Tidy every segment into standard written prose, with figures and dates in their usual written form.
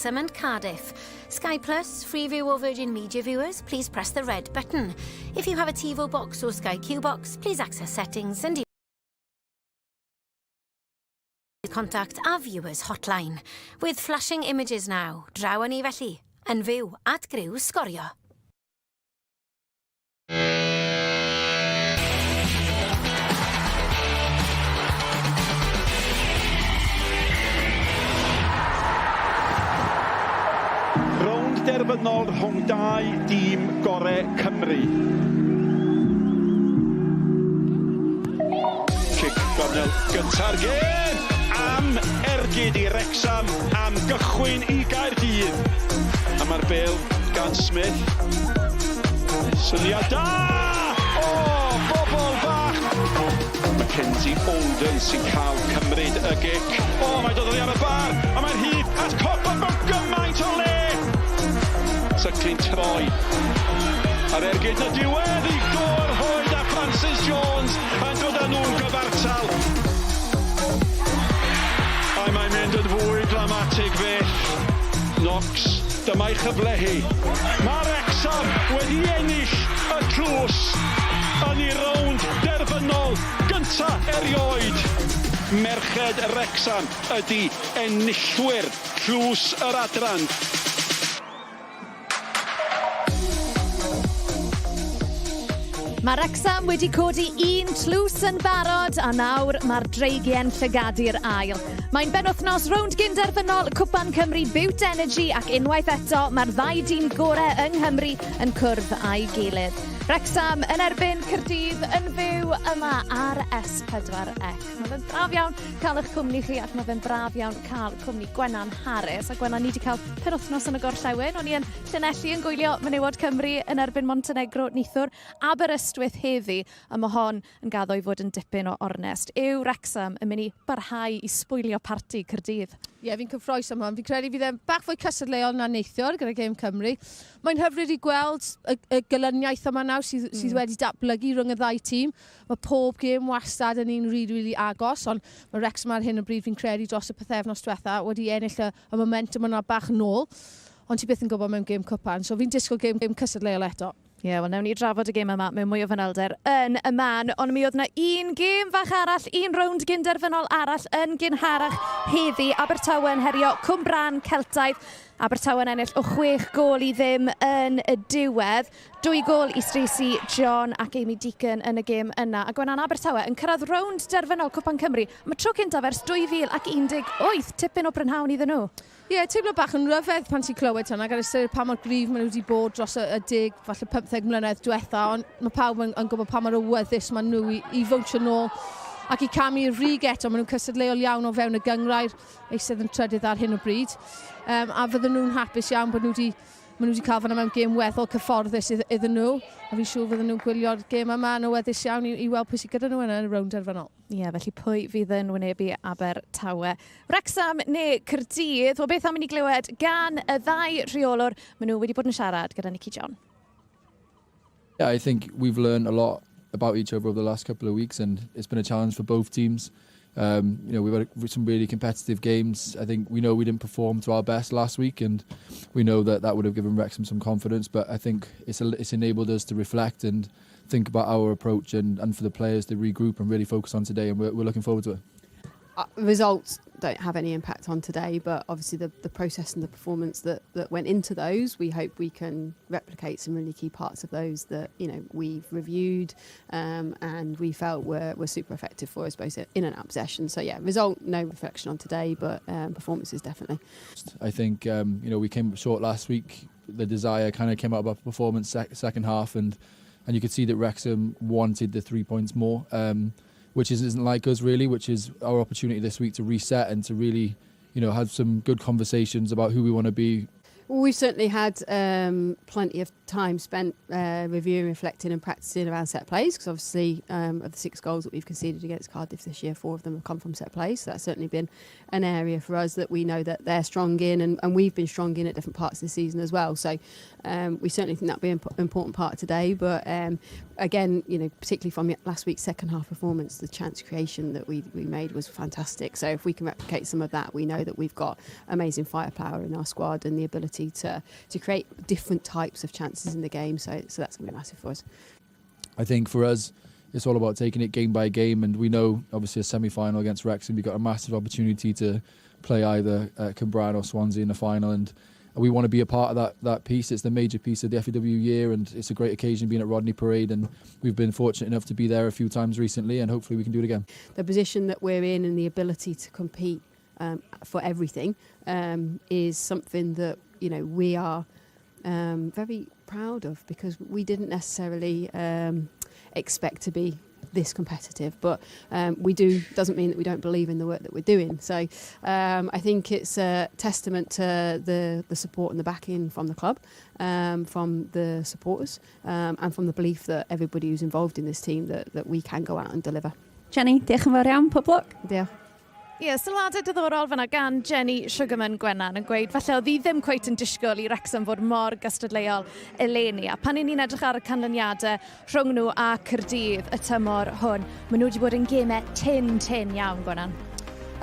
Wrecsam and Cardiff. Sky Plus, free view or Virgin Media viewers, please press the red button. If you have a TiVo box or Sky Q box, please access settings and contact our viewers hotline. With flashing images now, draw ni felly, yn fyw at griw sgorio. Rownd derfynol rhwng dau dîm gorau Cymru. Kick gornel gynta'r gêm am ergyd i Wrecsam, am gychwyn i Caerdydd. A mae'r bêl gan Smith. Syniad da! O, bobl bach! Mackenzie Olden sy'n cael cymryd y gic. O, mae'n dod oddi ar y bar, a mae'n hyd at copa mewn gymaint o le. Syclin troi. Ar ergyd y diwedd i gor Hoyd a Francis Jones yn dod â nhw'n gyfartal. A mae'n mynd yn fwy dramatig beth. Knox, dyma'i chyfle hi. Mae Wrecsam wedi ennill y trws yn ei rownd derfynol gynta erioed. Merched Wrecsam ydy enillwyr trws yr adran. Mae Wrecsam wedi codi un tlws yn barod a nawr mae'r dreigiau'n llygadu'r ail. Mae'n benwythnos Rownd Gynderfynol Cwpan Cymru Bute Energy ac unwaith eto mae'r ddau dîm gorau yng Nghymru yn cwrdd â'i gilydd. Wrecsam yn erbyn Caerdydd yn fyw yma ar S4C. Mae fe'n braf iawn cael eich cwmni chi ac mae fe'n braf iawn cael cwmni Gwenan Harris. A Gwenan, ni wedi cael penwythnos yn y gorllewin. O'n i yn Llanelli yn gwylio Menywod Cymru yn erbyn Montenegro nithwr Aberystwyth heddi, a mae hon yn gaddo i fod yn dipyn o ornest. Yw Wrecsam yn mynd i barhau i sbwylio parti Caerdydd? Ie, fi'n cyffroes am hon. Fi'n credu fydd e'n bach fwy cystadleuol na neithiwr gyda Gêm Cymru. Mae'n hyfryd i gweld y gylyniaeth yma nawr sydd wedi datblygu rhwng y ddau tîm. Mae pob gêm wastad yn un really agos, ond mae Wrecsam ar hyn o bryd fi'n credu dros y pythefnos diwetha wedi ennill y momentum yna bach nôl, ond ti byth yn gwybod mewn Gêm Cwpan, so fi'n disgwyl gêm cystadleuol eto. Ie, wel, newn ni drafod y gêm yma mewn mwy o fanylder yn y man, ond mi oedd yna un gêm fach arall, un rownd gynderfynol arall yn gynharach heddi. Abertawe yn herio Cwpan Celtaidd. Abertawe yn ennill o 6 gôl i ddim yn y diwedd. 2 gôl i Stacey John ac Amy Deacon yn y gêm yna. A Gwenan, Abertawe yn cyrraedd rownd derfynol Cwpan Cymru. Mae tro cyntaf ers 2018, tipyn o brynhawn iddyn nhw. Ie, teimlo bach yn ryfedd pan ti'n clywed hwnna, gan ystyried pa mor gryf maen nhw wedi bod dros y 10, falle 15 mlynedd diwetha, ond mae pawb yn gwybod pa mor awyddus maen nhw i fownsio nôl ac i camu'r rig eto. Maen nhw'n cystadleuol iawn o fewn y gyngrair eisodd yn trydydd ar hyn o bryd. A fydden nhw'n hapus iawn bod nhw wedi cael fanna mewn gêm weddol cyfforddus iddyn nhw. A fi'n siŵr fydden nhw'n gwylio'r gêm yma yn awyddus iawn i weld pwy sydd gyda nhw yn y rownd derfynol. Ie, felly pwy fydd yn wynebu Abertawe? Wrecsam neu Caerdydd, o beth am i ni glywed gan y ddau rheolwr. Maen nhw wedi bod yn siarad gyda Nicky John. Yeah, I think we've learned a lot about each other over the last couple of weeks, and it's been a challenge for both teams. We've had some really competitive games. I think we know we didn't perform to our best last week, and we know that would have given Wrexham some confidence, but I think it's enabled us to reflect and think about our approach and for the players to regroup and really focus on today, and we're looking forward to it. Results don't have any impact on today, but obviously the process and the performance that went into those, we hope we can replicate some really key parts of those that we've reviewed and we felt were super effective for us both in and out of possession. So yeah, result no reflection on today, but performances definitely. I think we came short last week. The desire kind of came out of our performance second half, and you could see that Wrexham wanted the 3 points more. Which isn't like us really, which is our opportunity this week to reset and to really, have some good conversations about who we want to be. Well, we've certainly had plenty of time spent reviewing, reflecting and practicing around set plays, because obviously of the 6 goals that we've conceded against Cardiff this year, 4 of them have come from set plays. So that's certainly been an area for us that we know that they're strong in, and we've been strong in at different parts of the season as well. So we certainly think that'll be an important part of today. But again, particularly from last week's second half performance, the chance creation that we made was fantastic. So if we can replicate some of that, we know that we've got amazing firepower in our squad and the ability to create different types of chances in the game. So that's going to be massive for us. I think for us, it's all about taking it game by game, and we know obviously a semi-final against Wrecsam, we've got a massive opportunity to play either Cwpan or Swansea in the final, and we want to be a part of that piece. It's the major piece of the FAW year, and it's a great occasion being at Rodney Parade, and we've been fortunate enough to be there a few times recently, and hopefully we can do it again. The position that we're in and the ability to compete for everything is something that we are very proud of, because we didn't necessarily expect to be this competitive, but we do. Doesn't mean that we don't believe in the work that we're doing. So I think it's a testament to the support and the backing from the club, from the supporters, and from the belief that everybody who's involved in this team that we can go out and deliver. Jenny, diolch yn fawr iawn, pob lwc. Diolch. Sylwadau diddorol fyna gan Jenny Cwpan Cymru yn gweud falle oedd hi ddim cweit yn disgwyl i Wrecsam fod mor gystadleuol eleni. A pan ni'n edrych ar y canlyniadau rhwng nhw a Caerdydd y tymor hwn, maen nhw wedi bod yn gemau tin iawn, Gwenan.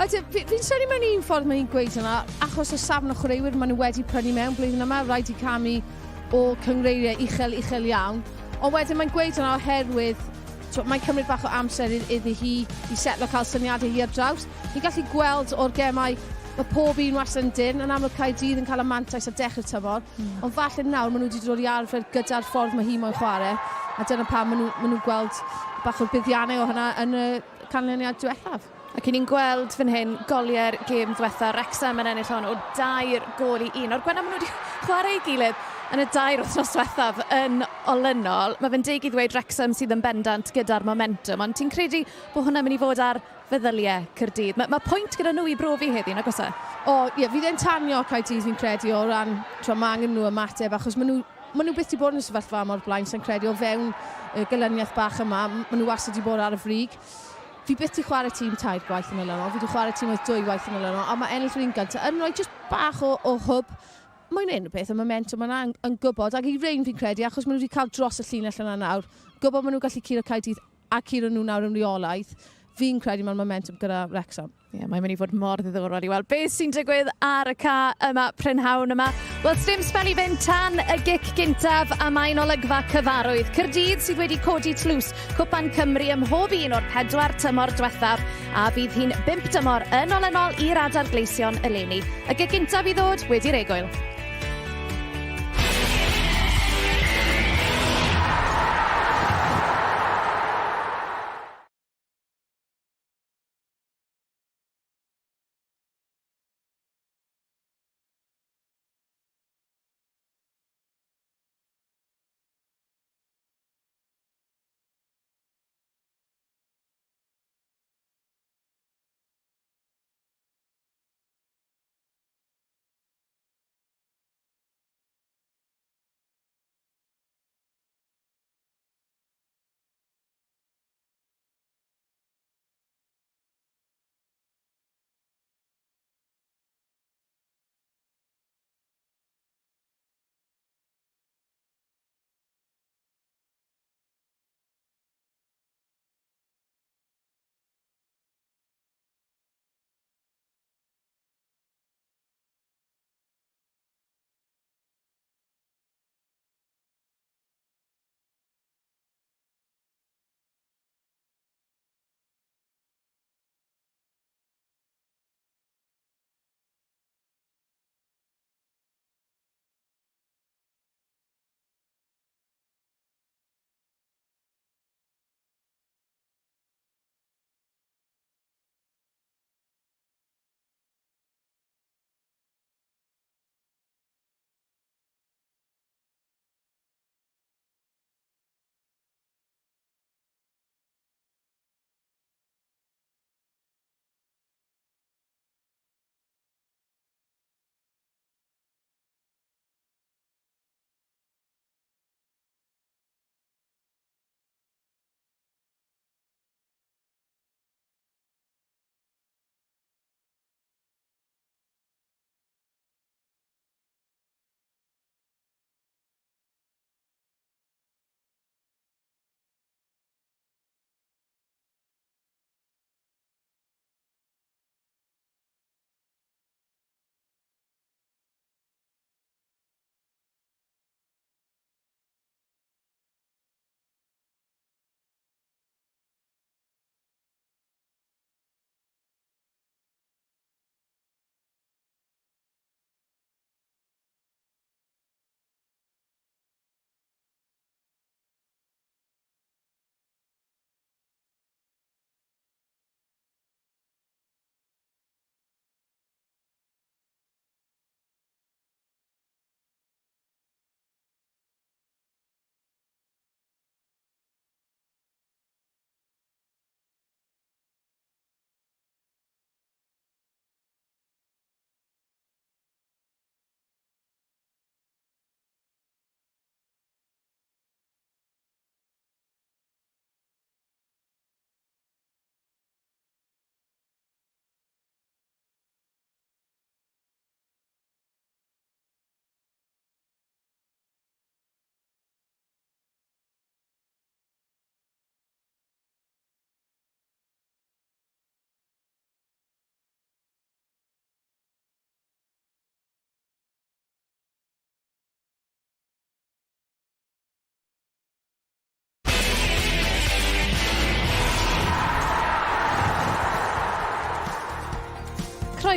Fi'n sefyll mewn un ffordd mae'n gweud yna, achos y safon o chwaraewyr maen nhw wedi prynu mewn blwyddyn yma, rhaid i camu o cyngreiriau uchel iawn. Ond wedyn mae'n gweud yna oherwydd mae'n cymryd bach o amser iddi hi i setlo cael syniadau hi ar draws. Ni'n gallu gweld o'r gemau mae pob un wastad yn dyn, yn amlwg Caerdydd yn cael y mantais ar dechrau'r tymor, ond falle nawr maen nhw wedi dod i arfer gyda'r ffordd mae hi moyn chwarae, a dyna pam maen nhw'n gweld bach o'r buddiannau o hynna yn y canlyniad diwethaf. Ac ni'n gweld fan hyn goliau'r gêm diwetha. Wrecsam yn ennill hon o 2 gol i 1. O'r Gwenan maen nhw wedi chwarae i gilydd yn y 2 wythnos diwethaf yn olynol. Mae fe'n deg i ddweud Wrecsam sydd yn bendant gyda'r momentum, ond ti'n credu bod hwnna'n mynd i fod ar feddyliau Caerdydd? Mae pwynt gyda nhw i brofi heddi, nag oes e? Fydd e'n tanio Caerdydd fi'n credu o ran mae angen nhw ymateb, achos maen nhw byth wedi bod yn y sefyllfa mor blaen, sy'n credu o fewn y gelyniaeth bach yma, maen nhw wastad wedi bod ar y frig. Fi byth wedi chwarae tîm 3 gwaith yn olynol, fi wedi chwarae tîm 2 gwaith yn olynol, a mae ennill rhywun gyntaf yn rhoi just bach o hwb. Mae'n un o beth, y momentum yna yn gwybod, ac i rein fi'n credu, achos maen nhw wedi cael dros y llinell yna nawr, gwybod maen nhw'n gallu curo Caerdydd a curo nhw nawr yn reolaeth, fi'n credu mae'r momentum gyda Wrecsam. Mae'n mynd i fod mor ddiddorol i weld beth sy'n digwydd ar y ca yma, prynhawn yma. Wel, sdim spel i fynd tan y gic gyntaf a mae'n olygfa cyfarwydd. Caerdydd sydd wedi codi tlws Cwpan Cymru ym mhob un o'r 4 tymor diwethaf, a bydd hi'n 5 tymor yn olynol i'r adar gleision eleni. Y gic gyntaf i ddod wedi'r egwyl.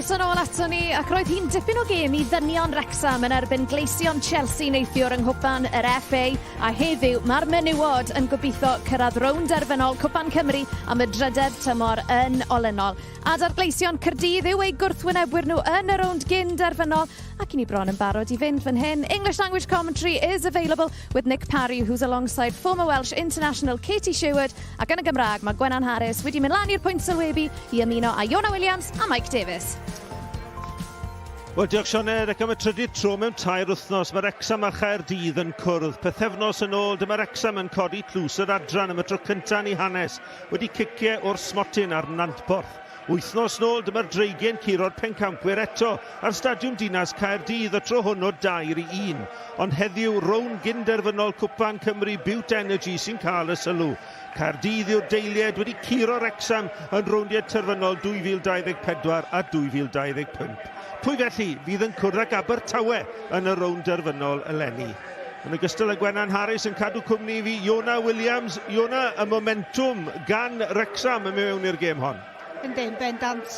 Croeso nôl ato ni, ac roedd hi'n dipyn o gêm i ddynion Wrecsam yn erbyn gleision Chelsea neithiwr yng Nghwpan yr FA, a heddiw mae'r menywod yn gobeithio cyrraedd Rownd Gynderfynol Cwpan Cymru am y drydedd tymor yn olynol. Ada'r gleision Caerdydd yw ei gwrthwynebwyr nhw yn y Rownd Gynderfynol, ac i ni bron yn barod i fynd fan hyn. English language commentary is available with Nick Parry, who's alongside former Welsh international Katie Sherwood, ac yn y Gymraeg mae Gwennan Harris wedi mynd lan i'r pwynt sylwebu i ymuno a Iona Williams a Mike Davis. Wel, diolch Sioned, ac am y trydydd tro mewn tair wythnos, mae Wrecsam a Caerdydd yn cwrdd. Pethefnos yn ôl, dyma Wrecsam yn codi tlws yr adran am y tro cyntaf yn ei hanes, wedi ciciau o'r smotyn ar Nantborth. Wythnos nôl, dyma'r dreigiau'n curo'r pencampwyr eto ar Stadiwm Dinas Caerdydd, y tro hwn o 2-1. Ond heddiw, Rownd Gynderfynol Cwpan Cymru Bute Energy sy'n cael y sylw. Caerdydd yw'r deilied wedi curo Wrecsam yn rowndiau terfynol 2024 a 2025. Pwy felly fydd yn cwrdd ag Abertawe yn y Rownd Gynderfynol eleni? Yn ogystal â Gwennan Harris yn cadw cwmni fi, Iona Williams. Iona, y momentum gan Wrecsam yn mewn i'r gêm hon. Ynddi, bendant.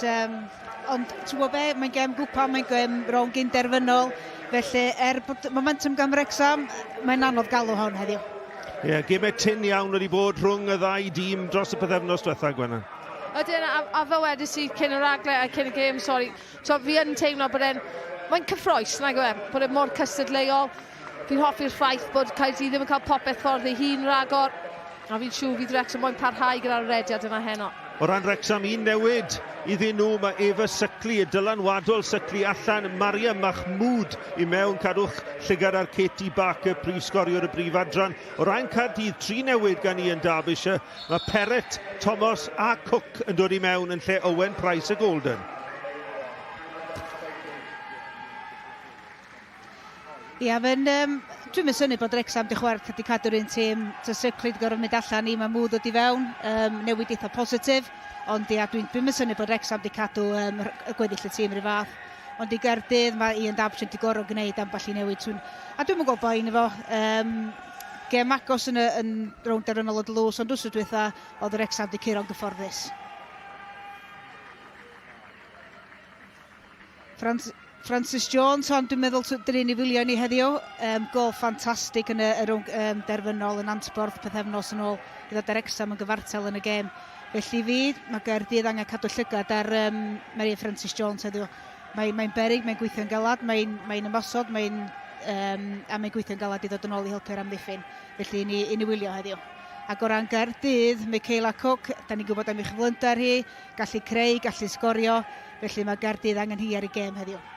Ond ti'n gwybod be, mae'n gêm gwpan, mae'n gêm Rownd Gynderfynol. Felly, bod momentum gan Wrecsam, mae'n anodd galw hon heddiw. Ie, gemau tyn iawn wedi bod rhwng y ddau dîm dros y pethefnos diwethaf, Gwennan. Ydyn, a fel wedys i cyn y raglen a cyn y gêm, sori. So fi yn teimlo bod mae'n cyffroes, na gwe, bod e'n mor cystadleuol. Fi'n hoffi'r ffaith bod Caerdydd ddim yn cael popeth ffordd ei hun ragor. A fi'n siŵr fydd Wrecsam moyn parhau gyda'r rediad yna heno. O ran Wrecsam, un newid iddyn nhw, mae Eva Sycli, y dylanwadol Sycli allan, Maria Mahmood i mewn, cadwch llygad ar Katie Barker, prif sgoriwr y brif adran. O ran Caerdydd, 3 newid gan Ian Derbyshire, mae Perrett, Thomas a Cook yn dod i mewn yn lle Owen Price y Golden. Ia, dwi'n mynd bod Wrecsam di chwerth wedi cadw'r un tîm. Sycli wedi gorfod mynd allan i Mahmood ddod i fewn, newid eitha positif. Ond ia, dwi'n mynd bod Wrecsam wedi cadw y gweddill y tîm rhy fath. Ond i Caerdydd, mae Ian Derbyshire wedi gorfod gwneud ambell i newid. A dwi'n mynd gwybod boen efo. Gêm agos yn Rownd Gynderfynol o Dlws, ond wrth dwytha oedd Wrecsam wedi curo'n gyfforddus. Francis Jones, ond dwi'n meddwl dyn ni'n wylio ni heddiw. Gol ffantastig yn y Rownd Gynderfynol yn Nantborth pethefnos yn ôl i ddod Wrecsam yn gyfartal yn y gêm. Felly fi, mae Caerdydd angen cadw llygad ar Mary Francis Jones heddiw. Mae'n berig, mae'n gweithio'n galad, mae'n ymosod, a mae'n gweithio'n galad i ddod yn ôl i helpu'r amddiffyn. Felly ni wylio heddiw. Ac o ran Caerdydd, Michaela Cook, da ni'n gwybod am ei chyflymder hi, gallu creu, gallu sgorio. Felly mae Caerdydd angen hi ar y gêm heddiw.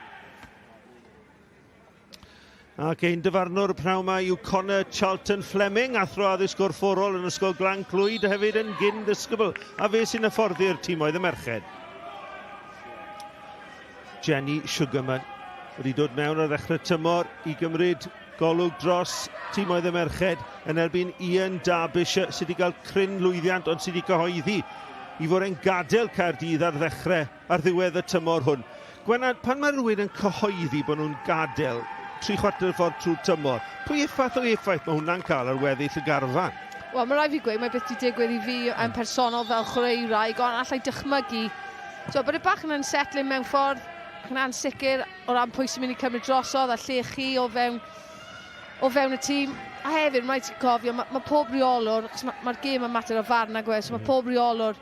Ac ein dyfarnwr pnawn yma yw Connor Charlton Fleming, athro addysg gorfforol yn ysgol Glan Clwyd, a hefyd yn gyn-ddisgybl. A fe sy'n hyfforddi'r tîmoedd y merched? Jenny Sugarman wedi dod mewn ar ddechrau tymor i gymryd golwg dros tîmoedd y merched yn erbyn Ian Derbyshire sydd wedi cael cryn lwyddiant ond sydd wedi cyhoeddi i fod e'n gadael Caerdydd ar ddechrau ar ddiwedd y tymor hwn. Gwennan, pan mae rhywun yn cyhoeddi bod nhw'n gadael 3/4 ffordd trwy'r tymor, pwy effaith mae hwnna'n cael ar weddill y garfan? Wel, mae rai fi gweud, mae beth i digwydd i fi yn personol fel chwaraewraig, ond allai dychmygu. So, bod y bach yn setling mewn ffordd, ac yn ansicr o ran pwy sy'n mynd i cymryd drosodd a lle chi o fewn y tîm. A hefyd, mae'n rhaid i cofio, mae pob reolwr, mae'r gêm yn mater o farn ag so mae pob reolwr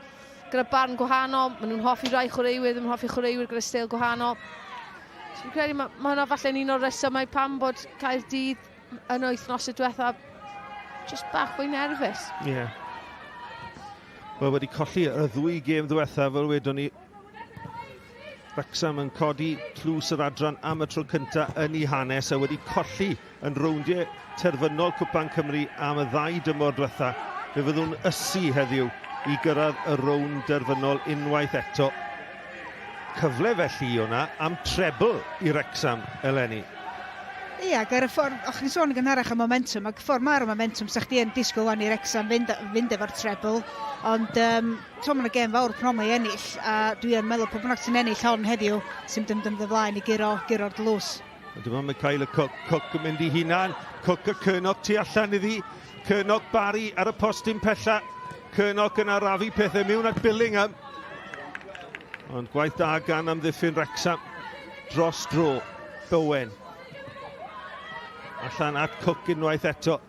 gyda barn gwahanol, maen nhw'n hoffi rai chwaraewyr, ddim yn hoffi chwaraewyr gyda stil gwahanol. So, fi'n credu mae hwnna falle'n un o'r resymau pam bod Caerdydd yn wythnos y diwethaf just bach fwy nerfus. Ie. Wel, wedi colli y 2 gêm diwethaf, fel wedon ni, Wrecsam yn codi tlws yr adran am y tro cyntaf yn ei hanes a wedi colli yn rowndiau terfynol Cwpan Cymru am y 2 dymor diwethaf. Fe fyddwn ysu heddiw i gyrraedd y Rownd Gynderfynol unwaith eto. Cyfle felly hwnna am trebl i Wrecsam eleni. Ia, ar y ffordd, o'ch chi'n sôn yn gynharach am momentum, ac y ffordd mae'r momentum, sa'ch di yn disgwyl wan i Wrecsam fynd efo'r trebl, ond to mae'n gêm fawr prom i ennill, a dwi yn meddwl bod bynnag sy'n ennill hon heddiw sy'n dymdym ddeflaen i giro'r dlws. Dyma Michaela Cook yn mynd i hunan, Cook y Cyrnog tu allan iddi, Cyrnog Barry ar y postyn pella, Cyrnog yn arafu pethau mewn at Billingham. Ond gwaith da gan amddiffyn Wrecsam dros dro. Bowen. Allan at Cook unwaith eto.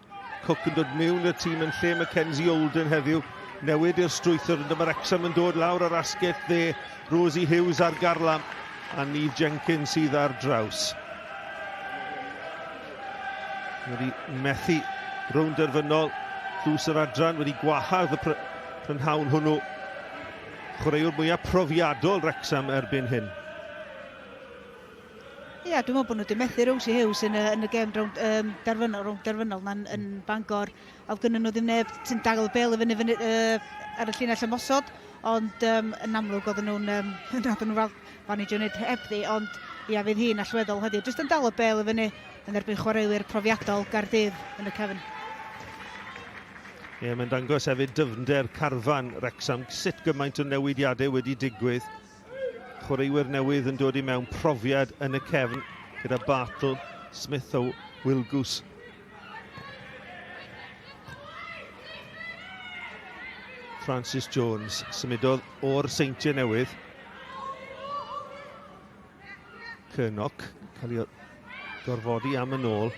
Cook yn dod mewn y tîm yn lle Mackenzie Olden heddiw. Newid i'r strwythwr yn dyma Wrecsam yn dod lawr ar asgell dde. Rosie Hughes ar garlam a Niamh Jenkins sydd ar draws. Wedi methu Rownd Gynderfynol tlws yr adran, wedi gwahardd y prynhawn hwnnw. Chwaraewr mwyaf profiadol Wrecsam erbyn hyn. Ia, dwi'n meddwl bod nhw wedi methu Rosie Hughes yn y gêm Rownd Gynderfynol yn Bangor. Oedd gynnyn nhw ddim neb sy'n dagl y bel i fyny ar y llinell ymosod, ond yn amlwg oedden nhw'n managio wneud hebddi, ond ia, fydd hi'n allweddol heddiw. Jyst yn dal y bel i fyny yn erbyn chwaraewyr profiadol Caerdydd yn y cefn. Ie, mae'n dangos hefyd dyfnder carfan Wrecsam, sut gymaint o newidiadau wedi digwydd. Chwaraewyr newydd yn dod i mewn, profiad yn y cefn gyda Bartle, Smith o Wilgus. Francis Jones symudodd o'r seintiau newydd. Cyrnoc cael ei gorfodi am yn ôl.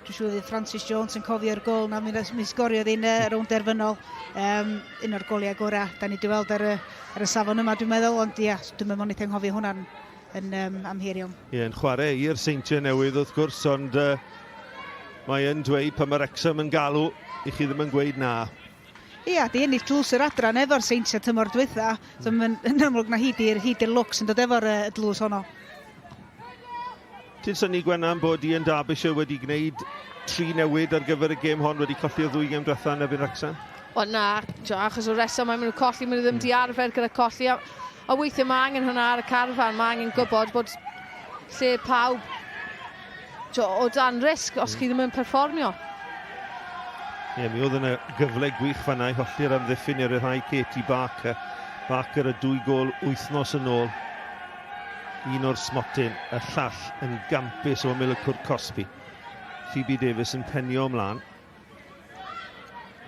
Dwi'n siŵr fydd Francis Jones yn cofio'r gol na mi sgoriodd un Rownd Gynderfynol. Un o'r goliau gorau da ni wedi weld ar y safon yma, dwi'n meddwl, ond ia, dwi'n meddwl wneud anghofio hwnna'n amhiriol. Ie, yn chwarae i'r seintiau newydd wrth gwrs, ond mae yn dweud pan mae Wrecsam yn galw, i chi ddim yn gweud na. Ia, di ennill tlws yr adran efo'r seintiau tymor dwytha, so yn amlwg na hyd i'r lwcs yn dod efo'r dlws honno. Ti'n syni Gwenna bod Ian Derbyshire wedi gwneud 3 newid ar gyfer y gêm hon, wedi colli o 2 gêm diwetha yn erbyn Wrecsam? O na, achos o reswm mae'n nhw'n colli, maen nhw ddim di arfer gyda colli. A weithio mae angen hwnna ar y carfan, mae angen gwybod bod lle pawb o dan risg os chi ddim yn perfformio. Ie, mi oedd yna gyfle gwych fanna i holli'r amddiffyn i'r rhai Katie Barker. Barker y 2 gol wythnos yn ôl. Un o'r smotyn, y llall yn gampus o Millicwr Cosby. Phoebe Davies yn penio ymlaen.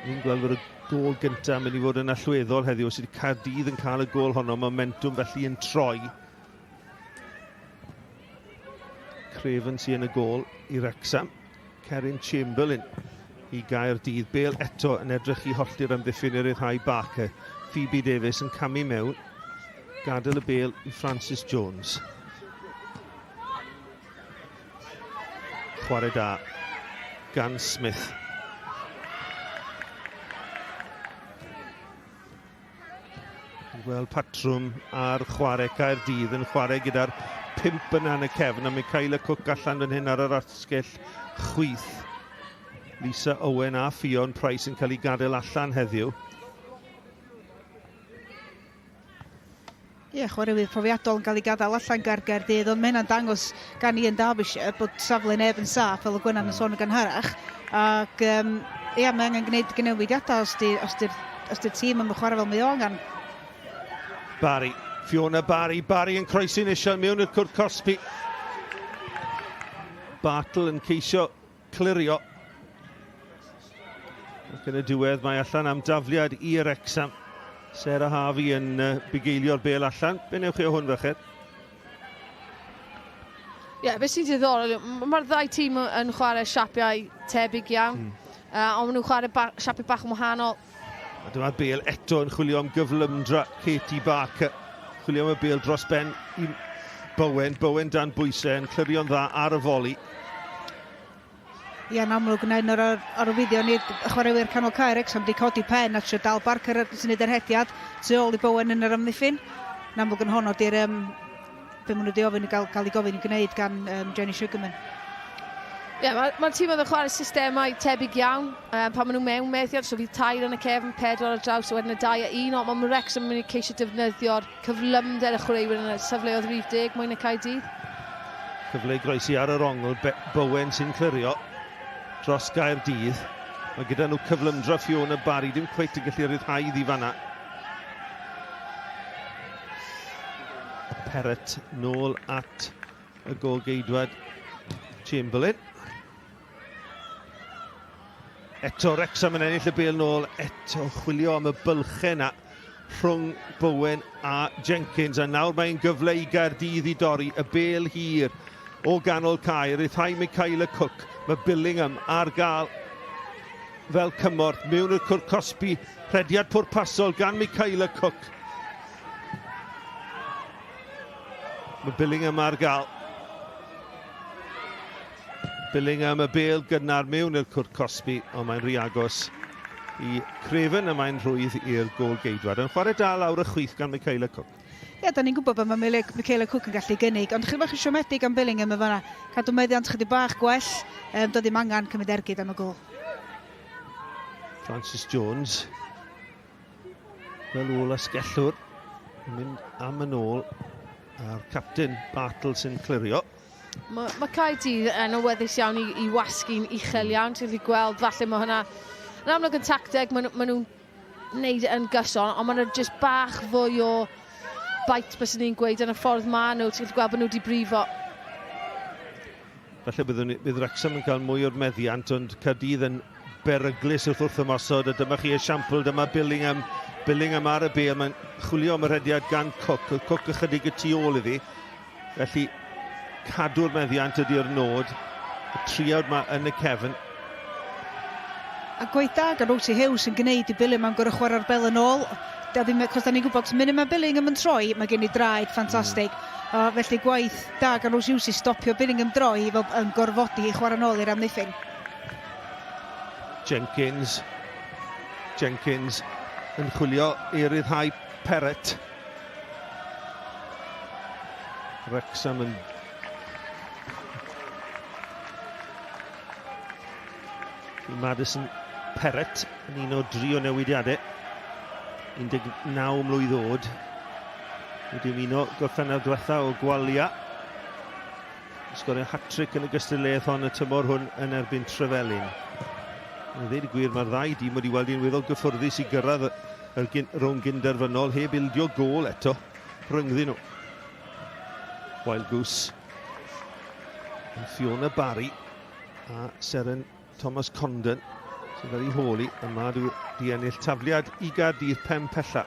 Ni'n gweld bod y gol gyntaf mynd i fod yn allweddol heddiw, sydd Caerdydd yn cael y gol honno, momentum felly yn troi. Craven sy'n y gol i Wrecsam. Cerin Chamberlain i Gaerdydd. Bale eto yn edrych i holli'r amddiffyn i'r rhai Barker. Phoebe Davies yn camu mewn. Gadael y bêl i Francis Jones. Chwarae da gan Smith. Wel, patrwm ar chwarae Caerdydd yn chwarae gyda'r 5 yna yn y cefn, a mae Kyla Cook allan fan hyn ar yr asgell chwith. Lisa Owen a Ffion Price yn cael ei gadael allan heddiw. Ie, chwaraewyr profiadol yn cael ei gadael allan Gaerdydd, ond mae hynna'n dangos gan Ian Derbyshire bod safle neb yn saff, fel y Gwennan yn sôn yn gynharach. Ac ie, mae angen gwneud gynewidiadau os di'r tîm yn chwarae fel mae o angen. Barry, Fiona Barry yn croesi'n eisiau mewn i'r cwrt Cosby. Bartle yn ceisio clirio. Ac yn y diwedd mae allan am dafliad i Wrecsam. Sarah Harvey yn bugeilio'r bêl allan. Be newch chi o hwn felly? Ie, beth sy'n diddorol, mae'r ddau tîm yn chwarae siapiau tebyg iawn, ond maen nhw'n chwarae siapiau bach yn wahanol. A dyma bêl eto yn chwilio am gyflymdra Katie Barker. Chwilio am y bêl dros ben i Bowen. Bowen dan bwysau yn clirio'n dda ar y foli. Ia'n amlwg yna un o'r fideo ni, chwaraewyr canol cae Wrecsam wedi codi pen a trio dal Barker sy'n neud yr hediad tu ôl i Bowen yn yr amddiffyn. Yn amlwg yn honno di'r be maen nhw wedi ofyn cael ei gofyn i gwneud gan Jenny Sugarman. Ie, mae'r tîm oedd yn chwarae systemau tebyg iawn pan maen nhw mewn methiad, so fydd 3 yn y cefn, 4 ar draws, wedyn y 2 a 1, ond mae Wrecsam yn mynd i ceisio defnyddio'r cyflymder y chwaraewyr yn y safleoedd rhif 10 mwy na Caerdydd. Cyfle groesi ar yr ongl, Bowen sy'n clirio dros Gaerdydd. Mae gyda nhw cyflymdra Fiona Barry, dim cweit yn gallu ryddhau iddi fanna. Perrott nôl at y gol-geidwad Chamberlain. Eto Wrecsam yn ennill y bêl nôl, eto chwilio am y bylchau na. rhwng Bowen a Jenkins, a nawr mae'n gyfle i Gaerdydd i dorri, y bel hir o ganol Caer, rhyddhau Michaela Cook, mae Billingham ar gael fel cymorth, mewn i'r cwrt Cosby, rhediad pwrpasol gan Michaela Cook. Mae Billingham ar gael. Billingham y bel gynnar mewn i'r cwrt Cosby, ond mae'n rhy agos i Craven, a mae'n rhwydd i'r gôl geidwad. Yn chwarae dal awr y chwith gan Michaela Cook. Ie, da ni'n gwybod bod mae Michaela Cook yn gallu gynnig, ond chydig bach yn siomedig am Billingham y fanna. Cadw meddiant chydig bach gwell, doedd ddim angen cymryd ergyd am y gôl. Francis Jones, fel ôl asgellwr, yn mynd am yn ôl, a'r captain Bartle sy'n clirio. Mae Caerdydd yn awyddus iawn i wasgu'n uchel iawn. Ti'n gallu gweld falle mae hwnna yn amlwg yn tacteg, maen nhw'n gwneud yn gyson, ond maen nhw'n just bach fwy o bait bys ni'n gweud yn y ffordd maen nhw. Ti'n gallu gweld bod nhw wedi brifo. Falle bydd Wrecsam yn cael mwy o'r meddiant, ond Caerdydd yn beryglus wrth ymosod, a dyma chi esiampl, dyma Billingham ar y bel, mae'n chwilio am y rhediad gan Cook, Cook ychydig y tu ôl iddi, felly cadw'r meddiant ydy'r nod, y triawd yma yn y cefn. A gweith da gan Rosie Hughes yn gwneud i Billingham am gorau chwarae'r bel yn ôl. Cos da ni'n gwybod, munud mae Billingham yn troi, mae gen i draed ffantastig. Felly gwaith da gan Rosie Hughes i stopio Billingham droi fel yn gorfodi i chwarae'n ôl i'r amddiffyn. Jenkins yn chwilio i ryddhau Perrett. Wrecsam yn Madison Perrett yn un o 3 o newidiadau, 19 mlwydd oed, wedi ymuno gorffennaf diwetha o Gwalia, sgorio hat-trick yn y gystadleuaeth hon y tymor hwn yn erbyn Trefelin. Yn dweud y gwir, mae'r ddau dîm wedi weld i'n weddol gyffwrddus i gyrraedd Rownd Gynderfynol, heb ildio gôl eto, rhyngddyn nhw. Wild Goose, Fiona Barry a Seren Thomas Condon, sy'n cael ei holi, yma wedi ennill tafliad i Gaerdydd pen pella.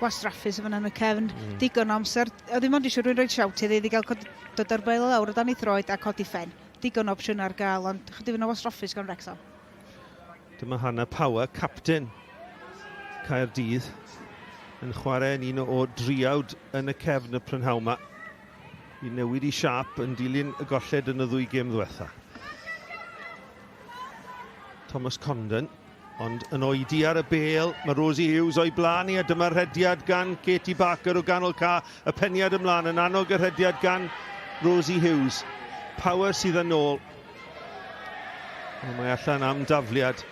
Wastraffus yn y cefn, digon amser. O ddim ond eisiau rwy'n rhaid siawt iddi gael dod ar bail lawr o dan ei throed a codi ffen. Digon opsiwn ar gael, ond chydig yn o wastraffus gan Wrecsam. Dyma Hannah Power, captain Caerdydd, yn chwarae yn un o driawd yn y cefn y prynhawn yma. I newid i siap yn dilyn y golled yn y 2 gêm ddiwetha. Thomas Condon, ond yn oedi ar y bel, mae Rosie Hughes o'i blaen i, a dyma'r rhediad gan Katie Barker o ganol ca, y peniad ymlaen, yn annog y rhediad gan Rosie Hughes. Power sydd yn ôl. Mae allan am dafliad.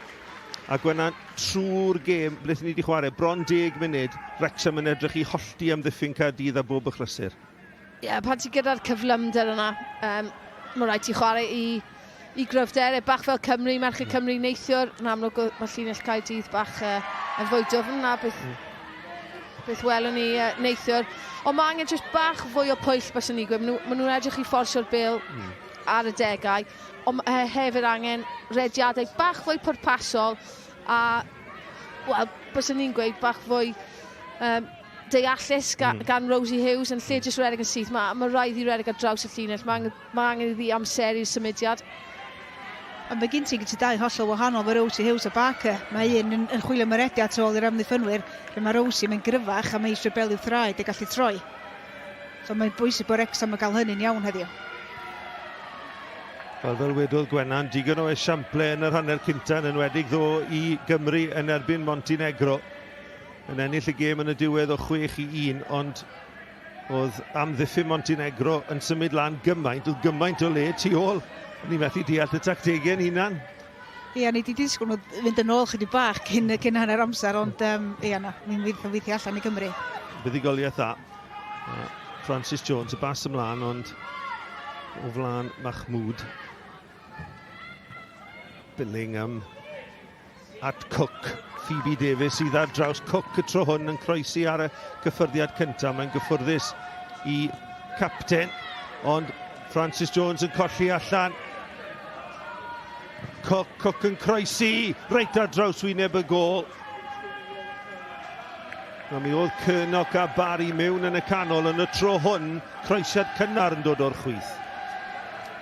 A gwena trwy'r gêm, ble ni wedi chwarae, bron 10 munud, Wrecsam yn edrych i hollti amddiffyn Caerdydd a bob achlysur. Ie, pan ti gyda'r cyflymder yna, mae rhaid ti chwarae i gryfder, bach fel Cymru, Merched Cymru neithiwr, yn amlwg mae llinell Caerdydd bach yn fwy dwfn na beth welwn ni neithiwr. Ond mae angen jyst bach fwy o pwyll bys yn ei gweud. Maen nhw'n edrych i fforsio'r bel ar y degau, ond hefyd angen rediadau bach fwy pwrpasol a, wel, bys yn ei'n gweud bach fwy deallus gan Rosie Hughes yn lle jyst redeg yn syth. Mae rhaid i redeg ar draws y llinell, mae angen iddi amser i'r symudiad. Ond mae gen ti dau hollol wahanol fe Rosie Hughes a Barker. Mae un yn chwilio myrediad tôl i'r amddiffynwyr, lle mae Rosie mewn gryfach a mae eisiau bel i'w thraed a gallu troi. So mae'n bwysig bod Wrecsam yn cael hynny'n iawn heddiw. Fel wedodd Gwenan, digon o esiample yn yr hanner cynta, yn enwedig ddo i Gymru yn erbyn Montenegro. Yn ennill y gêm yn y diwedd o 6-1, ond oedd amddiffyn Montenegro yn symud lan gymaint, oedd gymaint o le tu ôl. Ni methu deall y tactegau'n hunan. Ie, ni wedi disgwyl nhw fynd yn ôl chydig bach cyn hanner amser, ond ie, ni'n weithio allan i Gymru. Buddigoliaeth dda. Francis Jones y bas ymlaen, ond o flaen Mahmoud. Billingham at Cook. Phoebe Davies sydd ar draws Cook y tro hwn yn croesi ar y gyffyrddiad cyntaf. Mae'n gyffwrddus i capten, ond Francis Jones yn colli allan. Cook yn croesi, reit ar draws wyneb y gol. A mi oedd Cynnoc a Barry mewn yn y canol yn y tro hwn, croesiad cynnar yn dod o'r chwith.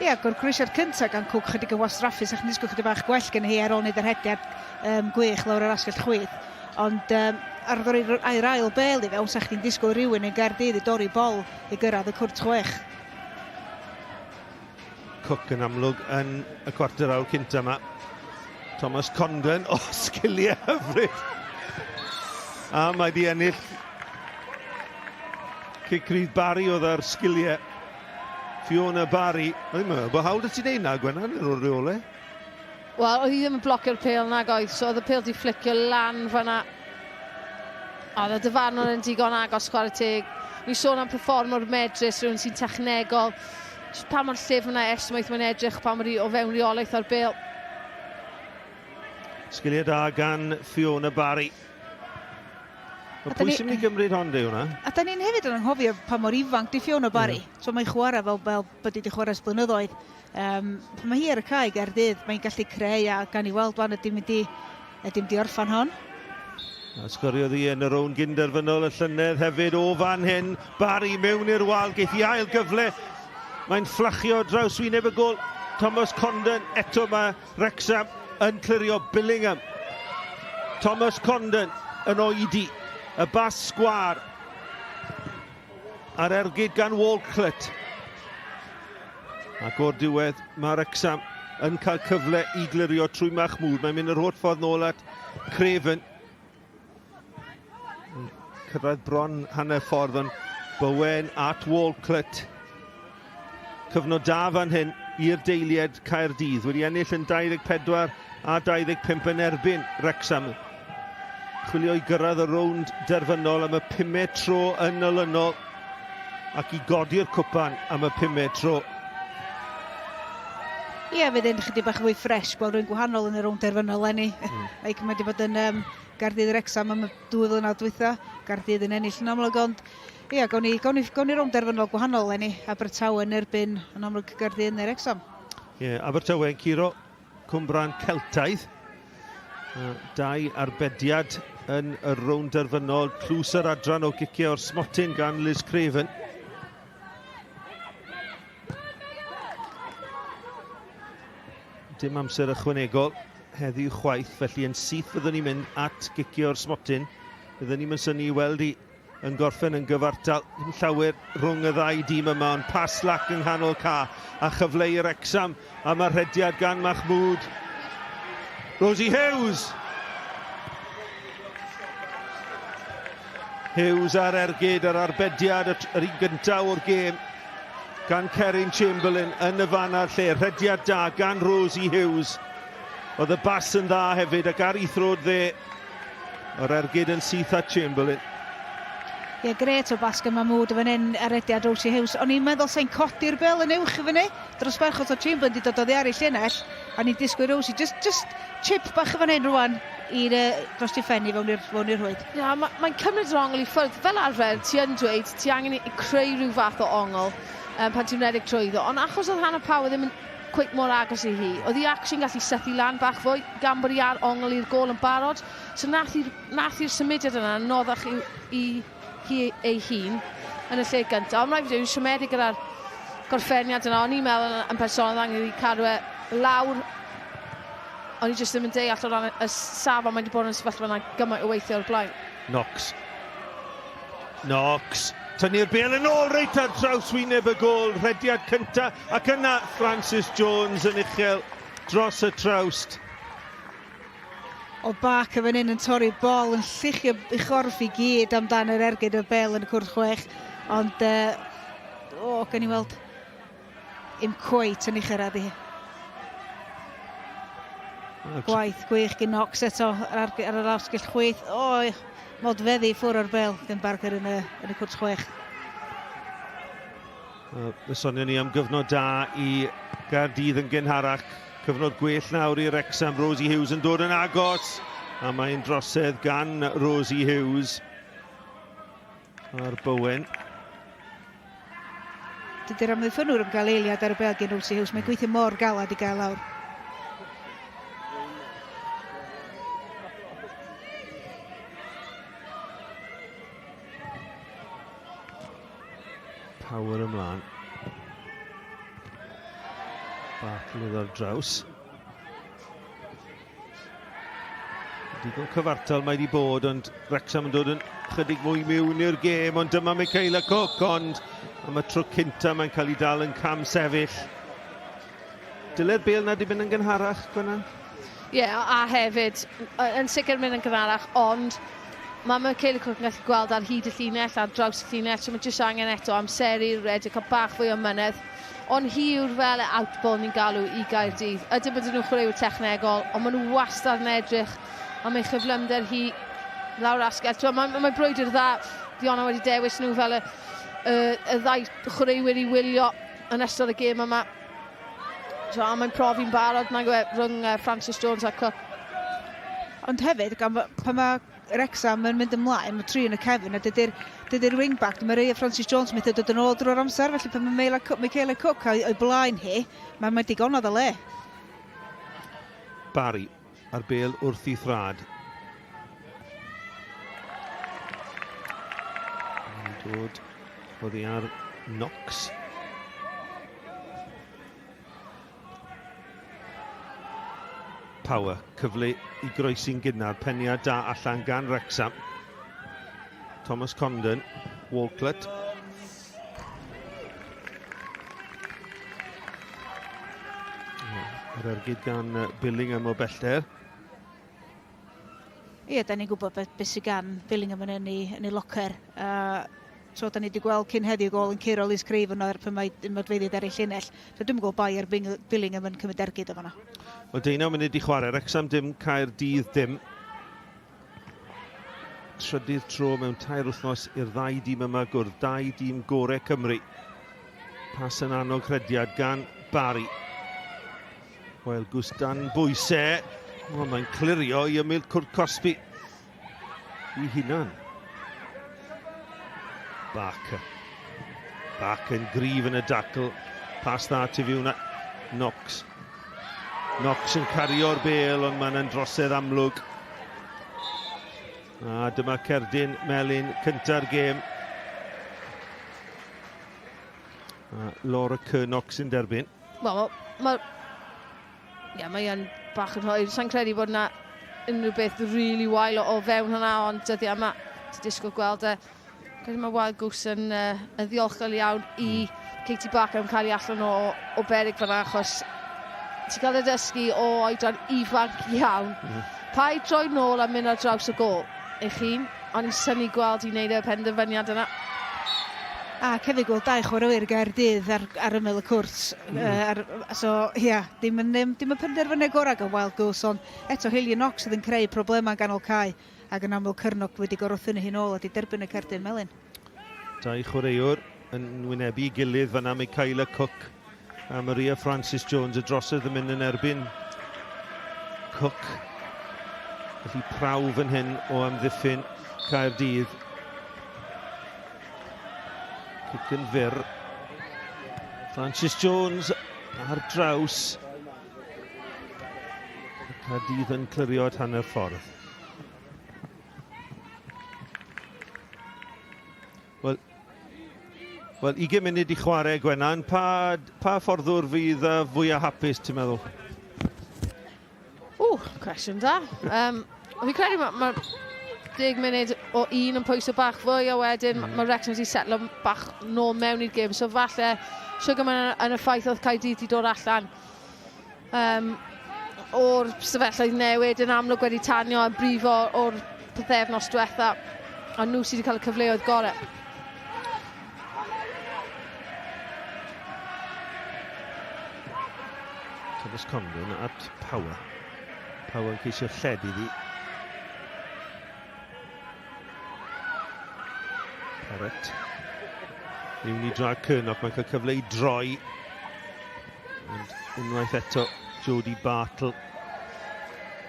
Ie, ac o'r croesiad cyntaf gan Cook chydig yn wastraffus ac yn disgwyl chydig bach gwell gen hi ar ôl wneud yr hediad gwych lawr yr asgell chwith. Ond ar yr ail bel i fewn, sa'ch chi'n disgwyl rhywun yn Caerdydd i dorri bol i gyrraedd y cwrt chwech. Cook yn amlwg yn y cwarter awr cynta yma. Thomas Condon, sgiliau hyfryd. A mae di ennill Cicrydd Barry oedd ar sgiliau. Fiona Barry. Mae'n meddwl bod hawl ti neud na, Gwenan, yn o'r reole? Wel, oedd hi ddim yn blocio'r pêl nag oedd, so oedd y pêl di flicio lan fan'na. Oedd y dyfarnwr yn digon agos chwarae teg. Ni sôn am performor medrus, rhywun sy'n technegol. Pa mor llef yna esmaith mae'n edrych, pa mor o fewn reolaeth o'r bêl. Sgiliau da gan Fiona Barry. Pwy sy'n mynd i gymryd hon di hwnna? A da ni'n hefyd yn anghofio pa mor ifanc di Fiona Barry. So mae'n chwarae fel bod wedi chwarae blynyddoedd. Pan mae hi ar y cae Caerdydd, mae'n gallu creu a gan i weld wan ydy'n mynd i orffan hon. A sgoriodd hi yn y Rownd Gynderfynol y llynedd hefyd o fan hyn. Barry mewn i'r wal, geith hi ail gyfle. Mae'n fflachio draws wyneb y gol. Thomas Condon, eto mae Wrecsam yn clirio Billingham. Thomas Condon yn oedi. Y bas sgwar ar ergyd gan Walcott. Ac o'r diwedd mae Wrecsam yn cael cyfle i glirio trwy Mahmoud. Mae'n mynd yr holl ffordd nôl at Craven. Cyrraedd bron hanner ffordd yn Bowen at Walcott. Cyfnod da fan hyn i'r deilied Caerdydd. Wedi ennill yn 24 a 25 yn erbyn Wrecsam. Chwilio i gyrraedd y Rownd derfynol am y 5 tro yn olynol ac i godi'r cwpan am y 5 tro. Ie, fydd yn chydig bach fwy ffres gweld rhywun gwahanol yn y Rownd derfynol lenni. Mae wedi bod yn Caerdydd Wrecsam am y 2 flynedd dwytha. Caerdydd yn ennill yn amlwg, ond ie, gawn ni Rownd derfynol gwahanol lenni. Abertawe yn erbyn yn amlwg Caerdydd neu Wrecsam. Ie, Abertawe yn curo Cwmbran Celtaidd. 2 arbediad yn y Rownd derfynol. Tlws yr adran o gicio o'r smotyn gan Liz Craven. Dim amser ychwanegol heddiw chwaith, felly yn syth fyddwn ni'n mynd at gicio o'r smotyn. Byddwn ni'n mynd syni i weld i yn gorffen yn gyfartal. Dim llawer rhwng y ddau dîm yma, ond pas lac yng nghanol ca a chyfle i Wrecsam a mae'r rhediad gan Mahmoud. Rosie Hughes. Hughes ar ergyd ar arbediad yr un gyntaf o'r gêm gan Cerin Chamberlain yn y fan a'r lle. Rhediad da gan Rosie Hughes. Oedd y bas yn dda hefyd ac ar eithrod dde. O'r ergyd yn syth at Chamberlain. Ie, gret o basg yma mwyd fan hyn ar rediad Rosie Hughes. O'n i'n meddwl sa'n codi'r bel yn uwch i fyny. Dros berchod o Chamberlain wedi dod o ddi ar ei llinell. A ni'n disgwyl Rosie. Just chip bach fan hyn rwan dros ti ffenni fewn i'r hwyd. Ja, mae'n cymryd yr ongl i ffwrdd. Fel arfer, ti yn dweud, ti angen i creu rhyw fath o ongl pan ti'n redig trwyddo. Ond achos oedd Hannah Power ddim yn cweit mor agos i hi, oedd hi actually'n gallu sethu lan bach fwy gan bod hi ar ongl i'r gol yn barod. So nath i'r symudiad yna noddach i hi ei hun yn y lle gyntaf. Ond rhaid fi dweud, siomedig gyda'r gorffeniad yna. O'n i'n meddwl yn personol angen i cadw lawr. O'n i jyst ddim yn deall o ran y safon mae wedi bod yn sefyllfa yna gymaint o weithio o'r blaen. Knox. Tynnu'r bel yn ôl reit ar draws wyneb y gol. Rhediad cynta ac yna Francis Jones yn uchel dros y trawst. O bac y fan hyn yn torri'r bol yn lluchio i chorff i gyd amdan yr ergyd y bel yn y cwrt chwech. Ond, gan i weld im cweit yn ei chyrraedd i. Gwaith gwych gen Knox eto ar yr asgell chwith. Modfeddi ffwr o'r bel gan Barker yn y cwrt chwech. Y sonio ni am gyfnod da i Gaerdydd yn gynharach. Cyfnod gwell nawr i Wrecsam. Rosie Hughes yn dod yn agos. A mae'n drosedd gan Rosie Hughes. Ar Bowen. Dydy'r amddiffynwr yn cael eiliad ar y bel gen Rosie Hughes. Mae'n gweithio mor galad i gael lawr. Power ymlaen. Battle iddo'r draws. Digon cyfartal mae wedi bod, ond Wrecsam yn dod yn chydig mwy mewn i'r gêm, ond dyma Michaela Cook, ond am y tro cynta mae'n cael ei dal yn cam sefyll. Dylai'r bêl na di mynd yn gynharach, Gwennan? Ie, a hefyd, yn sicr mynd yn gynharach, ond mae Michaela Cook yn gallu gweld ar hyd y llinell, ar draws y llinell, so mae jyst angen eto amseru, redig, cael bach fwy o mynedd. Ond hi yw'r fel outball ni'n galw i Gaerdydd. Ydym ydyn nhw'n chwaraewyr technegol, ond maen nhw wastad yn edrych am ei chyflymder hi lawr asgell. Mae brwydr dda, Diona wedi dewis nhw fel y ddau chwaraewyr i wylio yn ystod y gêm yma. Mae'n profi'n barod nag yw rhwng Francis Jones a Cook. Ond hefyd, pan mae Wrecsam yn mynd ymlaen, mae tri yn y cefn, a dydy'r wingback, mae Rhea Francis Jones mynd dod yn ôl drwy'r amser, felly pan mae Michaela Cook o'i blaen hi, mae'n digonedd o le. Barry ar bêl wrth i thrad. Mae'n dod oddi ar Knox. Power, cyfle i groesi'n gynnar, peniad da allan gan Wrecsam. Thomas Condon, Walcott. Yr ergyd gan Billingham o bellter. Ie, da ni'n gwybod beth sydd gan Billingham yn ei locer. So, da ni wedi gweld cyn heddiw gol yn curo Liz Craven o'r pan mae modfeddiad eraill llinell. So, dwi'n gwybod bai ar Billingham yn cymryd ergyd o fanna. O 19 munud i chwarae, Wrecsam dim, Caerdydd dim. Trydydd tro mewn 2 wythnos i'r ddau dîm yma gwrdd, 2 dîm gorau Cymru. Pas yn annog crediad gan Barry. Wel, Gwstan bwysau. Mae'n clirio i ymyl Cwrt Cosby i hunan. Bach yn gryf yn y dacl. Pas dda tu fiwn a Knox. Knox yn cario'r bêl, ond mae'n drosedd amlwg. A dyma cerdyn melyn cynta'r gêm. Laura Knox yn derbyn. Wel, mae'n bach yn hwyr. Sa'n credu bod yna unrhyw beth really wael o fewn hwnna, ond dyddi yma, ti'n disgwyl gweld credu mae Wild Goose yn ddiolchol iawn i Katie Barker yn cael ei allan o berig fan'na, achos ti'n cael ei dysgu o oedran ifanc iawn. Pa i droi nôl a mynd ar draws y gol eich hun, ond i'n syni gweld i wneud y penderfyniad yna. A cefyd gweld 2 chwaraewyr Gaerdydd ar ymyl y cwrs. So, ia, dim yn penderfyniad gorau gan Wild Goose, ond eto Hayley Knox oedd yn creu problemau ganol cae, ac yn aml Cyrnog wedi gorwthyn hi nôl a di derbyn y cerdyn melyn. 2 chwaraewr yn wynebu gilydd fan'na, Michaela Cook a Maria Francis Jones, y drosodd yn mynd yn erbyn Cook. Felly prawf yn hyn o amddiffyn Caerdydd. Cic yn fyr. Francis Jones ar draws. Caerdydd yn clirio at hanner ffordd. Wel, 20 munud i chwarae, Gwennan. Pa fforddwr fydd fwy a hapus, ti'n meddwl? Cwestiwn da. Fi'n credu mae 10 munud o un yn pwysau bach fwy, a wedyn mae Wrecsam wedi setlo bach nôl mewn i'r gêm. So falle, siwg yma yn y ffaith oedd Caerdydd wedi dod allan o'r sefyllfa newid, yn amlwg wedi tanio a brifo o'r pythefnos diwetha, a nhw sydd wedi cael y cyfleoedd gorau. Thomas Condon at Power. Power yn ceisio lled iddi. Perrett. Niwn i drag Cyrnog, mae'n cael cyfle i droi. Ond unwaith eto, Jodie Bartle.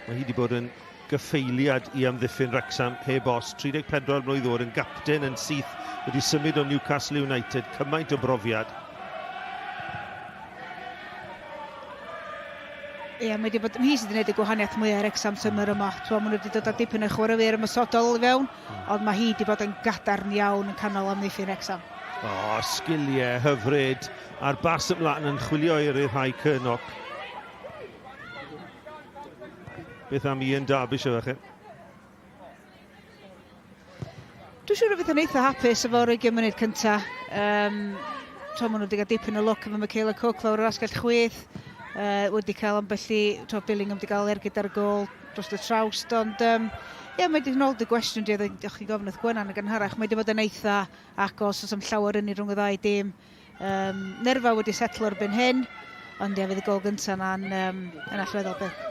Mae hi wedi bod yn gyffeiliad i amddiffyn Wrecsam heb os. 34 mlwydd oed yn gapten yn syth, wedi symud o Newcastle United, cymaint o brofiad. Ie, mae wedi bod hi sydd wedi gwneud y gwahaniaeth mwy ar Wrecsam tymor yma. Maen nhw wedi dod â dipyn o chwaraewyr ymysodol i fewn, ond mae hi wedi bod yn gadarn iawn yn canol amddiffyn Wrecsam. O, sgiliau hyfryd. A'r bas ymlaen yn chwilio i'r rhai Cyrnoc. Beth am Ian Darbish o chi? Dwi'n siŵr o fydd yn eitha hapus efo'r 20 munud cyntaf. Maen nhw wedi cael dipyn o look efo Michaela Cook lawr yr asgell chwith. Wedi cael ambell i Billingham wedi cael ergyd ar y gol dros y trawst, ond ie, mae wedi nôl dy gwestiwn di, oedd chi gofyn oedd Gwenan ag yn harach. Mae wedi bod yn eitha agos, os am llawer yn ei rhwng y ddau dîm. Nerfa wedi setlo erbyn hyn, ond ie, fydd y gol gyntaf na'n allweddol beth.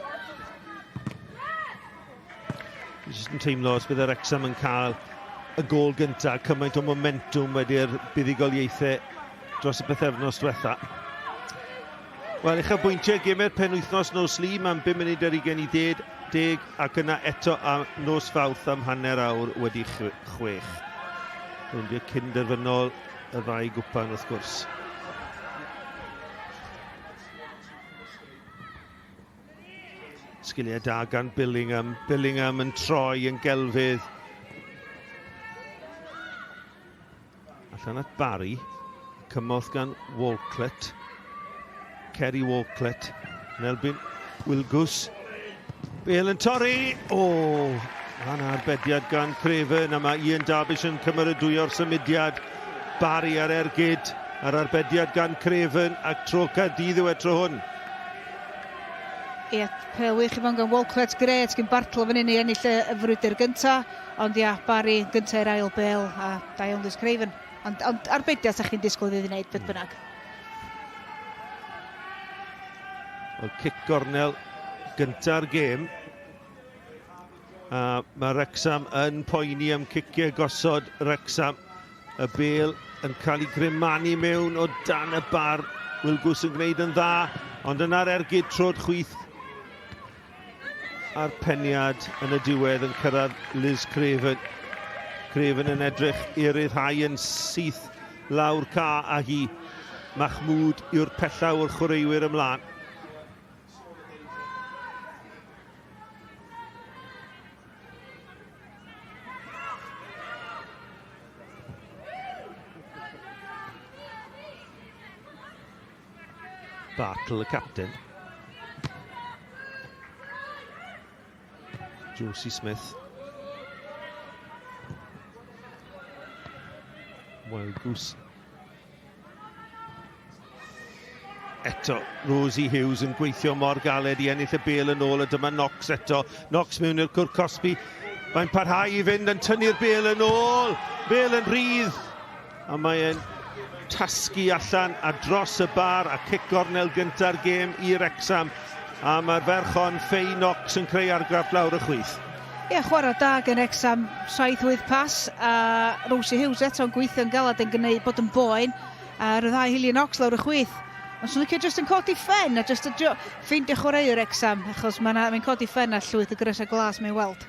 Jyst yn teimlo os bydd y Wrecsam yn cael y gol gyntaf, cymaint o momentum wedi'r buddigoliaethau dros y bythefnos diwetha. Wel, uchelbwyntiau gymer penwythnos nos Li, mae'n 5 munud ar 20 ac yna eto a nos Fawrth am hanner awr wedi 6. Rownd Gynderfynol y ddau gwpan wrth gwrs. Sgiliau da gan Billingham. Billingham yn troi yn gelfydd. Allan at Barry. Cymorth gan Walclett. Kerry Walclett. Yn erbyn Wilgus. Bale yn torri. O! Fan arbediad gan Craven. A mae Ian Darbish yn cymeradwyo'r symudiad. Barry ar ergyd. Ar arbediad gan Craven. Ac tro Caerdydd yw tro hwn. Ie, pêl wych i fan gan Walclett, gret, gyn Bartol fan hyn i ennill y frwydr gyntaf. Ond ia, Barry gyntaf i'r ail bêl a Dion Lewis Craven. Ond arbediad sa'ch chi'n disgwyl iddi wneud beth bynnag. Wel, cic gornel gynta'r gêm. Mae Wrecsam yn poeni am ciciau gosod Wrecsam. Y bêl yn cael ei grimanu mewn o dan y bar. Wilgus yn gwneud yn dda, ond yna'r ergyd trod chwith a'r peniad yn y diwedd yn cyrraedd Liz Craven. Craven yn edrych i'r ryddhau yn syth lawr ca a hi. Mahmoud yw'r pellaw o'r chwaraewyr ymlaen. Bartle, y captain. Josie Smith. Wilgus. Eto, Rosie Hughes yn gweithio mor galed i ennill y bêl yn ôl, a dyma Knox eto. Knox mewn i'r cwrt Cosby. Mae'n parhau i fynd yn tynnu'r bêl yn ôl. Bêl yn rhydd. A mae'n tasgu allan a dros y bar a cic gornel gynta'r gêm i Wrecsam. A mae'r ferch hon, Faye Knox, yn creu argraff lawr y chwith. Ie, chwarae da gan Wrecsam, 7-8 pas, a Rosie Hughes eto'n gweithio'n galad yn gwneud bod yn boen, a ryddhau Hillian Knox lawr y chwith. Ond swn i'n just yn codi ffen, a just ffeindio chwaraewr Wrecsam, achos mae'n codi ffen a llwyth y grysau glas mewn weld.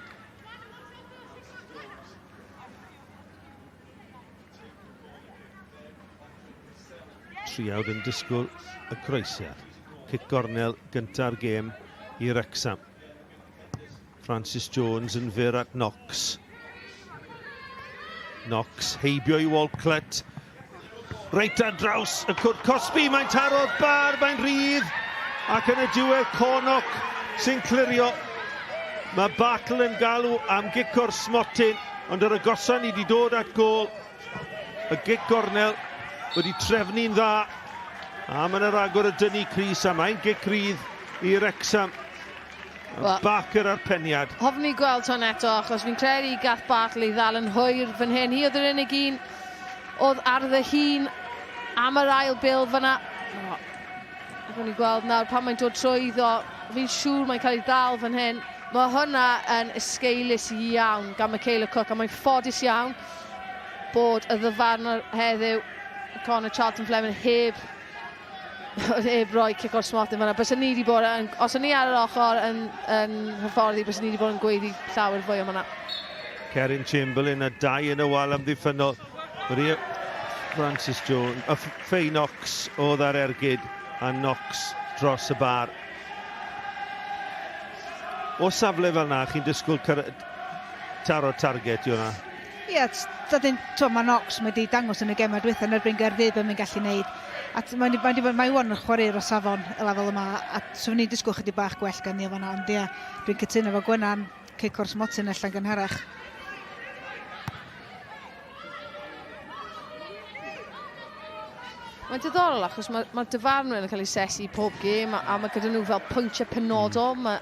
Triawd yn disgwyl y croesiad. Cic gornel gynta'r gêm i Wrecsam. Francis Jones yn fyr at Knox. Knox heibio i Walclett. Reit ar draws y cwrt Cosby, mae'n taro'r bar, mae'n rhydd. Ac yn y diwedd Cornoc sy'n clirio. Mae Bartle yn galw am gic o'r smotyn, ond yr agosan i wedi dod at gol. Y gic gornel wedi trefnu'n dda. A mae'n yr agor y dynnu Cris, a mae'n gic rydd i Wrecsam. Bacer ar peniad. Hoffwn i gweld hwn eto, achos fi'n credu gath Bartle i ddal yn hwyr fan hyn. Hi oedd yr unig un oedd ar y hun am yr ail bil fyna. Hoffwn i gweld nawr pan mae'n dod trwyddo. Fi'n siŵr mae'n cael ei ddal fan hyn. Mae hwnna yn ysgeilus iawn gan Michaela Cook, a mae'n ffodus iawn bod y ddyfarnwr heddiw Connor Charlton Fleming heb roi cic o'r smotyn fyna. Bys ni wedi bod, os o'n ni ar yr ochr yn hyfforddi, bys ni wedi bod yn gweiddi llawer fwy o fyna. Cerin Chamberlain a 2 yn y wal am ddiffynol. Maria Francis Jones, Faye Knox oedd ar ergyd, a Knox dros y bar. O safle fel na, chi'n disgwyl taro target i hwnna? Ie, mae Knox wedi dangos yn y gemau diwethaf yn erbyn Caerdydd beth mae'n gallu gwneud. Mae wan yn chwarae'r o safon y lefel yma, a swn ni'n disgwyl chydig bach gwell gan ni o fanna, ond ia, dwi'n cytuno fo Gwenan, Cwrs Motyn allan gynharach. Mae'n diddorol achos mae dyfarnwyr yn cael ei sesu pob gêm a mae gyda nhw fel pwyntiau penodol. Mae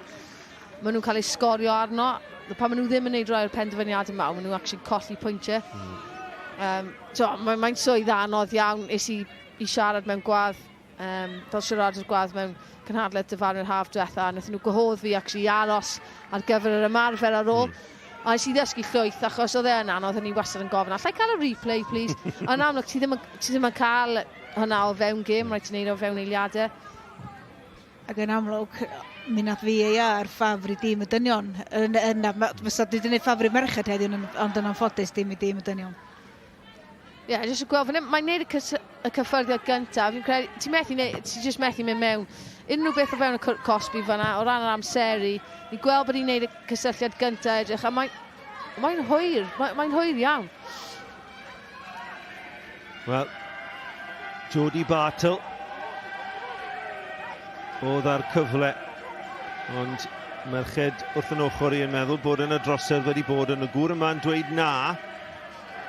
nhw'n cael ei sgorio arno. Pan maen nhw ddim yn gwneud rhoi o'r penderfyniadau yma, maen nhw actually colli pwyntiau. Mae'n swydd anodd iawn i siarad mewn gwadd, fel siaradwr gwadd mewn cynhadledd dyfarnwyr haf diwetha. Nath nhw gwahodd fi actually i aros ar gyfer yr ymarfer ar ôl. A nes i ddysgu llwyth achos oedd e'n anodd, o'n i wastad yn gofyn, allai cael y replay, please? Ond amlwg, ti ddim yn cael hwnna o fewn gêm, rhaid ti'n neud o fewn eiliadau. Ac yn amlwg, mi nath fi ar ffafri dîm y dynion. Fysa dwi wedi gwneud ffafri merched heddiw, ond yn anffodus dîm y dynion. Ie, jyst yn gweld, mae'n neud y cyffyrddiad gyntaf. Ti jyst methu mynd mewn. Unrhyw beth o fewn y cosbi fanna, o ran yr amseru, ni gweld bod hi'n neud y cysylltiad gyntaf edrych, a mae'n hwyr, mae'n hwyr iawn. Wel, Jody Bartle oedd ar cyfle, ond merched wrth yn ochr i'n meddwl bod yn y drosedd wedi bod yn y gŵr yma'n dweud na,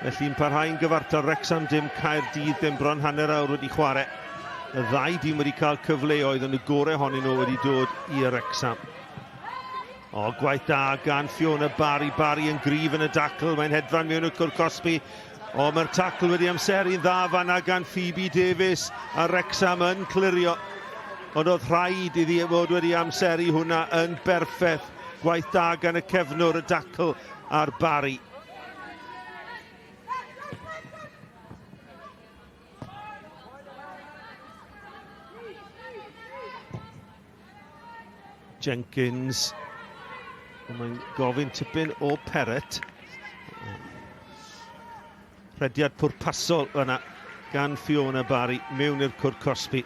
felly'n parhau'n gyfartal Wrecsam dim Caerdydd dim bron hanner awr wedi chwarae. Y ddau dîm wedi cael cyfleoedd yn y gorau ohonyn nhw wedi dod i Wrecsam. O, gwaith da gan Fiona Barry yn gryf yn y dacl, mae'n hedfan mewn y cwr Cosby. O, mae'r tacl wedi amseru'n dda fanna gan Phoebe Davies a Wrecsam yn clirio. Ond oedd rhaid iddi fod wedi amseru hwnna yn berffaith. Gwaith da gan y cefnwr y dacl a'r Barry. Jenkins. Mae'n gofyn tipyn o Peret. Rhediad pwrpasol yna gan Fiona Barry mewn i'r cwr Cosby.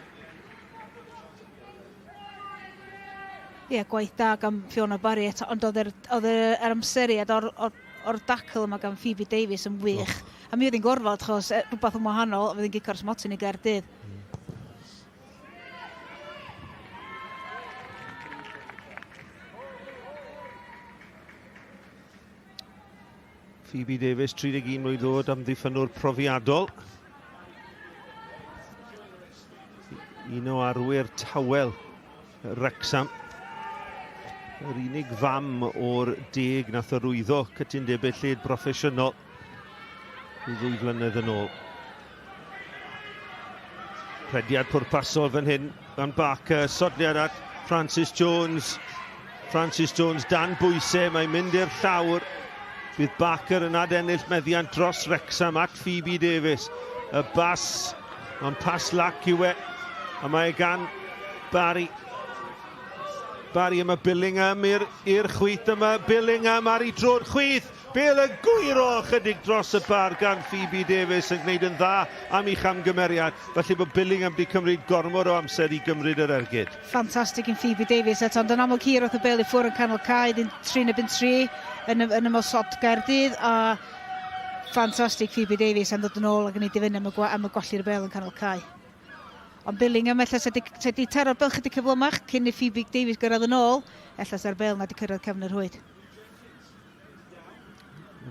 Ie, gwaith da gan Fiona Barry, ond oedd yr amseriad o'r dacl yma gan Phoebe Davies yn wych. A mi oedd hi'n gorfod, achos rhywbeth yn wahanol, oedd hi'n Cwrs Motyn i Gaerdydd. Phoebe Davies, 31 mlwydd oed, amddiffynwr profiadol. Un o arwyr tawel Wrecsam. Yr unig fam o'r 10 nath arwyddo cytundebau lled broffesiynol i 2 flynedd yn ôl. Rhediad pwrpasol fan hyn gan Barker, sodliad at Francis Jones. Francis Jones dan bwysau, mae'n mynd i'r llawr. Bydd Barker yn adennill meddiant dros Wrecsam at Phoebe Davies. Y bas, ond pas lac yw e. A mae gan Barry. Barry yma Billingham i'r chwyth yma. Billingham ar ei drod chwyth. Bel y gwiro chydig dros y bar gan Phoebe Davies yn gwneud yn dda am ei chamgymeriad. Felly bod Billingham wedi cymryd gormod o amser i gymryd yr ergyd. Ffantastig yn Phoebe Davies, ond yn aml hir oedd y bel i ffwr yn canol cae, 3-3 yn ymosod Gaerdydd, a ffantastig Phoebe Davies yn dod yn ôl ac yn ei difynnu am y golli'r bel yn canol cae. Ond Billingham, ella se di taro'r bel chydig cyflymach cyn i Phoebe Davies gyrraedd yn ôl, ella se'r bel na di cyrraedd cefn yr hwyd.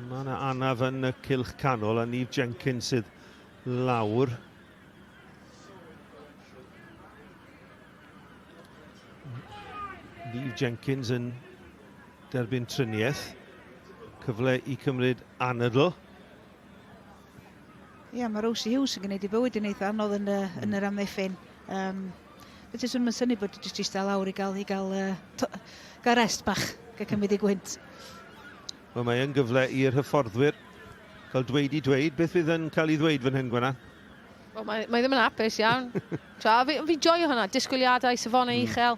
Mae yna anaf yn y cylch canol a Niamh Jenkins sydd lawr. Niamh Jenkins yn derbyn triniaeth. Cyfle i cymryd anadl. Ie, mae Rosie Hughes yn gwneud i bywyd yn eitha anodd yn yr amddiffyn. Fe ti swn yn syni bod jyst eistedd lawr i gael rest bach, gael cymryd i gwynt. Wel, mae yn gyfle i'r hyfforddwyr cael dweud i dweud. Beth fydd yn cael ei ddweud fan hyn, Gwenan? Wel, mae ddim yn hapus iawn. Fi joio hwnna, disgwyliadau, safonau uchel.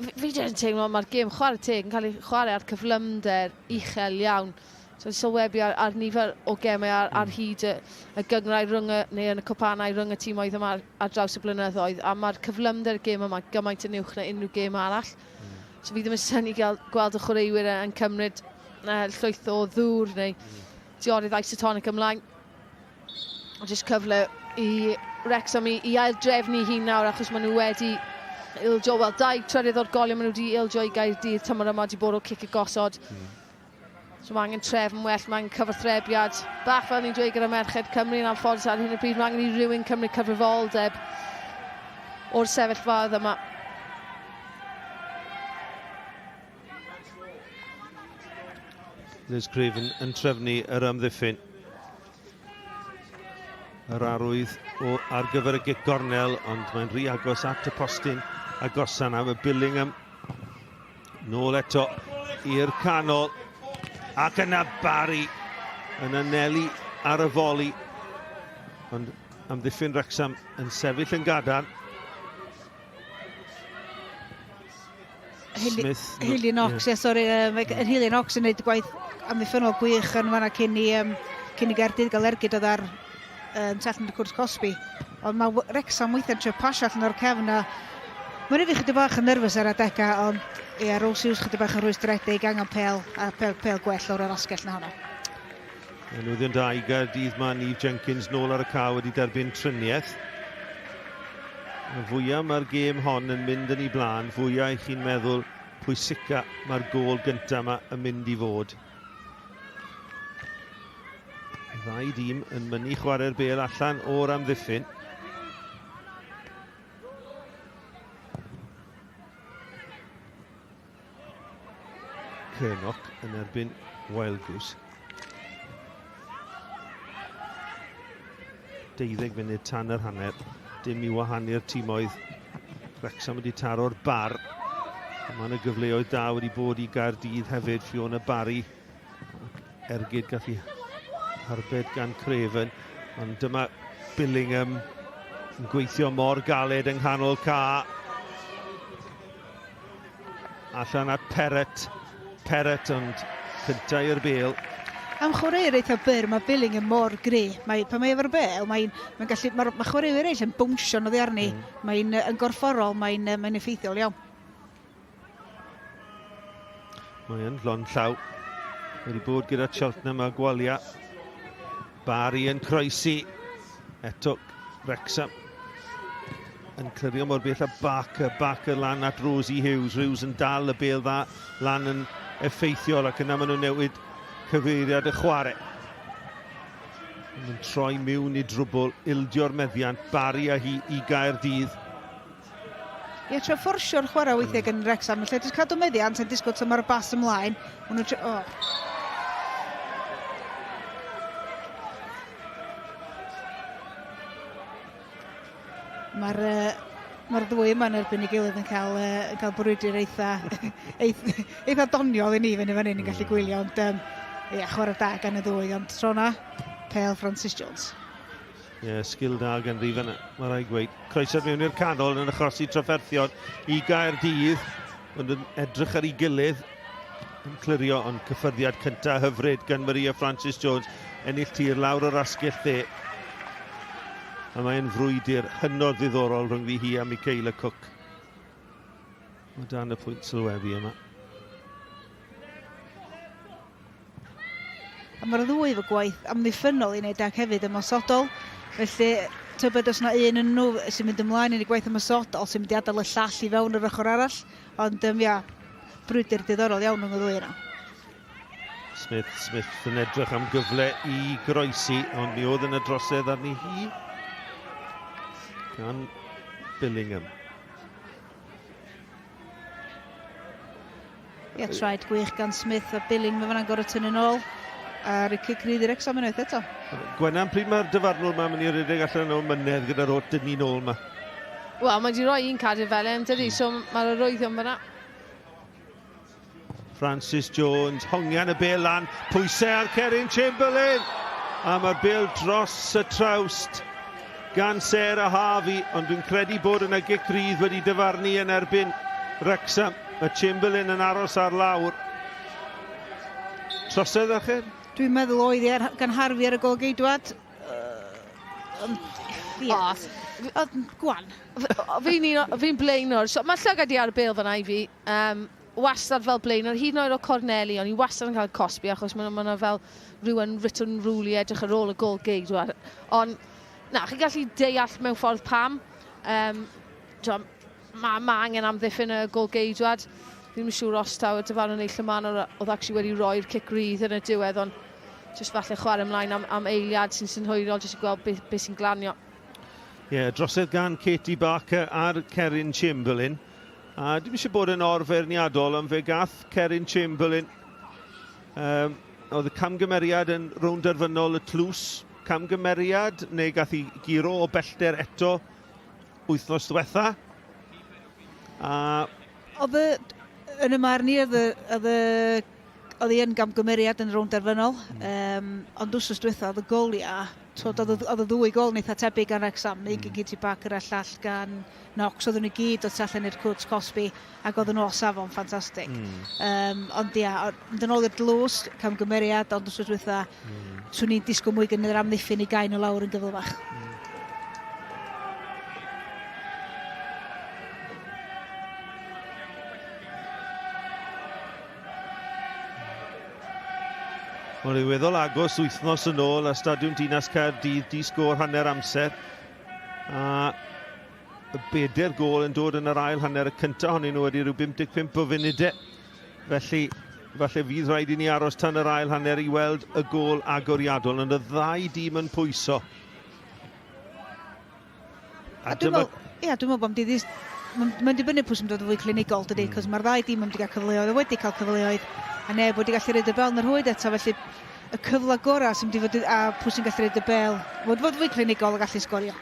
Fi jyst yn teimlo mae'r gêm chwarae teg yn cael ei chwarae ar cyflymder uchel iawn. So, sylwebu ar nifer o gemau ar hyd y gyngrau neu yn y cwpanau rhwng y tîmoedd yma ar draws y blynyddoedd. A mae'r cyflymder gêm yma gymaint yn uwch na unrhyw gêm arall. So fi ddim yn syni gweld y chwaraewyr yn cymryd llwyth o ddŵr neu diorydd isotonic ymlaen. Just cyfle i Wrecsam i aildrefnu hi nawr achos maen nhw wedi ildio, wel, 2 trydydd o'r goliau maen nhw wedi ildio i Gaerdydd tymor yma wedi bod o cic y gosod. So mae angen trefn well, mae angen cyfathrebiad. Bach fel ni'n dweud gyda Merched Cymru yn anffodus ar hyn o bryd, mae angen i rhywun Cymru cyfrifoldeb o'r sefyllfaoedd yma. Liz Craven yn trefnu yr ymddiffyn. Yr arwydd ar gyfer y gic gornel, ond mae'n rhy agos at y postyn agosan am y Billingham. Nôl eto i'r canol. Ac yna Barry yn anelu ar y foli. Ond amddiffyn Wrecsam yn sefyll yn gadarn. Hilly Knox, yn Hilly Knox yn gwneud gwaith amddiffynol gwych yn fanna cyn i Gaerdydd gael ergyd oedd ar Tellyn y Cwrs Cosby. Ond mae Wrecsam weithiau'n trio pasio allan o'r cefn a mae'n rhaid i chydig bach yn nerfus ar adega, ond Rose Hughes chydig bach yn rwystredig angen pel gwell o'r asgell na hwnna. Newyddion da i Gaerdydd mae Niamh Jenkins nôl ar y caw wedi derbyn triniaeth. Y fwyaf mae'r gêm hon yn mynd yn ei blaen, fwyaf i chi'n meddwl pwysica mae'r gôl gyntaf yma yn mynd i fod. Ddau dîm yn mynnu chwarae'r bêl allan o'r amddiffyn. Cernoch yn erbyn Wild Goose. 12 munud tan yr hanner. Dim i wahanu'r tîmoedd. Wrecsam wedi taro'r bar. Mae yna gyfleoedd da wedi bod i Gaerdydd hefyd, Fiona Barry. Ergyd gallu harbed gan Craven, ond dyma Billingham yn gweithio mor galed yng nghanol ca. Allan at Perrett, ond cyntaf i'r bêl. Am chwarae'r eitha byr, mae Billingham mor gri. Pan mae efo'r bêl, mae chwarae'r eraill yn bwnsio oddi arni. Mae'n gorfforol, mae'n effeithiol iawn. Mae'n lon llaw. Wedi bod gyda Cheltenham a Gwalia. Barry yn croesi. Eto Wrecsam yn clirio mor bell a Barker lan at Rosie Hughes. Hughes yn dal y bêl dda lan yn effeithiol ac yna maen nhw'n newid cyfeiriad y chwarae. Yn troi mewn i drwbl, ildio'r meddiant, Barry a hi i Gaerdydd. Trio fforsio'r chwarae weithiau gan Wrecsam, lle jyst cadw meddiant yn disgwyl tymor bas ymlaen. Mae'r ddwy yma yn erbyn i gilydd yn cael brwydr eitha doniol i ni fan hyn yn gallu gwylio, ond chwarae da gan y ddwy, ond tro na, pel Francis Jones. Sgil da gan rif yna, mae rai gweud. Croeso mewn i'r canol yn achosi trafferthion i Gaerdydd, ond yn edrych ar ei gilydd yn clirio, ond cyffyrddiad cyntaf hyfryd gan Maria Francis Jones, ennill tir lawr o'r asgell dde. A mae'n frwydr hynod ddiddorol rhwngddi hi a Michaela Cook. O dan y pwynt sylweddol yma. A mae'r ddwy efo gwaith amddiffynol i wneud ac hefyd ymosodol. Felly, tybed os yna un yn nhw sy'n mynd ymlaen yn ei gwaith ymosodol sy'n mynd i adael y llall i fewn yr ochr arall. Ond brwydr diddorol iawn yn y ddwy yna. Smith yn edrych am gyfle i groesi, ond mi oedd yn y drosedd arni hi. Gan Billingham. Traed gwych gan Smith a Billingham fan gorau tynnu nôl. A Ricky Creed i'r Wrecsam unwaith eto. Gwennan, pryd mae'r dyfarnwr yma mynd i redeg allan o mynedd gyda'r o dynnu nôl yma? Wel, mae wedi rhoi un Caerdydd fel yn dydi, so mae'r arwyddion fyna. Francis Jones, hongian y bêl lan, pwysau ar Cerin Chamberlain. A mae'r bêl dros y trawst gan Sarah Harvey, ond dwi'n credu bod yna gic rydd wedi dyfarnu yn erbyn Wrecsam. Mae Chamberlain yn aros ar lawr. Trosedd achub? Dwi'n meddwl oedd gan Harvey ar y golgeidwad. Gwan. Fi'n blaenor. Mae llygad i ar y bêl fyna i fi. wastad fel blaen, ar hyd yn oed o Corneli, ond i wastad yn cael cosbi, achos mae yna fel rhywun written rule i edrych ar ôl y gol geidwad. Ond, na, chi'n gallu deall mewn ffordd pam. Mae angen amddiffyn y gol geidwad. Fi'n siŵr os taw y dyfarn yn ei Llyman oedd actually wedi roi'r cic rydd yn y diwedd, ond jyst falle chwarae ymlaen am eiliad sy'n synhwyrol, jyst i gweld beth sy'n glanio. Ie, drosedd gan Katie Barker ar Cerin Chamberlain. A dim eisiau bod yn orferniadol, ond fe gath Cerin Chamberlain. Oedd y camgymeriad yn Rownd Gynderfynol y tlws. Camgymeriad, neu gath i giro o bellter eto wythnos diwetha. Oedd yn y marn i, oedd hi yn gamgymeriad yn Rownd Gynderfynol, ond wrsos diwetha oedd y goliau. Oedd y ddwy gol neitha tebyg gan Wrecsam, un gan Katie Barker a llall gan Knox, oedd nhw gyd o tu allan i'r cwrt Cosby, ac oedd nhw o safon ffantastig. Ond ia, yn ôl i'r dlws, camgymeriad, ond wrsos diwetha, swn i'n disgwyl mwy gan yr amddiffyn i gael nhw lawr yn gyflymach. Mae'n weddol agos wythnos yn ôl a Stadiwm Dinas Caerdydd di sgôr hanner amser. A y bedair gol yn dod yn yr ail hanner, y cyntaf ohonyn nhw wedi rhyw 55 o funudau. Felly, falle fydd rhaid i ni aros tan yr ail hanner i weld y gol agoriadol, ond y ddau dîm yn pwyso. Dwi'n meddwl bod mae'n dibynnu pwy sy'n dod o fwy clinigol, dydy, cos mae'r ddau dîm wedi cael cyfleoedd, wedi cael cyfleoedd, a neb wedi gallu rhaid y bel yn yr hwyd eto, felly y cyfle gorau sy'n mynd i fod a pwy sy'n gallu rhaid y bel, fod fwy clinigol a gallu sgorio.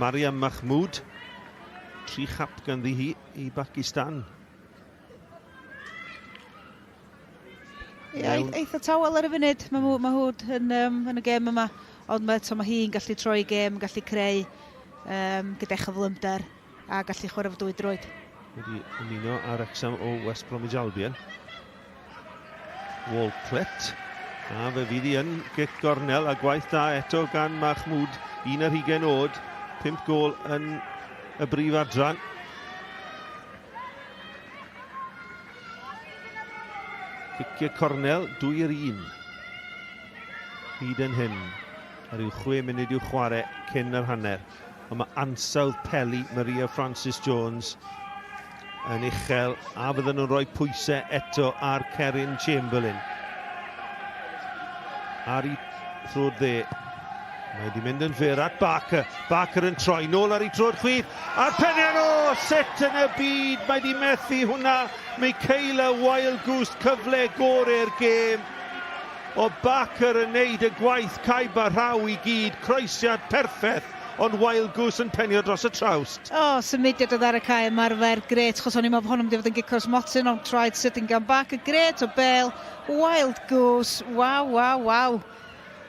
Mariam Mahmoud, 3 chap ganddi hi i Pakistan. Eitha tawel ar y funud, mae Mahmoud yn y gêm yma, ond mae hi'n gallu troi gêm, gallu creu gyda chyflymder a gallu chwarae fo dwy droed. Wedi ymuno ar Wrecsam o West Bromwich Albion. Wallclett. A fe fydd hi yn gic gornel a gwaith da eto gan Mahmoud. 1 ar 20 oed, 5 gol yn y brif adran. Giciau cornel, 2 ar 1. Hyd yn hyn. A rhyw 6 munud i'w chwarae cyn yr hanner. Ond mae ansawdd peli Maria Francis Jones yn uchel a fydden nhw'n rhoi pwysau eto ar Cerin Chamberlain. Ar ei throd dde. Mae wedi mynd yn fyr at Barker. Barker yn troi nôl ar ei trod chwith. A'r penian o set yn y byd. Mae wedi methu hwnna. Michaela Wild Goose cyfle gorau'r gêm. O Barker yn neud y gwaith caib a rhaw i gyd. Croesiad perffaith. Ond Wild Goose yn penio dros y trawst. Symudiad oedd ar y cae ymarfer, gret, chos o'n i'n meddwl hwn yn mynd i fod yn gicos motyn, ond tried sitting gan Barker, gret o bel, Wild Goose, waw.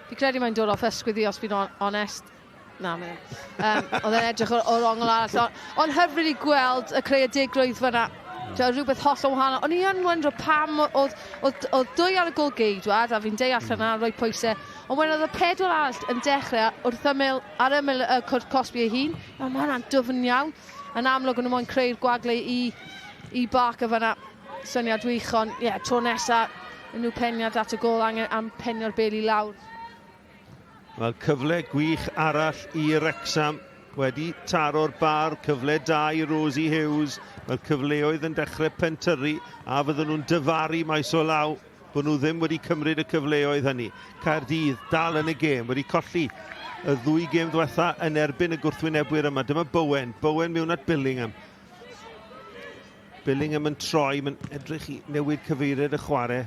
Fi credu mae'n dod off ysgwyddi os fi'n onest. Na, oedd e'n edrych o'r ongl arall. Ond hyfryd i gweld y creadigrwydd fyna. Rhywbeth holl o wahanol. O'n i yn wendro pam oedd 2 ar y gol geidwad, a fi'n deall yna, rhoi pwysau. Ond when oedd y 4 arall yn dechrau wrth ar ymyl y cwrt Cosby ei hun, mae hwnna'n dwfn iawn. Yn amlwg yn ymwneud creu'r gwaglau i Barker fyna. Syniad wych, ond tro nesaf, nhw peniad at y gol angen am penio'r bel i lawr. Wel, cyfle gwych arall i Wrecsam. Wedi taro'r bar, cyfle da i Rosie Hughes. Mae'r cyfleoedd yn dechrau pentyrru a fydden nhw'n dyfaru maes o law bod nhw ddim wedi cymryd y cyfleoedd hynny. Caerdydd dal yn y gêm, wedi colli y 2 gêm diwetha yn erbyn y gwrthwynebwyr yma. Dyma Bowen mewn at Billingham. Billingham yn troi, mae'n edrych i newid cyfeiriad y chwarae.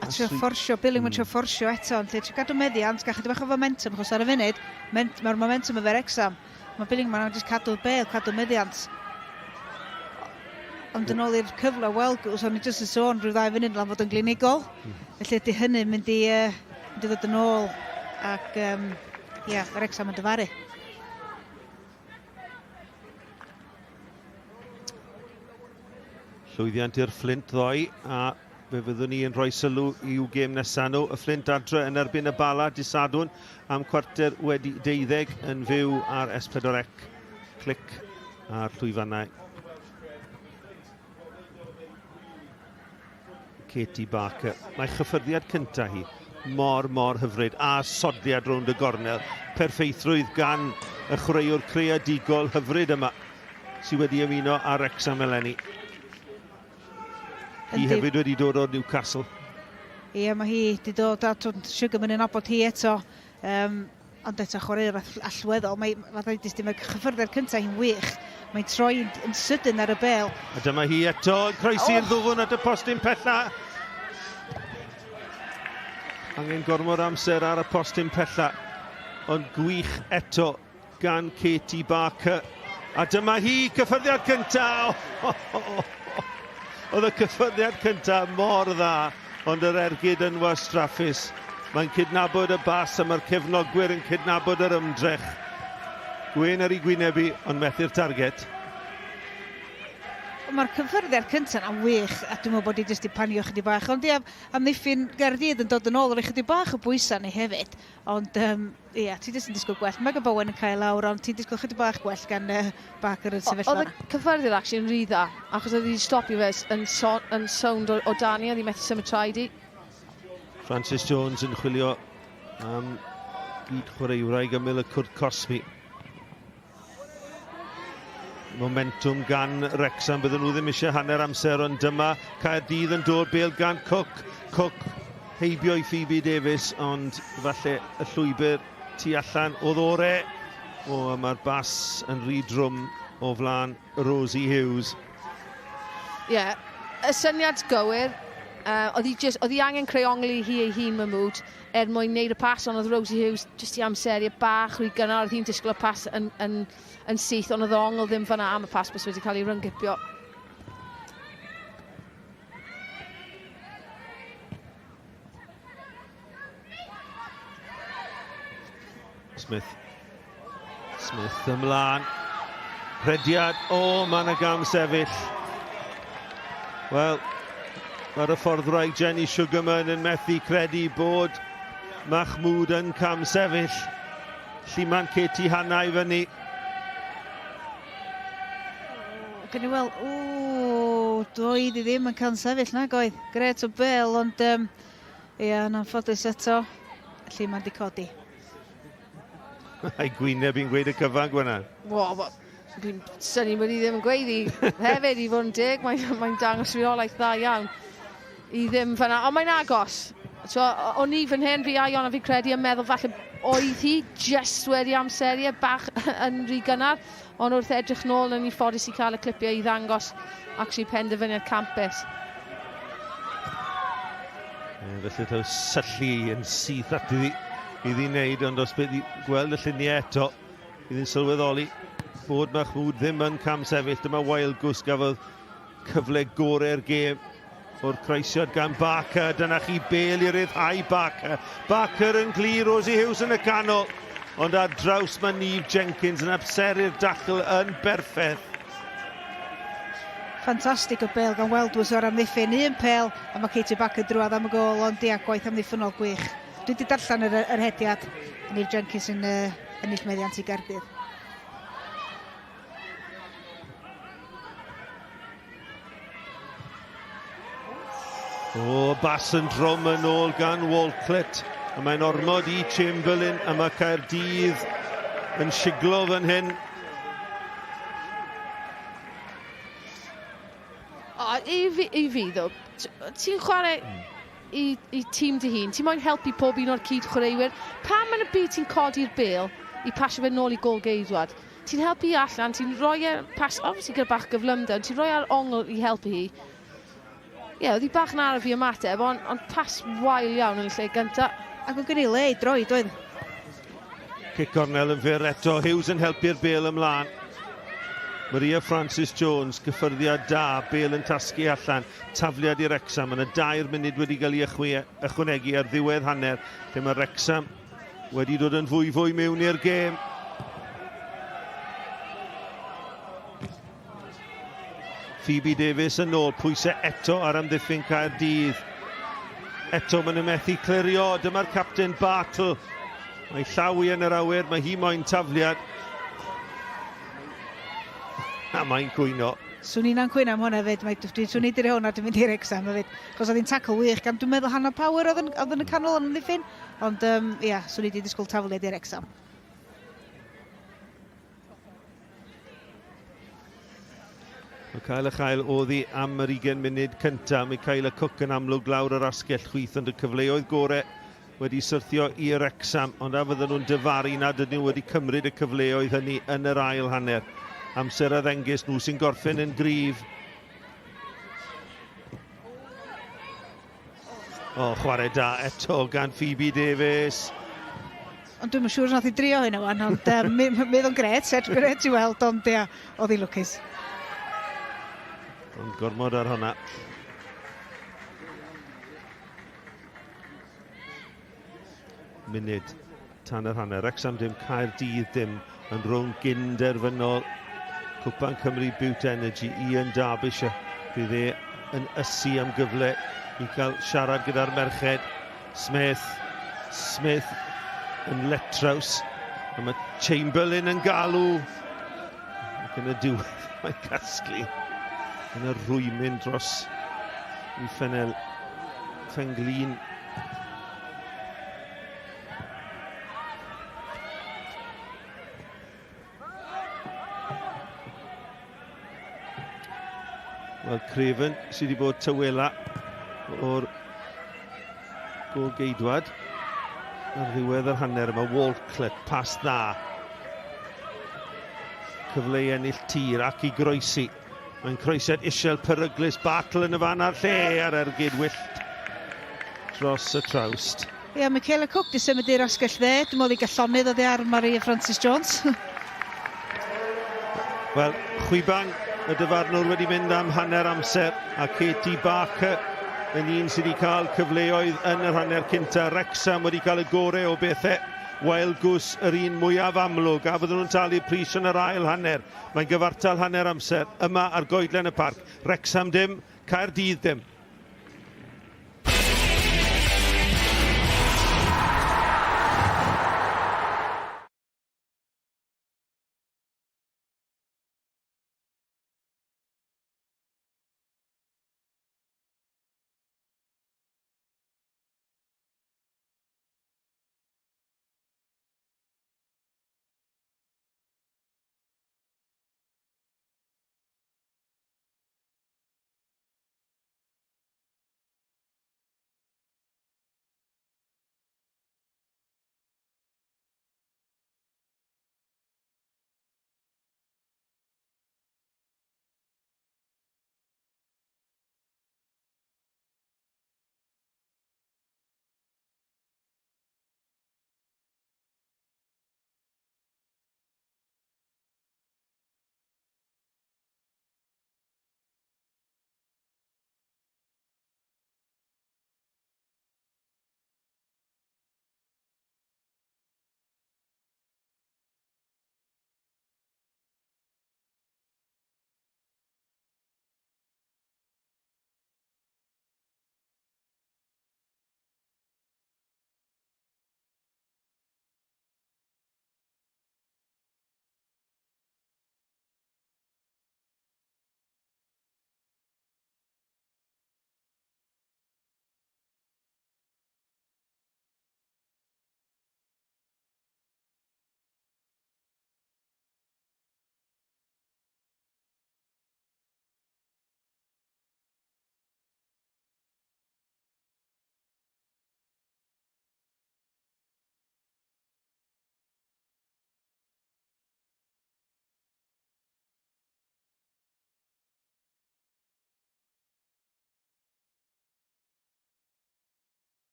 A trio fforsio, Billingham yn trio fforsio eto, ond lle trio gadw meddiant, gallai bach o momentum, achos ar y funud, mae'r momentum y Wrecsam. Mae Billingham yn just cadw bel, cadw meddiant. Ond yn ôl i'r cyfle, wel, os o'n i jyst yn sôn rhyw 2 funud lan fod yn glinigol. Felly ydy hynny mynd i ddod yn ôl ac Wrecsam yn dyfaru. Llwyddiant i'r Flint ddoi a fe fyddwn ni yn rhoi sylw i'w gêm nesaf nhw. Y Flint adre yn erbyn y Bala dy Sadwrn am cwarter wedi 12 yn fyw ar S4C. Clic ar llwyfannau. Katie Barker. Mae chyffyrddiad cynta hi mor hyfryd a soddiad rownd y gornel. Perffeithrwydd gan y chwaraewr creadigol hyfryd yma sydd wedi ymuno â Wrecsam eleni. Hi hefyd wedi dod o Newcastle. Ie, mae hi wedi dod at Sugar yn abod hi eto. Ond eto chwaraewr allweddol. Mae chyffyrddiad cyntaf hi'n wych. Mae'n troi yn sydyn ar y bel. A dyma hi eto, croesi'r ddwfwn at y postyn pella. Angen gormod amser ar y postyn pella. Ond gwych eto gan Katie Barker. A dyma hi, cyffyrddiad cyntaf. Oedd y cyffyrddiad cyntaf mor dda, ond yr ergyd yn wastraffus. Mae'n cydnabod y bas a mae'r cefnogwyr yn cydnabod yr ymdrech. Gwyn ar ei gwynebu, ond methu'r target. Mae'r cyffyrddiad cyntaf yn wych, a dwi'n meddwl bod i jyst i panio chydig bach. Ond ie, amddiffyn Caerdydd yn dod yn ôl, rhaid chydig bach o bwysau ni hefyd. Ond ie, ti jyst yn disgwyl gwell. Megan Bowen yn cael lawr, ond ti'n disgwyl chydig bach gwell gan Barker yn sefyll fanna. Oedd y cyffyrddiad actually yn rhy dda, achos oedd wedi stopio fe yn sownd o Dani, oedd hi methu symud traed i. Francis Jones yn chwilio am gyd chwaraewraig ymyl y cwrt Cosby. Momentum gan Wrecsam, bydden nhw ddim eisiau hanner amser, ond dyma Caerdydd yn dod bêl gan Cook. Cook heibio i Phoebe Davies, ond falle y llwybr tu allan o ddore. Mae'r bas yn rhy drwm o flaen Rosie Hughes. Ie, y syniad gywir, oedd hi angen creongli hi ei hun mewn mwd mwyn wneud y pas, ond oedd Rosie Hughes jyst i amseru bach rwy gynnar, oedd hi'n disgwyl y pas yn syth, ond oedd ongl ddim fanna am y pas bys wedi cael ei ryngipio. Smith ymlaen. Rhediad, mae yna gam sefyll. Wel, ar y ffordd wraig Jenny Sugarman yn methu credu bod Mahmoud yn cam sefyll. Lliman Katie Hanna i fyny. Gan i weld, doedd i ddim yn cam sefyll nag oedd. Gret o bel, ond ie, yn anffodus eto, Lliman di codi. A'i gwyneb i'n gweud y cyfan gwyna. Dwi'n syni bod i ddim yn gweud i hefyd i fod yn dig, mae'n dangos reolaeth dda iawn. I ddim fanna, ond mae'n agos. So, o'n i fan hyn, fi a Ion a fi credu yn meddwl falle oedd hi just wedi amseru bach yn rhy gynnar, ond wrth edrych nôl yn ei ffodus i cael y clipiau i ddangos actually penderfyniad campus. Felly taw syllu yn syth at iddi wneud, ond os bydd i gweld y lluniau eto, bydd hi'n sylweddoli bod Mahmoud ddim yn cam sefyll. Dyma Wild Goose gafodd cyfle gorau'r gêm o'r croesiad gan Barker. Dyna chi bêl i ryddhau Barker. Barker yn glir, Rosie Hughes yn y canol. Ond ar draws mae Niamh Jenkins yn abseru'r dacl yn berffaith. Ffantastig o bêl gan Weldws o'r amddiffyn. Un pêl, a mae Katie Barker drwad am y gol, ond dia gwaith amddiffynol gwych. Dwi wedi darllen yr hediad. Niamh Jenkins yn ennill meddiant i Caerdydd. Bas yn drwm yn ôl gan Walclett. A mae'n ormod i Chamberlain, a mae Caerdydd yn siglo fan hyn. I fi ddo, ti'n chwarae i tîm dy hun, ti'n moyn helpu pob un o'r cyd chwaraewyr. Pam yn y byd ti'n codi'r bêl i pasio fe nôl i gol geidwad? Ti'n helpu allan, ti'n rhoi pas, obviously gyda bach gyflymder, ti'n rhoi ar ongl i helpu hi. Ie, oedd hi bach yn araf i ymateb, ond pas wael iawn yn y lle gyntaf. Ac o'n gynnu le i droi, doedd? Cic cornel yn fyr eto, Hughes yn helpu'r bêl ymlaen. Maria Francis Jones, gyffyrddiad da, bêl yn tasgu allan, tafliad i Wrecsam, yn y 2 munud wedi cael ei ychwanegu ar ddiwedd hanner, lle mae Wrecsam wedi dod yn fwy mewn i'r gêm. Phoebe Davies yn ôl, pwysau eto ar amddiffyn Caerdydd. Eto maen nhw'n methu clirio, dyma'r captain Bartle. Mae llaw i yn yr awyr, mae hi moyn tafliad. A mae'n cwyno. Swn i'n ancwyn am hwnna fyd, swn i'n diri hwnna, dwi'n mynd i Wrecsam fyd. Cos oedd hi'n tacl wych, gan dwi'n meddwl hanner power oedd yn y canol yn ddiffyn. Ond ia, swn i wedi disgwyl tafliad i Wrecsam. Mae cael y chael oddi am yr 20 munud cyntaf. Mae cael y Cwc yn amlwg lawr yr asgell chwith ond y cyfleoedd gorau wedi syrthio i Wrecsam. Ond a fydden nhw'n dyfaru nad ydyn nhw wedi cymryd y cyfleoedd hynny yn yr ail hanner. Amser y ddengys nhw sy'n gorffen yn gryf. O, chwarae da eto gan Phoebe Davies. Ond dwi'n siŵr nath i drio hynny wan, ond meddwl gret i weld, ond ia, oedd hi lwcus. Ond gormod ar hwnna. Munud tan yr hanner. Wrecsam dim, Caerdydd dim, yn Rownd Gynderfynol Cwpan Cymru Bute Energy, Ian Derbyshire. Bydd e yn ysu am gyfle i cael siarad gyda'r merched. Smith yn letraws. A mae Chamberlain yn galw. Ac yn y diwedd mae casglu yn y rwymyn dros i Ffenglin. Wel, Craven sydd wedi bod tywela o'r gol geidwad ar ddiwedd yr hanner yma. Walcott, pas dda. Cyfle i ennill tir ac i groesi. Mae'n croesiad isel peryglus, Bartle yn y fan ar lle ar ergyd wyllt dros y trawst. Ia, mae Michaela Cook di symud i'r asgell dde. Dwi'n meddwl i gallonydd oedd ar Maria Francis Jones. Wel, Cwpan y dyfarnwr wedi mynd am hanner amser a Katie Barker yn un sydd wedi cael cyfleoedd yn yr hanner cynta. Wrecsam wedi cael y gorau o bethau. Wild Goose yr un mwyaf amlwg a fydden nhw'n talu pris yn yr ail hanner. Mae'n gyfartal hanner amser yma ar goedlen y parc. Wrecsam dim, Caerdydd dim.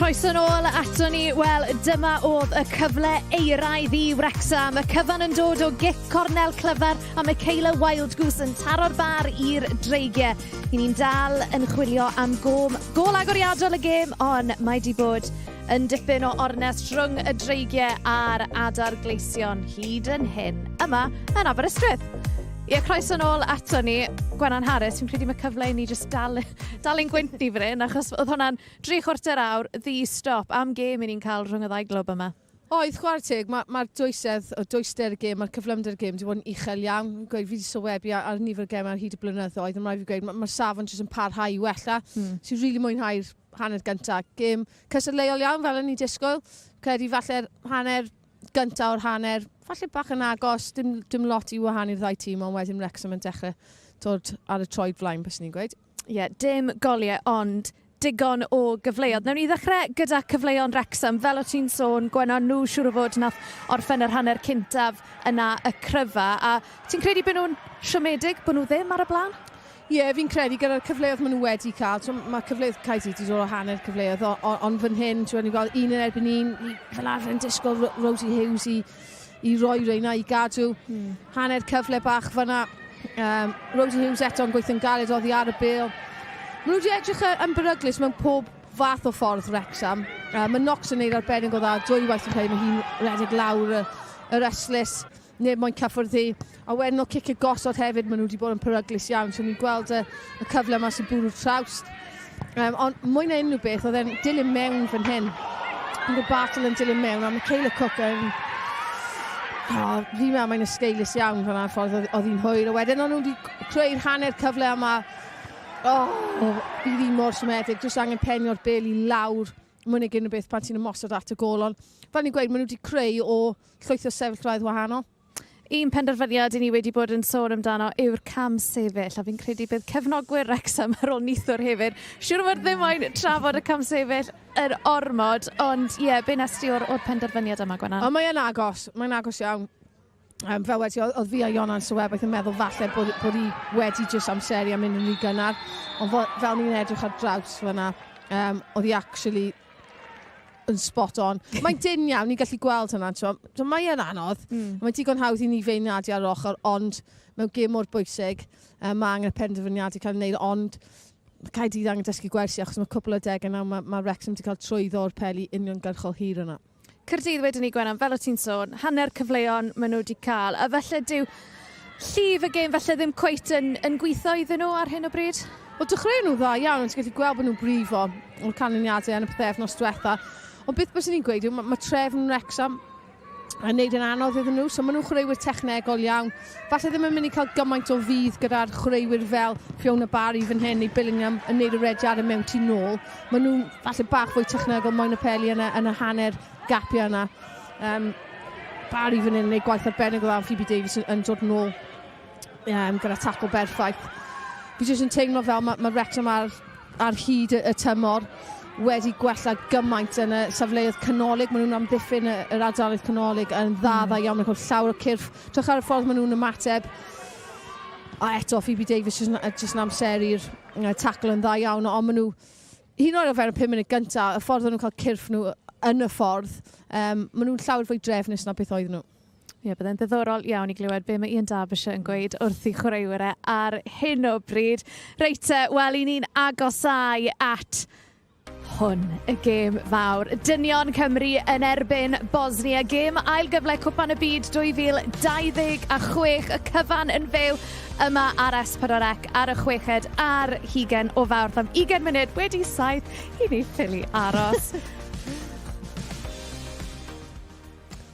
Croeso nôl ato ni. Wel, dyma oedd y cyfle euraidd i Wrecsam. Y cyfan yn dod o gic cornel clyfar a Michaela Wildgoose yn taro'r bar i'r dreigiau. I ni'n dal yn chwilio am gol agoriadol y gêm, ond mae di bod yn dipyn o ornes rhwng y dreigiau a'r adar gleision hyd yn hyn. Yma yn Aberystwyth. Ie, croeso nôl ato ni. Gwenan Harris, fi'n credu mae cyfle i ni just dal ein gwynt ni fy hyn, achos oedd hwnna'n 3/4 awr ddi-stop am gêm i ni'n cael rhwng y ddau glwb yma. Oedd, chwarae teg, mae'r dwysder y gêm, mae'r cyflymder y gêm wedi bod yn uchel iawn. Gweud, fi wedi sylwebu ar nifer y gêm ar hyd y blynyddoedd, ond rhaid fi gweud, mae'r safon jyst yn parhau i wella. Sy'n rili mwynhau'r hanner gyntaf. Gêm cystadleuol iawn fel yn ei disgwyl. Credu falle'r hanner gyntaf o'r hanner, falle bach yn agos, dim lot i wahanu ddau tîm, ond wedyn Wrecsam yn dechrau dod ar y troed flaen, bys ni'n gweud. Ie, dim goliau, ond digon o gyfleoedd. Nawn ni ddechrau gyda cyfleon Wrecsam. Fel o ti'n sôn, Gwenon, nhw siŵr o fod nath orffen yr hanner cyntaf yna y cryfa. A ti'n credu bod nhw'n siomedig, bod nhw ddim ar y blaen? Ie, fi'n credu gyda'r cyfleoedd maen nhw wedi cael. So, mae cyfleoedd Caerdydd wedi dod o hanner cyfleoedd, ond fan hyn, ni'n gweld un yn erbyn un, fel arfer yn disgwyl Rosie Hughes i roi reina i gadw. Hanner cyfle bach fyna. Rosie Hughes eto'n gweithio'n galed oddi ar y bêl. Maen nhw wedi edrych yn beryglus mewn pob fath o ffordd Wrecsam. Mae Knox yn neud arbennig o dda, 2 waith yn cael, mae hi'n redig lawr yr eslys, neb moyn cyffwrdd hi. A wedyn o cic y gosod hefyd, maen nhw wedi bod yn peryglus iawn, so ni'n gweld y cyfle yma sy'n bwrw'r trawst. Ond mwy na unrhyw beth, oedd e'n dilyn mewn fan hyn. Yn y battle yn dilyn mewn, a Michaela Cook yn... Fi'n meddwl mae'n ysgeilus iawn fan ffordd oedd hi'n hwyr. A wedyn o'n nhw wedi creu'r hanner cyfle yma. Bydd hi mor siomedig, jyst angen penio'r bêl i lawr. Mwyn gyn y beth pan ti'n ymosod at y gol, ond fel ni'n gweud, maen nhw wedi creu o llwyth o sefyllfaoedd wahanol. Un penderfyniad i ni wedi bod yn sôn amdano yw'r cam sefyll, a fi'n credu bydd cefnogwyr Wrecsam ar ôl nithwr hefyd. Siwr o fod ddim moyn trafod y cam sefyll yr ormod, ond ie, be nes ti o'r penderfyniad yma, Gwenan? Mae'n agos iawn. Fel wedi, oedd fi a Iona'n sylwebaeth yn meddwl falle bod hi wedi jyst amseru am unrhyw gynnar, ond fel ni'n edrych ar draws fyna, oedd hi actually yn spot on. Mae'n dyn iawn, ni'n gallu gweld hynna. So mae'n anodd. Mae'n digon hawdd i ni feirniadu ar ochr, ond mewn gêm mor bwysig, mae angen y penderfyniad i cael ei wneud, ond Caerdydd angen dysgu gwersi, achos mae cwpl o degau nawr, mae Wrecsam wedi cael trwyddo'r peli uniongyrchol hir yna. Caerdydd wedyn ni, Gwenan, fel o ti'n sôn, hanner cyfleon maen nhw wedi cael, a felly dyw llif y gêm felly ddim cweit yn gweithio iddyn nhw ar hyn o bryd? Wel, dechrau nhw dda iawn, ond ti'n gallu gweld bod nhw'n brifo o'r canlyniadau yn y pethefnos diwetha. Ond beth bys ni'n gweud, mae trefn Wrecsam yn neud yn anodd iddyn nhw, so maen nhw'n chwaraewyr technegol iawn. Falle ddim yn mynd i cael gymaint o fydd gyda'r chwaraewyr fel Fiona Barry fan hyn neu Billingham yn neud y rediadau mewn tu nôl. Maen nhw'n falle bach fwy technegol moyn y peli yn y hanner gapiau yna. Barry fan hyn yn neud gwaith arbennig o dda, Phoebe Davies yn dod nôl gyda tackle berffaith. Fi jyst yn teimlo fel mae Wrecsam ar hyd y tymor wedi gwella gymaint yn y safleoedd canolig. Maen nhw'n amddiffyn yr ardaloedd canolig yn dda iawn. Mae'n cael llawer o cyrff. Trach ar y ffordd maen nhw'n ymateb. A eto, Phoebe Davies jyst yn amseru'r tackle yn dda iawn. Ond maen nhw, hyn o'r fer y 5 munud gyntaf, y ffordd nhw'n cael cyrff nhw yn y ffordd, maen nhw'n llawer fwy drefnus na beth oedd nhw. Ie, byddai'n ddiddorol iawn i glywed be mae Ian Derbyshire yn gweud wrth i chwaraewyr ar hyn o bryd. Reit, wel, i ni'n agosau at hwn, y gêm fawr. Dynion Cymru yn erbyn Bosnia. Gêm ail gyfle Cwpan y Byd 2026. Y cyfan yn fyw yma ar S4C ar y 6ed ar 20 o Fawrth am 20 munud wedi 7 i ni ffili aros.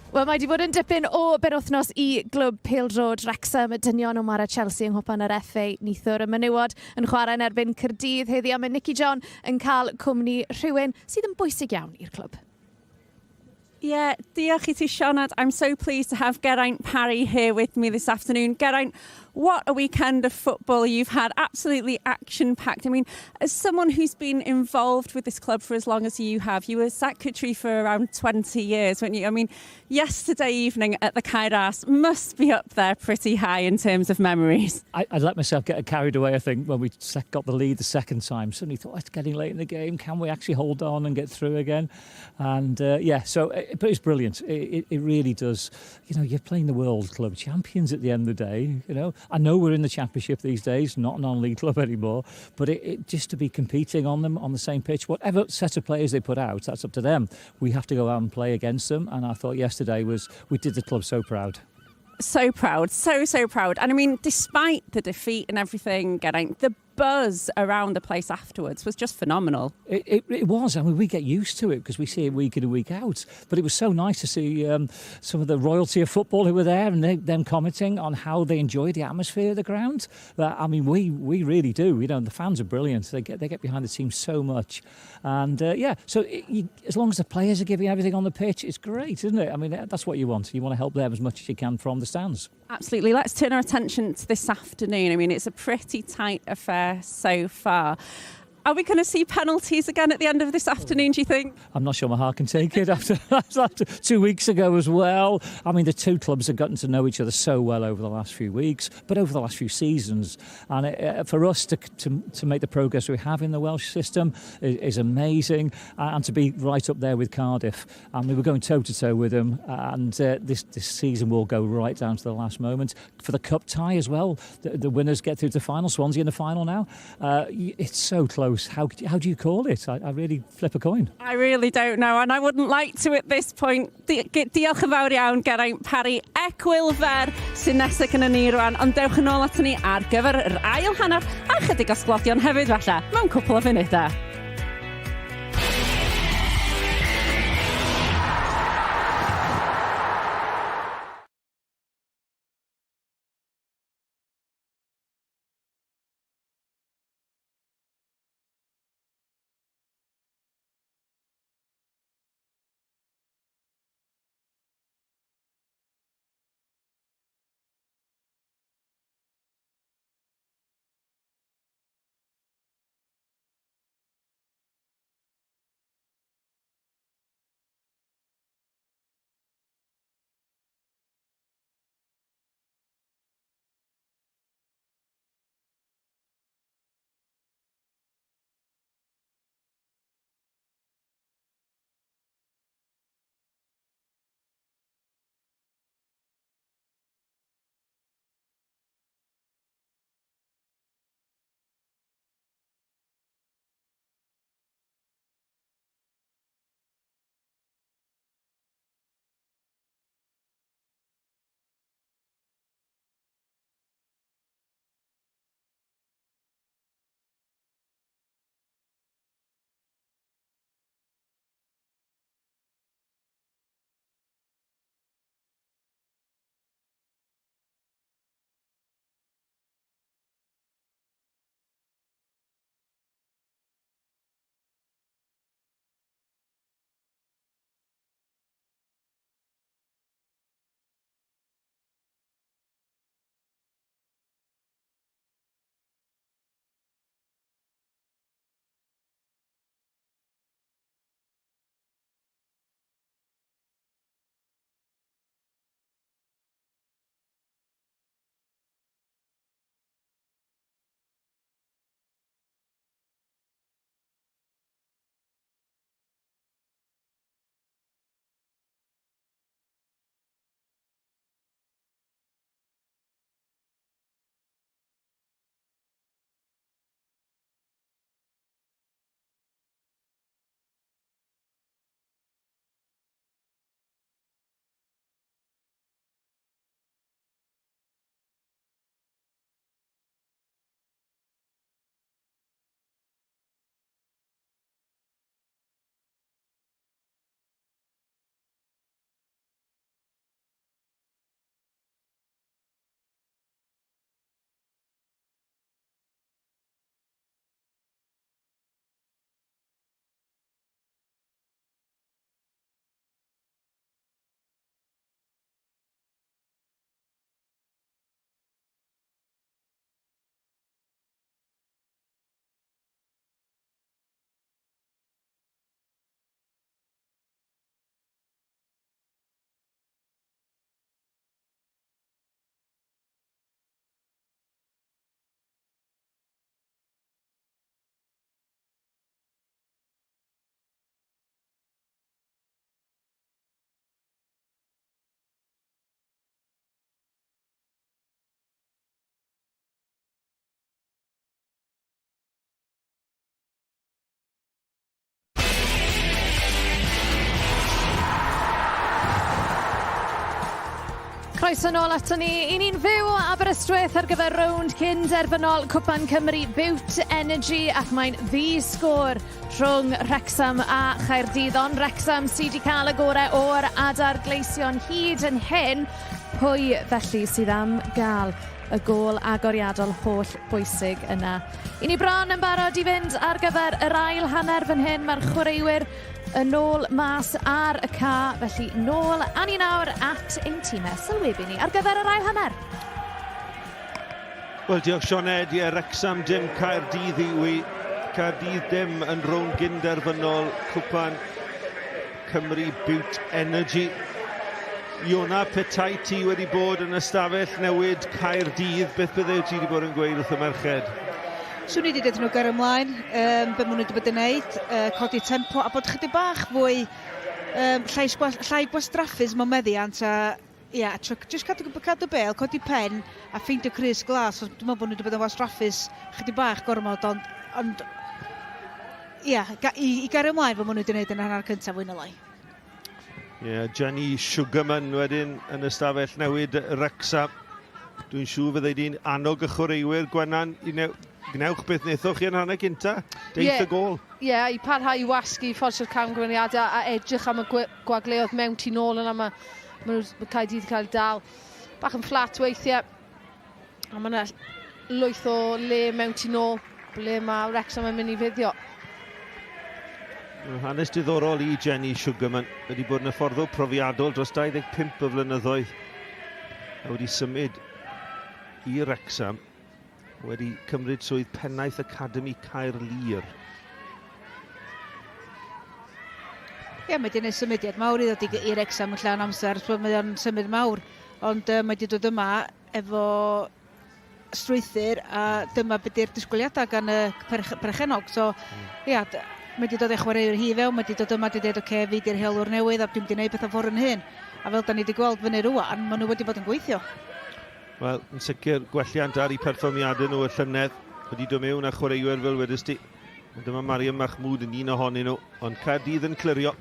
Wel, mae wedi bod yn dipyn o benwythnos i glwb pêl-drod Wrecsam, dynion o Mara Chelsea yng Nghwpan yr FA. Nithwr y menywod yn chwarae yn erbyn Caerdydd heddi, a mae Nicky John yn cael cwmni rhywun sydd yn bwysig iawn i'r clwb. Yeah, diolch I ti, Sioned. I'm so pleased to have Geraint Parry here with me this afternoon. Geraint, what a weekend of football you've had, absolutely action-packed. I mean, as someone who's been involved with this club for as long as you have, you were secretary for around 20 years, weren't you? I mean, yesterday evening at the Caerdydd must be up there pretty high in terms of memories. I let myself get carried away, I think, when we got the lead the second time. Suddenly thought, it's getting late in the game. Can we actually hold on and get through again? And but it's brilliant. It really does. You know, you're playing the World Club champions at the end of the day. You know, I know we're in the Championship these days, not a non-league club anymore, but it just to be competing on them on the same pitch, whatever set of players they put out, that's up to them. We have to go out and play against them. And I thought yesterday we did the club so proud. So proud, so proud. And I mean, despite the defeat and everything, the buzz around the place afterwards was just phenomenal. It was. I mean, we get used to it because we see it week in and week out. But it was so nice to see some of the royalty of football who were there and them commenting on how they enjoy the atmosphere of the ground. I mean, we really do. You know, the fans are brilliant. They get behind the team so much. And so as long as the players are giving everything on the pitch, it's great, isn't it? I mean, that's what you want. You want to help them as much as you can from the stands. Absolutely. Let's turn our attention to this afternoon. I mean, it's a pretty tight affair so far. Are we going to see penalties again at the end of this afternoon, do you think? I'm not sure my heart can take it after 2 weeks ago as well. I mean, the two clubs have gotten to know each other so well over the last few weeks, but over the last few seasons. And for us to make the progress we have in the Welsh system is amazing. And to be right up there with Cardiff. I mean, we're going toe-to-toe with them. And this season will go right down to the last moment. For the cup tie as well, the winners get through to the final. Swansea in the final now. It's so close. How do you call it? I really flip a coin. I really don't know, and I wouldn't like to at this point. Diolch yn fawr iawn, Geraint Parry, Ecwilfer sy'n nesaf yn y ni rwan, ond dewch yn ôl at ni ar gyfer yr ail hanner a chydig o sglodion hefyd falle, mewn cwpl o funudau. Croeso nôl ato ni. I ni'n fyw o Aberystwyth ar gyfer Rownd Gynderfynol Cwpan Cymru Bute Energy ac mae'n ddi-sgôr rhwng Wrecsam a Caerdydd. Ond Wrecsam sydd wedi cael y gorau o'r adar gleision hyd yn hyn. Pwy felly sydd am gael y gôl agoriadol holl bwysig yna? I ni bron yn barod i fynd ar gyfer yr ail hanner fan hyn. Mae'r chwaraewyr yn ôl mas ar y ca, felly nôl a ni nawr at ein tîmau sylwebu ni ar gyfer yr ail hanner. Wel, diolch Sioned, Wrecsam dim Caerdydd i Caerdydd dim yn Rownd Gynderfynol Cwpan Cymru Bute Energy. Iona petai ti wedi bod yn ystafell newid Caerdydd, beth byddai ti wedi bod yn gweud wrth y merched? Swn i wedi dweud nhw ger ymlaen, be maen nhw wedi bod yn neud, codi tempo, a bod chydig bach fwy llai gwastraffus mewn meddiant, a jyst cadw bel, codi pen, a ffeindio crys glas, dwi'n meddwl bod nhw wedi bod yn wastraffus chydig bach gormod, ond i ger ymlaen fe maen nhw wedi neud yn hanner cyntaf fwy na lai. Jenny Sugarman wedyn yn ystafell newid Wrecsam. Dwi'n siŵr fydde di'n annog y chwaraewyr Gwenan i gnewch beth wnaethoch chi yn hanner cynta, deith y gôl. I parhau i wasgu ffordd camgryniadau a edrych am y gwagleoedd mewn tu nôl yna. Mae Caerdydd cael dal bach yn fflat weithiau. A mae yna lwyth o le mewn tu nôl, ble mae Wrecsam yn mynd i fuddio. Hanes diddorol i Jenny Sugarman wedi bod yn y ffordd o profiadol dros 25 o flynyddoedd. A wedi symud i Wrecsam, wedi cymryd swydd pennaeth Academi Caerdydd. Mae wedi gwneud symudiad mawr i ddod i Wrecsam yn llawn amser, mae o'n symud mawr, ond mae wedi dod yma efo strwythyr a dyma beth yw'r disgwyliadau gan y perchenog. Mae wedi dod eich chwaraewr hi fewn, mae wedi dod yma wedi dweud, fi di'r rheolwr newydd a dwi'n wedi gwneud beth o ffordd yn hyn. A fel da ni wedi gweld fyny rwan, maen nhw wedi bod yn gweithio. Wel, yn sicr gwelliant ar eu perfformiadau nhw y llynedd wedi dod mewn â chwaraewyr fel wedys ti. Dyma Mariam Mahmoud yn un ohonyn nhw, ond Caerdydd yn clirio.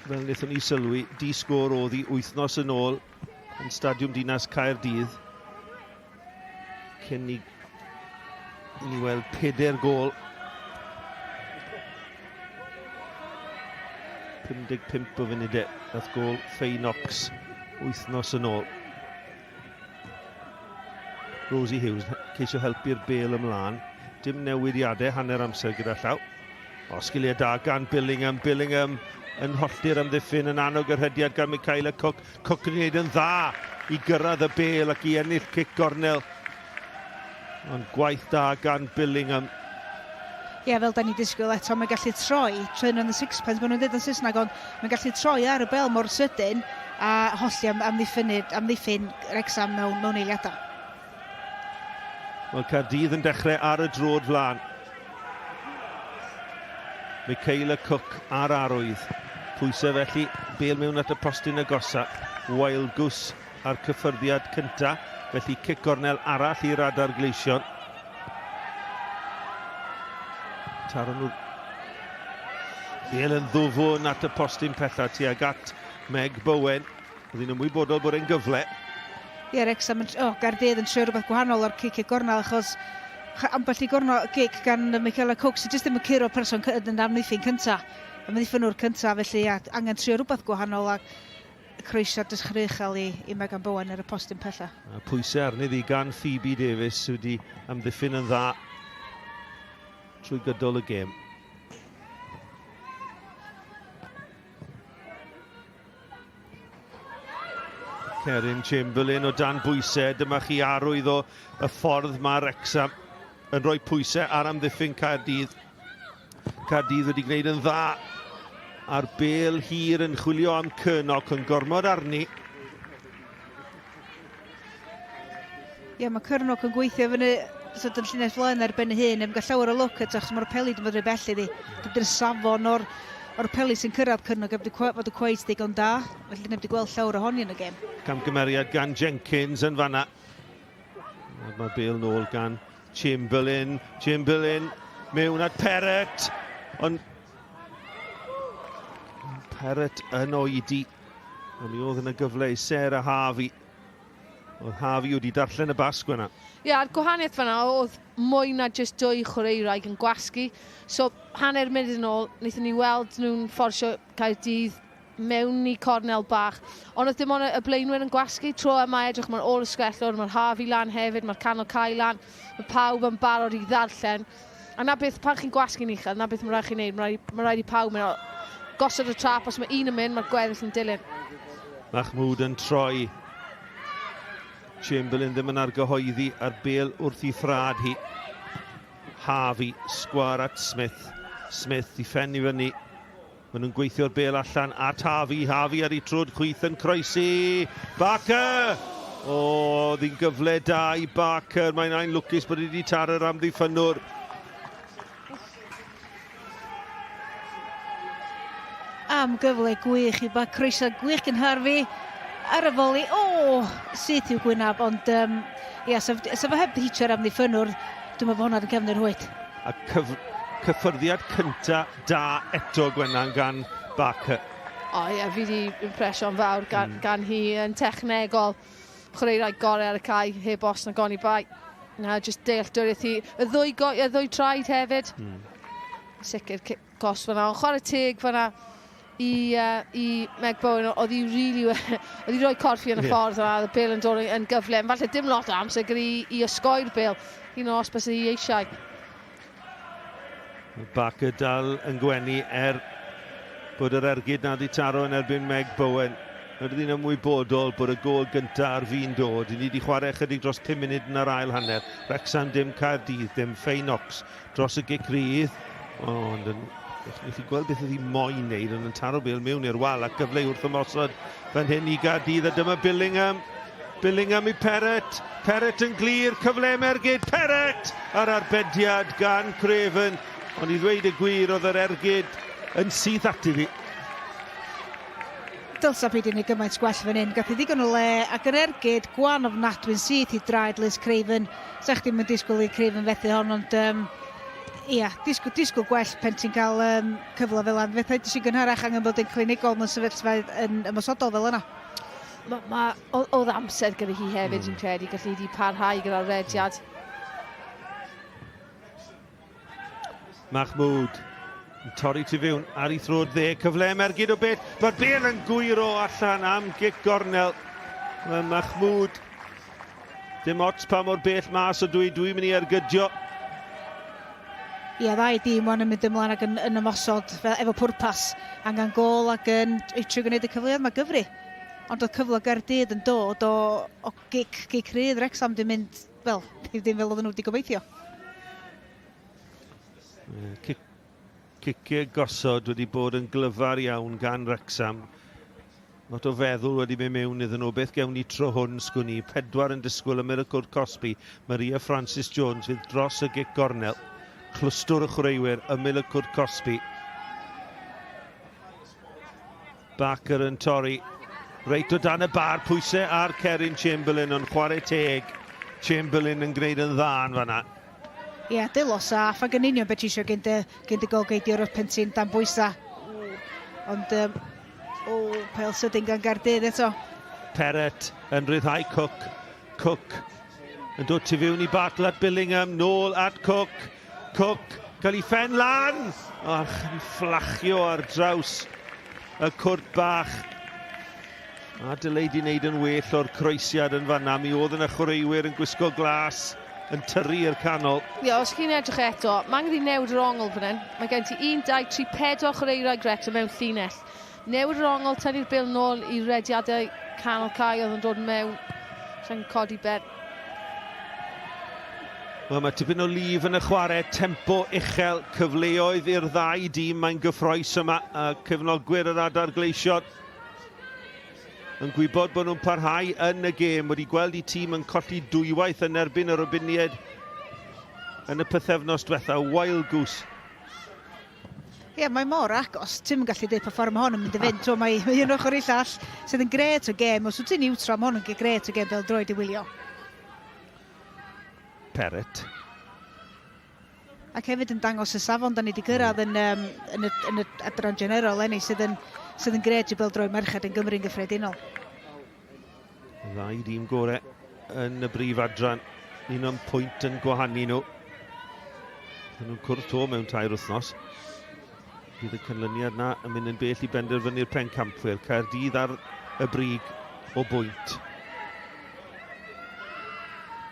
Fel wnaethon ni sylwi, di-sgôr oedd hi wythnos yn ôl yn Stadiwm Dinas Caerdydd. Cyn ni weld 4 gôl. 55 o funudau, dath gôl Feinox wythnos yn ôl. Rosie Hughes ceisio helpu'r bêl ymlaen. Dim newidiadau hanner amser gyda llaw. Osgiliau da gan Billingham yn hollti'r amddiffyn yn annog yr hediad gan Michaela Cook. Cook yn gwneud yn dda i gyrraedd y bêl ac i ennill cic gornel. Ond gwaith da gan Billingham. Fel da ni disgwyl eto, mae'n gallu troi, turn on the sixpence, maen nhw'n dweud yn Saesneg, ond mae'n gallu troi ar y bel mor sydyn a holli amddiffyn Wrecsam mewn eiliadau. Wel, Caerdydd yn dechrau ar y drod flan. Michaela Cook ar arwydd. Pwysau felly, bêl mewn at y postyn agosa. Wild Goose ar cyffyrddiad cynta. Felly cic gornel arall i'r adar gleision. Taron nhw bêl yn ddwfwn at y postyn pella tuag at Meg Bowen. Oedd hi'n ymwybodol bod e'n gyfle. Wrecsam Caerdydd yn trio rhywbeth gwahanol o'r cic gornel, achos ambell i gornel cic gan Michaela Cook sydd jyst ddim yn curo person yn amddiffyn cynta. Amddiffyn nhw'r cynta, felly angen trio rhywbeth gwahanol a croesio'r dysgrychel i Megan Bowen ar y postyn pella. Pwysau arni ddi gan Phoebe Davies wedi amddiffyn yn dda trwy gydol y gêm. Cerin Chamberlain o dan bwysau, dyma chi arwydd o y ffordd mae Wrecsam yn rhoi pwysau ar amddiffyn Caerdydd. Caerdydd wedi gwneud yn dda a'r bêl hir yn chwilio am Cyrnoc yn gormod arni. Mae Cyrnoc yn gweithio fyny yn llinell flaen erbyn hyn, yn gael llawer o look achos mae'r peli wedi bod rhy bell iddi. Dydy'r safon o'r peli sy'n cyrraedd Cyrnoc wedi fod y cweith digon da, felly ni wedi gweld llawer ohoni yn y gêm. Camgymeriad gan Jenkins yn fanna. Mae'r bêl nôl gan Chamberlain mewn at Perrett, ond Perrett yn oedi Ond mi oedd yn y gyfle i Sarah Harvey. Oedd Harvey wedi darllen y basg yna. Ie, a'r gwahaniaeth fan'na oedd mwy na jyst 2 chwaraewraig yn gwasgu. So, hanner munud yn ôl, wnaethon ni weld nhw'n fforsio Caerdydd mewn i cornel bach. Ond oedd dim ond y blaenwyr yn gwasgu, tro yma edrych, mae'r ôl ysgwellwr, mae'r Harvey lan hefyd, mae'r canol cael lan, mae pawb yn barod i ddarllen. A na beth, pan chi'n gwasgu'n uchel, na beth mae'n rhaid chi'n neud, mae'n rhaid i pawb mynd gosod y trap, os mae un yn mynd, mae'r gweddill yn dilyn. Mahmoud yn troi. Chamberlain ddim yn argyhoeddi ar bêl wrth i ffrad hi. Harvey, sgwar at Smith. Smith i ffen i fyny. Maen nhw'n gweithio'r bêl allan at Harvey. Harvey ar ei trwd chwyth yn croesi. Barker! O, ddi'n gyfle da i Barker. Mae'n ein lwcus bod wedi taro'r amddiffynwr. Am gyfle gwych i ba croeso gwych gan Harvey ar y foli. O, syth i'w gwynaf, ond ia, sa fe heb hitio'r amddiffynwr, dwi'n meddwl bod hwnna'n cefnir hwyd. A cyffyrddiad cynta da eto Gwennan gan Barker. O ie, fi di impresion fawr gan hi yn technegol. Chwaraewraig gorau ar y cae, heb os na goni bai. Na, just dealltwriaeth hi. Y ddwy traed hefyd. Sicr, gos fan'na. Ond chwarae teg fan'na i Meg Bowen, oedd hi roi corffi yn y ffordd yna, y bêl yn dod yn gyflym. Falle dim lot o amser gyda i osgoi'r bêl. Un os bys i eisiau. Barker dal yn gwenu bod yr ergyd na di taro yn erbyn Meg Bowen. Rydyn ni'n ymwybodol bod y gol gyntaf ar fi'n dod. Ni wedi chwarae chydig dros 5 munud yn yr ail hanner. Wrecsam dim Caerdydd, dim Ffeinox dros y gic-rydd. Ond wnaeth i gweld beth oedd hi moyn wneud yn taro bêl mewn i'r wal ac gyfle wrth ymosod fan hyn i Caerdydd. A dyma Billingham. Billingham i Perrett. Perrett yn glir, cyfle ergyd. Perrett ar arbediad gan Craven. Ond i ddweud y gwir oedd yr ergyd yn syth ati fi. Dylsa byd i ni gymaint gwell fan hyn. Gath i ddigon o le ac yr ergyd gwan ofnadwy'n syth i draed Liz Craven. Sa'ch ddim yn disgwyl i Craven fethu hon, ond ia, disgwyl gwell pen ti'n cael cyfle fel yna. Fethau ddys i gynharach angen bod yn clinigol mewn sefyllfa yn ymosodol fel yna. Oedd amser gyda hi hefyd yn credu, gallu di parhau gyda'r rediad. Mahmoud yn torri tu fewn ar ei throd dde, cyfle ergyd o beth. Mae'r bêl yn gwyro allan am gic gornel. Mae Mahmoud dim ots pa mor bell mas o dwi'n mynd i ergydio. Ia, ddau dîm o'n yn mynd ymlaen ac yn ymosod efo pwrpas angen gol ac yn eitrio gwneud y cyfleoedd mae gyfri. Ond oedd cyfle Caerdydd yn dod o gic-rydd. Wrecsam di mynd, wel, ddim fel oedden nhw wedi gobeithio. Ciciau gosod wedi bod yn glyfar iawn gan Wrecsam. Lot o feddwl wedi mynd mewn iddyn nhw. Beth gewn ni tro hwn sgwn ni. 4 yn disgwyl y Miracle Cosby. Maria Francis Jones fydd dros y gic gornel. Clwstwr y chwaraewyr y Miracle Cosby. Barker yn torri. Reit o dan y bar, pwysau ar Cerin Chamberlain ond chwarae teg. Chamberlain yn gwneud yn dda yn fan'na. Ia, dilo saff ac yn union beth eisiau gynt y golgeidiwr o'r Pentyn dan bwysa. Ond, pel sydyn gan Caerdydd eto. Perrett yn ryddhau Cook. Cook yn dod tu fewn i battle at Billingham, nôl at Cook. Cook cael ei ffen lan. Yn fflachio ar draws y cwrt bach. A dylai di wneud yn well o'r croesiad yn fan'na. Mi oedd yn y chwaraewyr yn gwisgo glas yn tyrru i'r canol. Ia, os chi'n edrych eto, mae'n gyda newid yr ongl fan hyn. Mae gen ti 1, 2, 3, 4 chwaraewyr Wrecsam mewn llinell. Newid yr ongl, tynnu'r bil nôl i rediadau canol cae oedd yn dod mewn. Sa'n codi ber. Wel, mae tipyn o lif yn y chwarae, tempo uchel, cyfleoedd i'r ddau dîm. Mae'n gyffroes yma, a cefnogwyr yr adar gleision yn gwybod bod nhw'n parhau yn y gêm. Wedi gweld i tîm yn colli dwywaith yn erbyn yr obyniad yn y pythefnos diwetha. Wild goose. Ie, mae mor agos. Ti'n gallu dweud pa ffordd mae hwn yn mynd i fynd. Mae un ochr i llall sydd yn gret o gêm. Os wyt ti'n niwtro, mae hwn yn gret o gêm fel droed i wylio. Perrett. Ac hefyd yn dangos y safon da ni wedi gyrraedd yn y adran general enni sydd yn sydd yn gred i bel droi merched yn Gymru'n gyffredinol. Ddau dîm gorau yn y brif adran. Un o'n pwynt yn gwahanu nhw. Nhw'n cwrdd to mewn 2 wythnos. Bydd y canlyniad yna yn mynd yn bell i benderfynu'r pencampwyr. Caerdydd ar y brig o bwynt.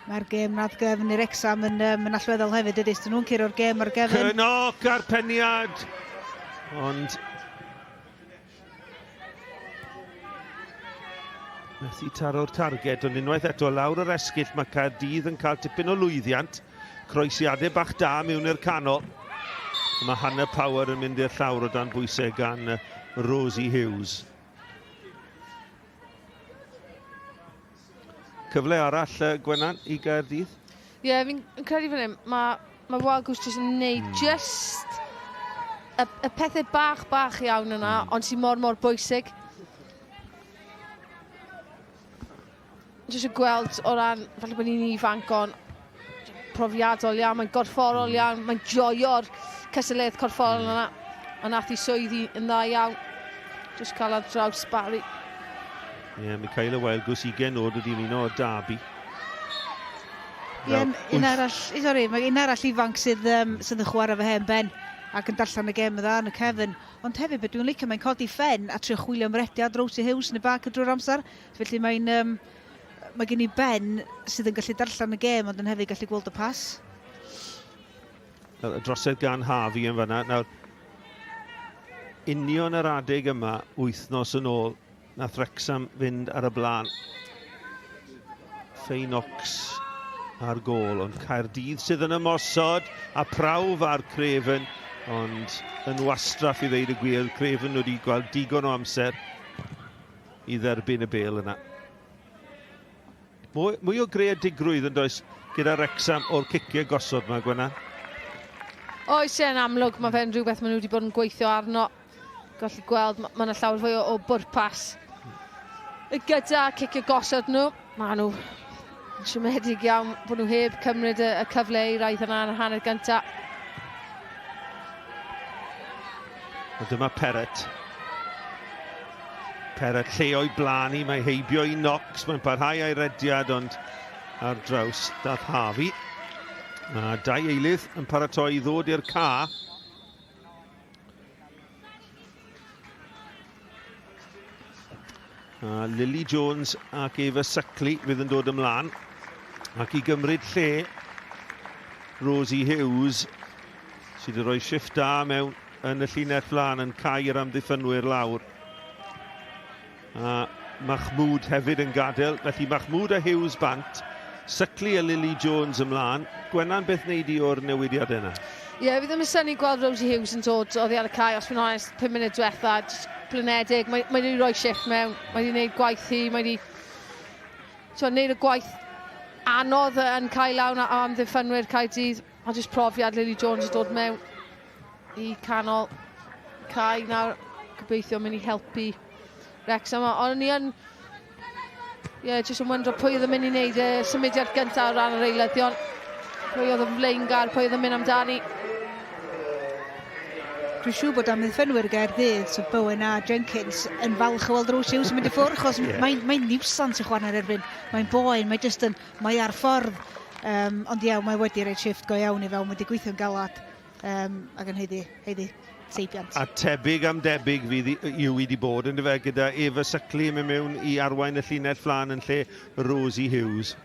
Mae'r gêm nath gefn i'r Wrecsam yn allweddol hefyd ydys. Dyn nhw'n curo'r gêm ar gefn. Cynoc ar peniad. Ond methu taro'r targed, ond unwaith eto lawr yr esgyll mae Caerdydd yn cael tipyn o lwyddiant. Croesiadau bach da mewn i'r canol. Mae Hannah Power yn mynd i'r llawr o dan bwysau gan Rosie Hughes. Cyfle arall Gwenan i Gaerdydd? Ie, fi'n credu fan hyn, mae Wagws jyst yn neud just y pethau bach iawn yna, ond sy'n mor bwysig. Jyst yn gweld o ran, falle bod ni'n ifanc o'n profiadol iawn, mae'n gorfforol iawn, mae'n joio'r cystadleuaeth corfforol yna. A nath i swyddi yn dda iawn. Jyst cael ar draws Barry. Ie, Michaela Wildgoose 20 oed wedi ymuno o Derby. Ie, un arall ifanc sydd yn chwarae fe hen ben ac yn darllen y gêm y dda yn y cefn. Ond hefyd, beth dwi'n licio, mae'n codi ffen a trio chwilio ymrediad Rosie Hughes yn y bag drwy'r amser. Felly mae gen i Ben sydd yn gallu darllen y gêm, ond yn hefyd gallu gweld y pas. Y drosedd gan Harvey yn fanna. Nawr, union yr adeg yma, wythnos yn ôl, nath Wrecsam fynd ar y blaen. Ffeinocs ar gôl, ond Caerdydd sydd yn ymosod, a prawf ar Craven, ond yn wastraff i ddeud y gwir. Craven wedi gweld digon o amser i dderbyn y bêl yna. Mwy o greadigrwydd yn does gyda Wrecsam o'r ciciau gosod yma, Gwenna? Oes e'n amlwg, mae fe'n rhywbeth maen nhw wedi bod yn gweithio arno. Gallu gweld, mae yna llawer fwy o bwrpas. Gyda cicio gosod nhw, mae nhw yn siomedig iawn bod nhw heb cymryd y cyfle i raidd yna yn y hanner gyntaf. Dyma Perrett. Perrett lle o'i blanu, mae heibio i Knox, mae'n parhau a'i rediad, ond ar draws dath Harvey. A 2 eilydd yn paratoi i ddod i'r ca. A Lily Jones ac Eva Suckley fydd yn dod ymlaen. Ac i gymryd lle Rosie Hughes sydd wedi rhoi shift da mewn yn y llinell flan yn cau'r amddiffynwyr lawr. A Mahmoud hefyd yn gadael, felly Mahmoud a Hughes bant. Suckley a Lily Jones ymlaen. Gwenna'n beth wneud i o'r newidiad yna? Ie, fi ddim yn syni gweld Rosie Hughes yn dod oddi ar y cae, os fi'n honest, 5 munud diwetha, blynedig. Mae wedi rhoi shift mewn, mae wedi gwneud gwaith hi, mae wedi gwneud y gwaith anodd yn cael lawn am ddiffynwyr Caerdydd. A jyst profiad Lily Jones yn dod mewn i canol cae nawr. Gobeithio mynd i helpu Wrecsam. Ond ni yn jyst yn wyndro pwy oedd yn mynd i wneud y symudiad gyntaf o ran yr eilyddion. Pwy oedd yn flaengar, pwy oedd yn mynd amdani. Dwi'n siŵr bod am ddiffynwyr Gaerdydd, so Bowen a Jenkins, yn falch o weld Rosie Hughes yn mynd i ffwrdd, achos mae'n niwsans y chwan ar erbyn. Mae'n boen, mae ar ffordd. Ond iawn, mae wedi rhaid shift go iawn i fel, mae wedi gweithio'n galad ac yn heiddi seibiant. A tebyg am debyg yw wedi bod yn dyfa gyda Eva Suckley yn mewn i arwain y llinell flan yn lle Rosie Hughes.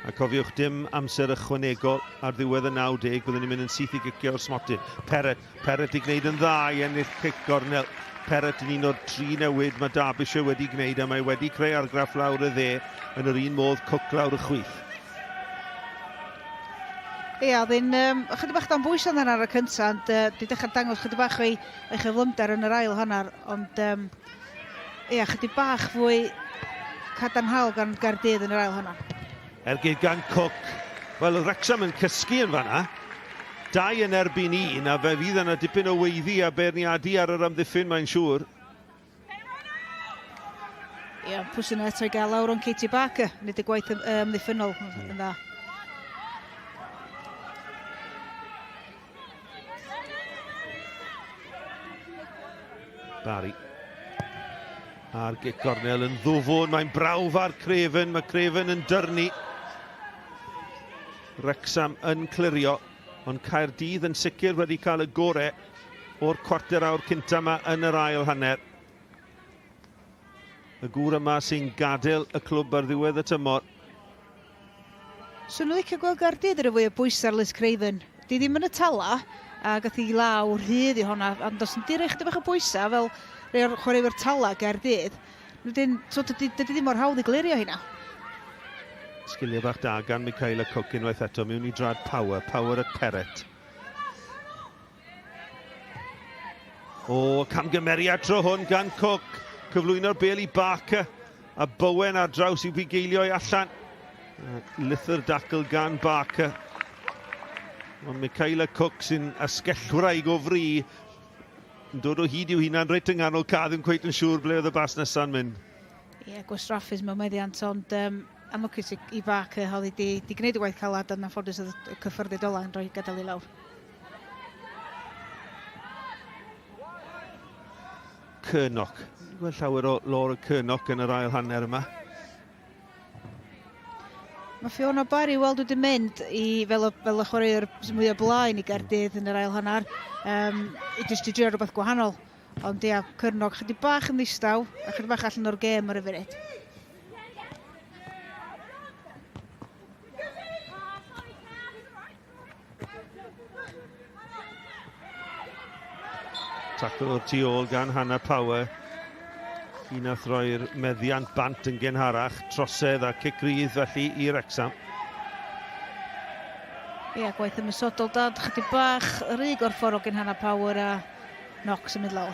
A cofiwch dim amser ychwanegol ar ddiwedd y 90, byddwn ni'n mynd yn syth i gicio o'r smotyn. Perrett i gwneud yn dda i ennill cic gornel. Perrett yn un o'r 3 newid mae Derbyshire wedi gwneud, a mae wedi creu argraff lawr y dde yn yr un modd cwc lawr y chwith. Ie, oedd yn chydig bach dan bwys yn ar y cyntaf, ond di dechrau dangos chydig bach o'i chyflymder yn yr ail hanner, ond chydig bach fwy cadarnhaol gan Gaerdydd yn yr ail hanner. Ergyd gan Cook. Wel, Wrecsam yn cysgu yn fanna. 2 yn erbyn 1, a fe fydd yna dipyn o weiddi a beirniadu ar yr amddiffyn, mae'n siŵr. Ie, pws yna eto i gael lawr o'n Katie Barker, nid y gwaith amddiffynol yn dda. Barry. A'r gic gornel yn ddwfwn, mae'n brawf ar Craven, mae Craven yn dyrnu. Wrecsam yn clirio, ond Caerdydd yn sicr wedi cael y gorau o'r cwarter awr cynta yma yn yr ail hanner. Y gŵr yma sy'n gadael y clwb ar ddiwedd y tymor. So nhw'n licio gweld Caerdydd ar y fwy o bwys ar Liz Craven. Di ddim yn y tala, a gath i lawr hyd i honna, ond os yn direch dy bach o bwysa, fel rhai o'r chwaraewyr tala Caerdydd, dydy ddim mor hawdd i glirio hynna. Sgiliau bach da gan Michaela Cook unwaith eto mewn i drad Power at Peret. O, camgymeriad tro hwn gan Cook, cyflwyno'r bel i Barker, a Bowen ar draws i'w bugeilio i allan. Lythyr dacl gan Barker. Ond Michaela Cook sy'n asgellwraig o fri, yn dod o hyd i'w hunan reit yng nghanol ca, ddim cweit yn siŵr ble oedd y bas nesa'n mynd. Ie, gwastraffus mewn meddiant, ond amlwcus i Barker, oedd hi di gwneud y waith calad, yn anffodus oedd y cyffyrdyd ola yn rhoi gadael i lawr. Cyrnoc. Gweld llawer o Laura Cyrnoc yn yr ail hanner yma. Mae Fiona Barry weld wedi mynd i fel y chwaraewr mwy o blaen i Caerdydd yn yr ail hanner. I jyst i drio rhywbeth gwahanol. Ond ia, Cyrnoc chydig bach yn ddistaw a chydig bach allan o'r gêm ar y funud. Tacl o'r tu ôl gan Hannah Power. Un nath roi'r meddiant bant yn genharach, trosedd a cic-rydd felly i Wrecsam. Ie, gwaith ymysodol dad, chydig bach rhy gorfforol gen Hannah Power a Knox yn mynd lawr.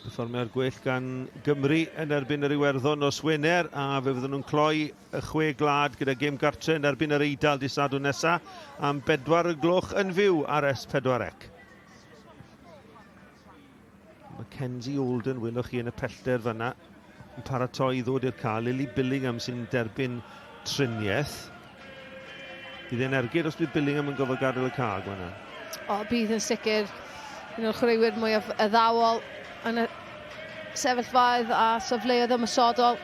Perfformiau'r gwell gan Gymru yn erbyn yr Iwerddon o Swener, a fe fydden nhw'n cloi y 6 glad gyda gêm gartre yn erbyn yr Eidal dydd Sadwrn nesa am 4 gloch yn fyw ar S4C. Mackenzie Olden, welwch chi yn y pellter fyna, yn paratoi i ddod i'r cael. Lily Billingham sy'n derbyn triniaeth. Bydd e'n ergyd os bydd Billingham yn gofod gadael y cael, Gwenna? O, bydd yn sicr. Un o'r chwaraewyr mwy o addawol yn y sefyllfaoedd a safleoedd ymysodol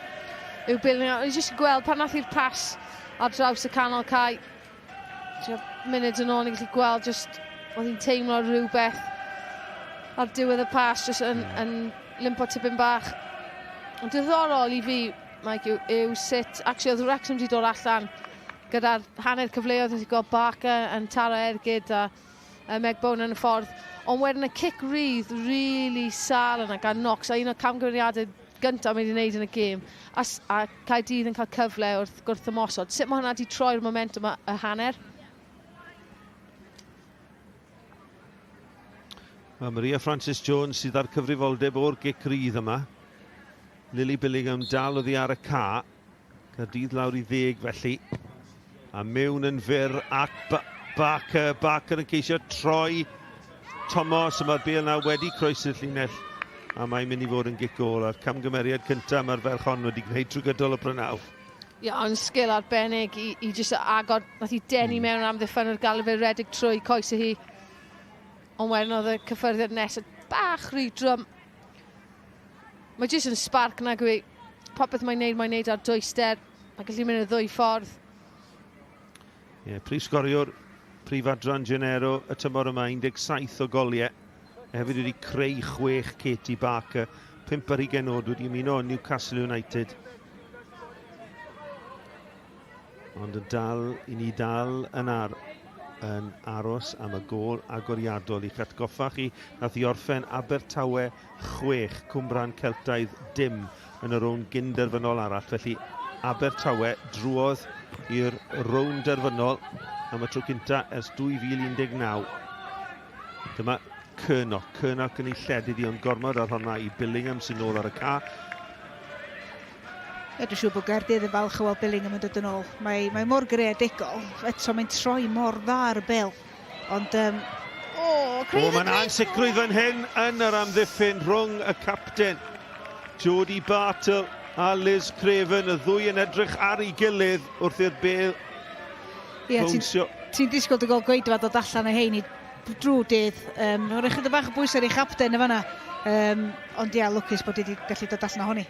yw Billingham. O'n i jyst yn gweld pan nath i'r pas ar draws y canol cae. Munud yn ôl ni'n gallu gweld jyst oedd hi'n teimlo rhywbeth ar diwedd y pas jyst yn limpo tipyn bach. Ond diddorol i fi, Mike, yw sut actually oedd Wrecsam wedi dod allan gyda'r hanner cyfleoedd wedi gweld Barker yn taro ergyd a Meg Bowen yn y ffordd. Ond wedyn y cic-rydd really sal yna gan Knox a un o'r camgymeriadau gyntaf mae wedi wneud yn y gêm a Caerdydd yn cael cyfle wrth ymosod. Sut mae hwnna wedi troi'r momentum y hanner? Mae Maria Francis Jones sydd ar cyfrifoldeb o'r gic-rydd yma. Lily Billingham dal oddi ar y ca. Caerdydd lawr i 10 felly. A mewn yn fyr at Barker yn ceisio troi Thomas, mae'r bel na wedi croesi'r llinell a mae'n mynd i fod yn gic gol a'r camgymeriad cyntaf mae'r ferch hon wedi gwneud trwy gydol y Brynaw. Ia, ond sgil arbennig i jyst agor, nath i denu mewn am ddiffyn o'r galw fe redig trwy coes hi. Ond wedyn oedd y cyffyrddiad nesaf bach rhy drwm. Mae jyst yn spark na gwy. Popeth mae'n neud ar dwyster. Mae'n gallu mynd y ddwy ffordd. Ie, prif sgoriwr prif adran Genero y tymor yma, 17 o goliau. Hefyd wedi creu 6 Katie Barker, 5 ar 20 oed wedi ymuno Newcastle United. Ond i ni dal yn aros am y gol agoriadol. I'ch atgoffa chi, nath i orffen Abertawe 6, Cwmbran Celtaidd dim yn y Rownd Gynderfynol arall. Felly Abertawe drwodd i'r Rownd Gynderfynol am y tro cynta ers 2019. Dyma Cyrnoc yn ei lledu di ond gormod ar honna i Billingham sy'n ôl ar y ca. Dwi'n siŵr bod Caerdydd yn falch o weld Billingham yn dod yn ôl. Mae mor greadigol, eto mae'n troi mor dda ar y bel. Ond, mae'n ansicrwydd fan hyn yn yr amddiffyn rhwng y capten Jodie Bartle a Liz Craven, y ddwy yn edrych ar ei gilydd wrth i'r bel Ti'n disgwyl dy gol gweidfa dod allan o hein i drwy dydd. Mae'n chydig bach o bwys ar ei chapten y fanna. Ond lwcus bod wedi gallu dod allan o honni.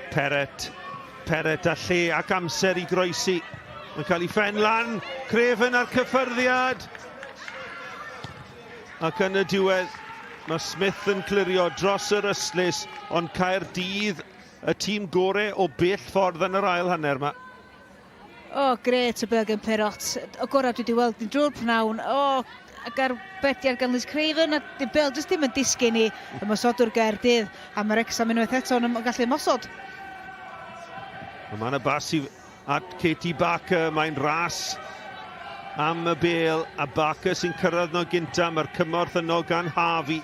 Peret a lle ac amser i groesi. Mae'n cael ei ffen lan. Craven ar cyffyrddiad. Ac yn y diwedd, mae Smith yn clirio dros yr yslys, ond Caerdydd, y tîm gorau o bell ffordd yn yr ail hanner yma. Gret o Bergen Perot. O gorau dwi wedi weld ni drwy'r pnawn. Ac ar beti ar ganlys Craven, a di Bel jyst ddim yn disgyn ni ymosodwr Caerdydd. A mae Wrecsam unwaith eto yn gallu ymosod. Mae yna bas at Katie Barker, mae'n ras am y bel, a Barker sy'n cyrraedd no gynta, mae'r cymorth yno gan Harvey.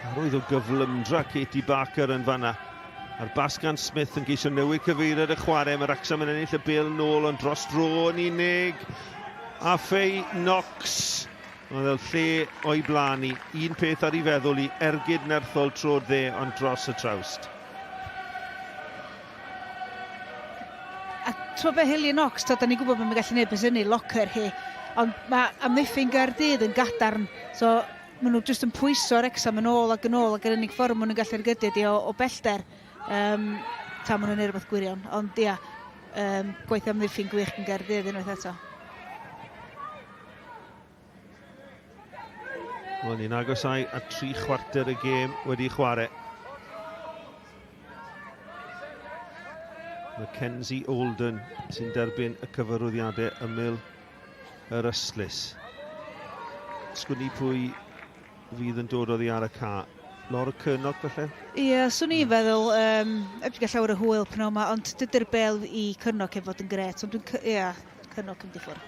Arwydd o gyflymdra Katie Barker yn fanna. A'r bas gan Smith yn geisio newid cyfeiriad y chwarae, mae Wrecsam yn ennill y bel nôl, ond dros dro yn unig. A Faye Knox, oedd y lle o'i blani, un peth ar ei feddwl i ergyd nerthol tro'r dde, ond dros y trawst. Tro be Hilly Knox, da ni'n gwybod bod mae'n gallu neud beth yna locker hi, ond mae amddiffyn Caerdydd yn gadarn, so maen nhw jyst yn pwyso Wrecsam yn ôl ac yr unig ffordd maen nhw'n gallu'r gydyd o bellter, ta maen nhw'n neud rhywbeth gwirion, ond gweithio amddiffyn gwych yn Caerdydd unwaith eto. Wel, ni'n agosau a 3 chwarter y gêm wedi chwarae. Mackenzie Olden sy'n derbyn y cyfarwyddiadau ymyl yr yslys. Sgwni pwy fydd yn dod oddi ar y ca. Laura Cyrnog felly? Swn i'n feddwl, ebyg gael llawer o hwyl pan yma, ond dydy'r bel i Cyrnog hefyd yn gret, ond Cyrnog yn diffwr.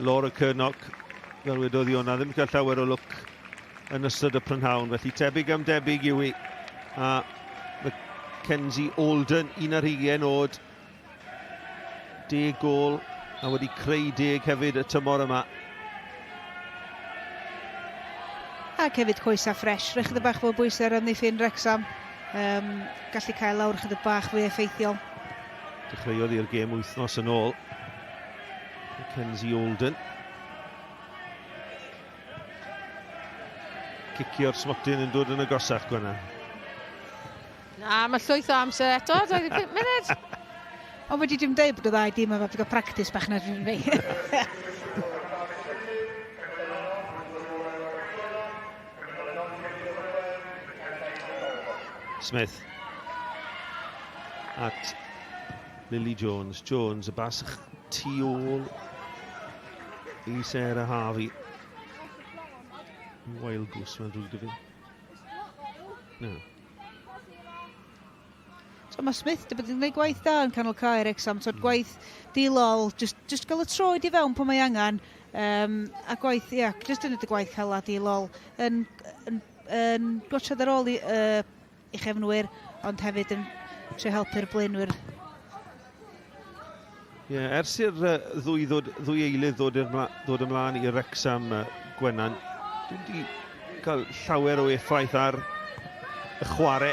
Laura Cyrnog, fel wedodd i hwnna, ddim cael llawer o lwc yn ystod y prynhawn, felly tebyg am debyg yw i. Mackenzie Olden, 11 oed, 10 gol, a wedi creu 10 hefyd y tymor yma. Ac hefyd coesa ffres, chydig bach o bwysau ar amddiffyn Wrecsam. Gallu cael lawr chydig bach fwy effeithiol. Dechreuodd i'r gêm wythnos yn ôl. Mackenzie Olden. Cicio'r smotyn yn dod yn agosach gwenna. Na, mae llwyth o amser eto, 25 munud. Ond wedi dim dweud bod y ddau dim efo practis bach na dwi'n fi. Smith at Lily Jones. Jones, y bas tu ôl i Sarah Harvey. Wild goose, mae'n drwg dy fi. No. So mae Smith wedi bod yn gwneud gwaith da yn canol cael Wrecsam, so gwaith dilol, just gael y troed i fewn pan mae angen, a gwaith, just yn y gwaith cael a dilol, yn gwachod ar ôl i chefnwyr, ond hefyd yn trio helpu'r blaenwyr. Ers i'r ddwy eilydd ddod ymlaen i Wrecsam Gwennan, dwi'n di cael llawer o effaith ar y chwarae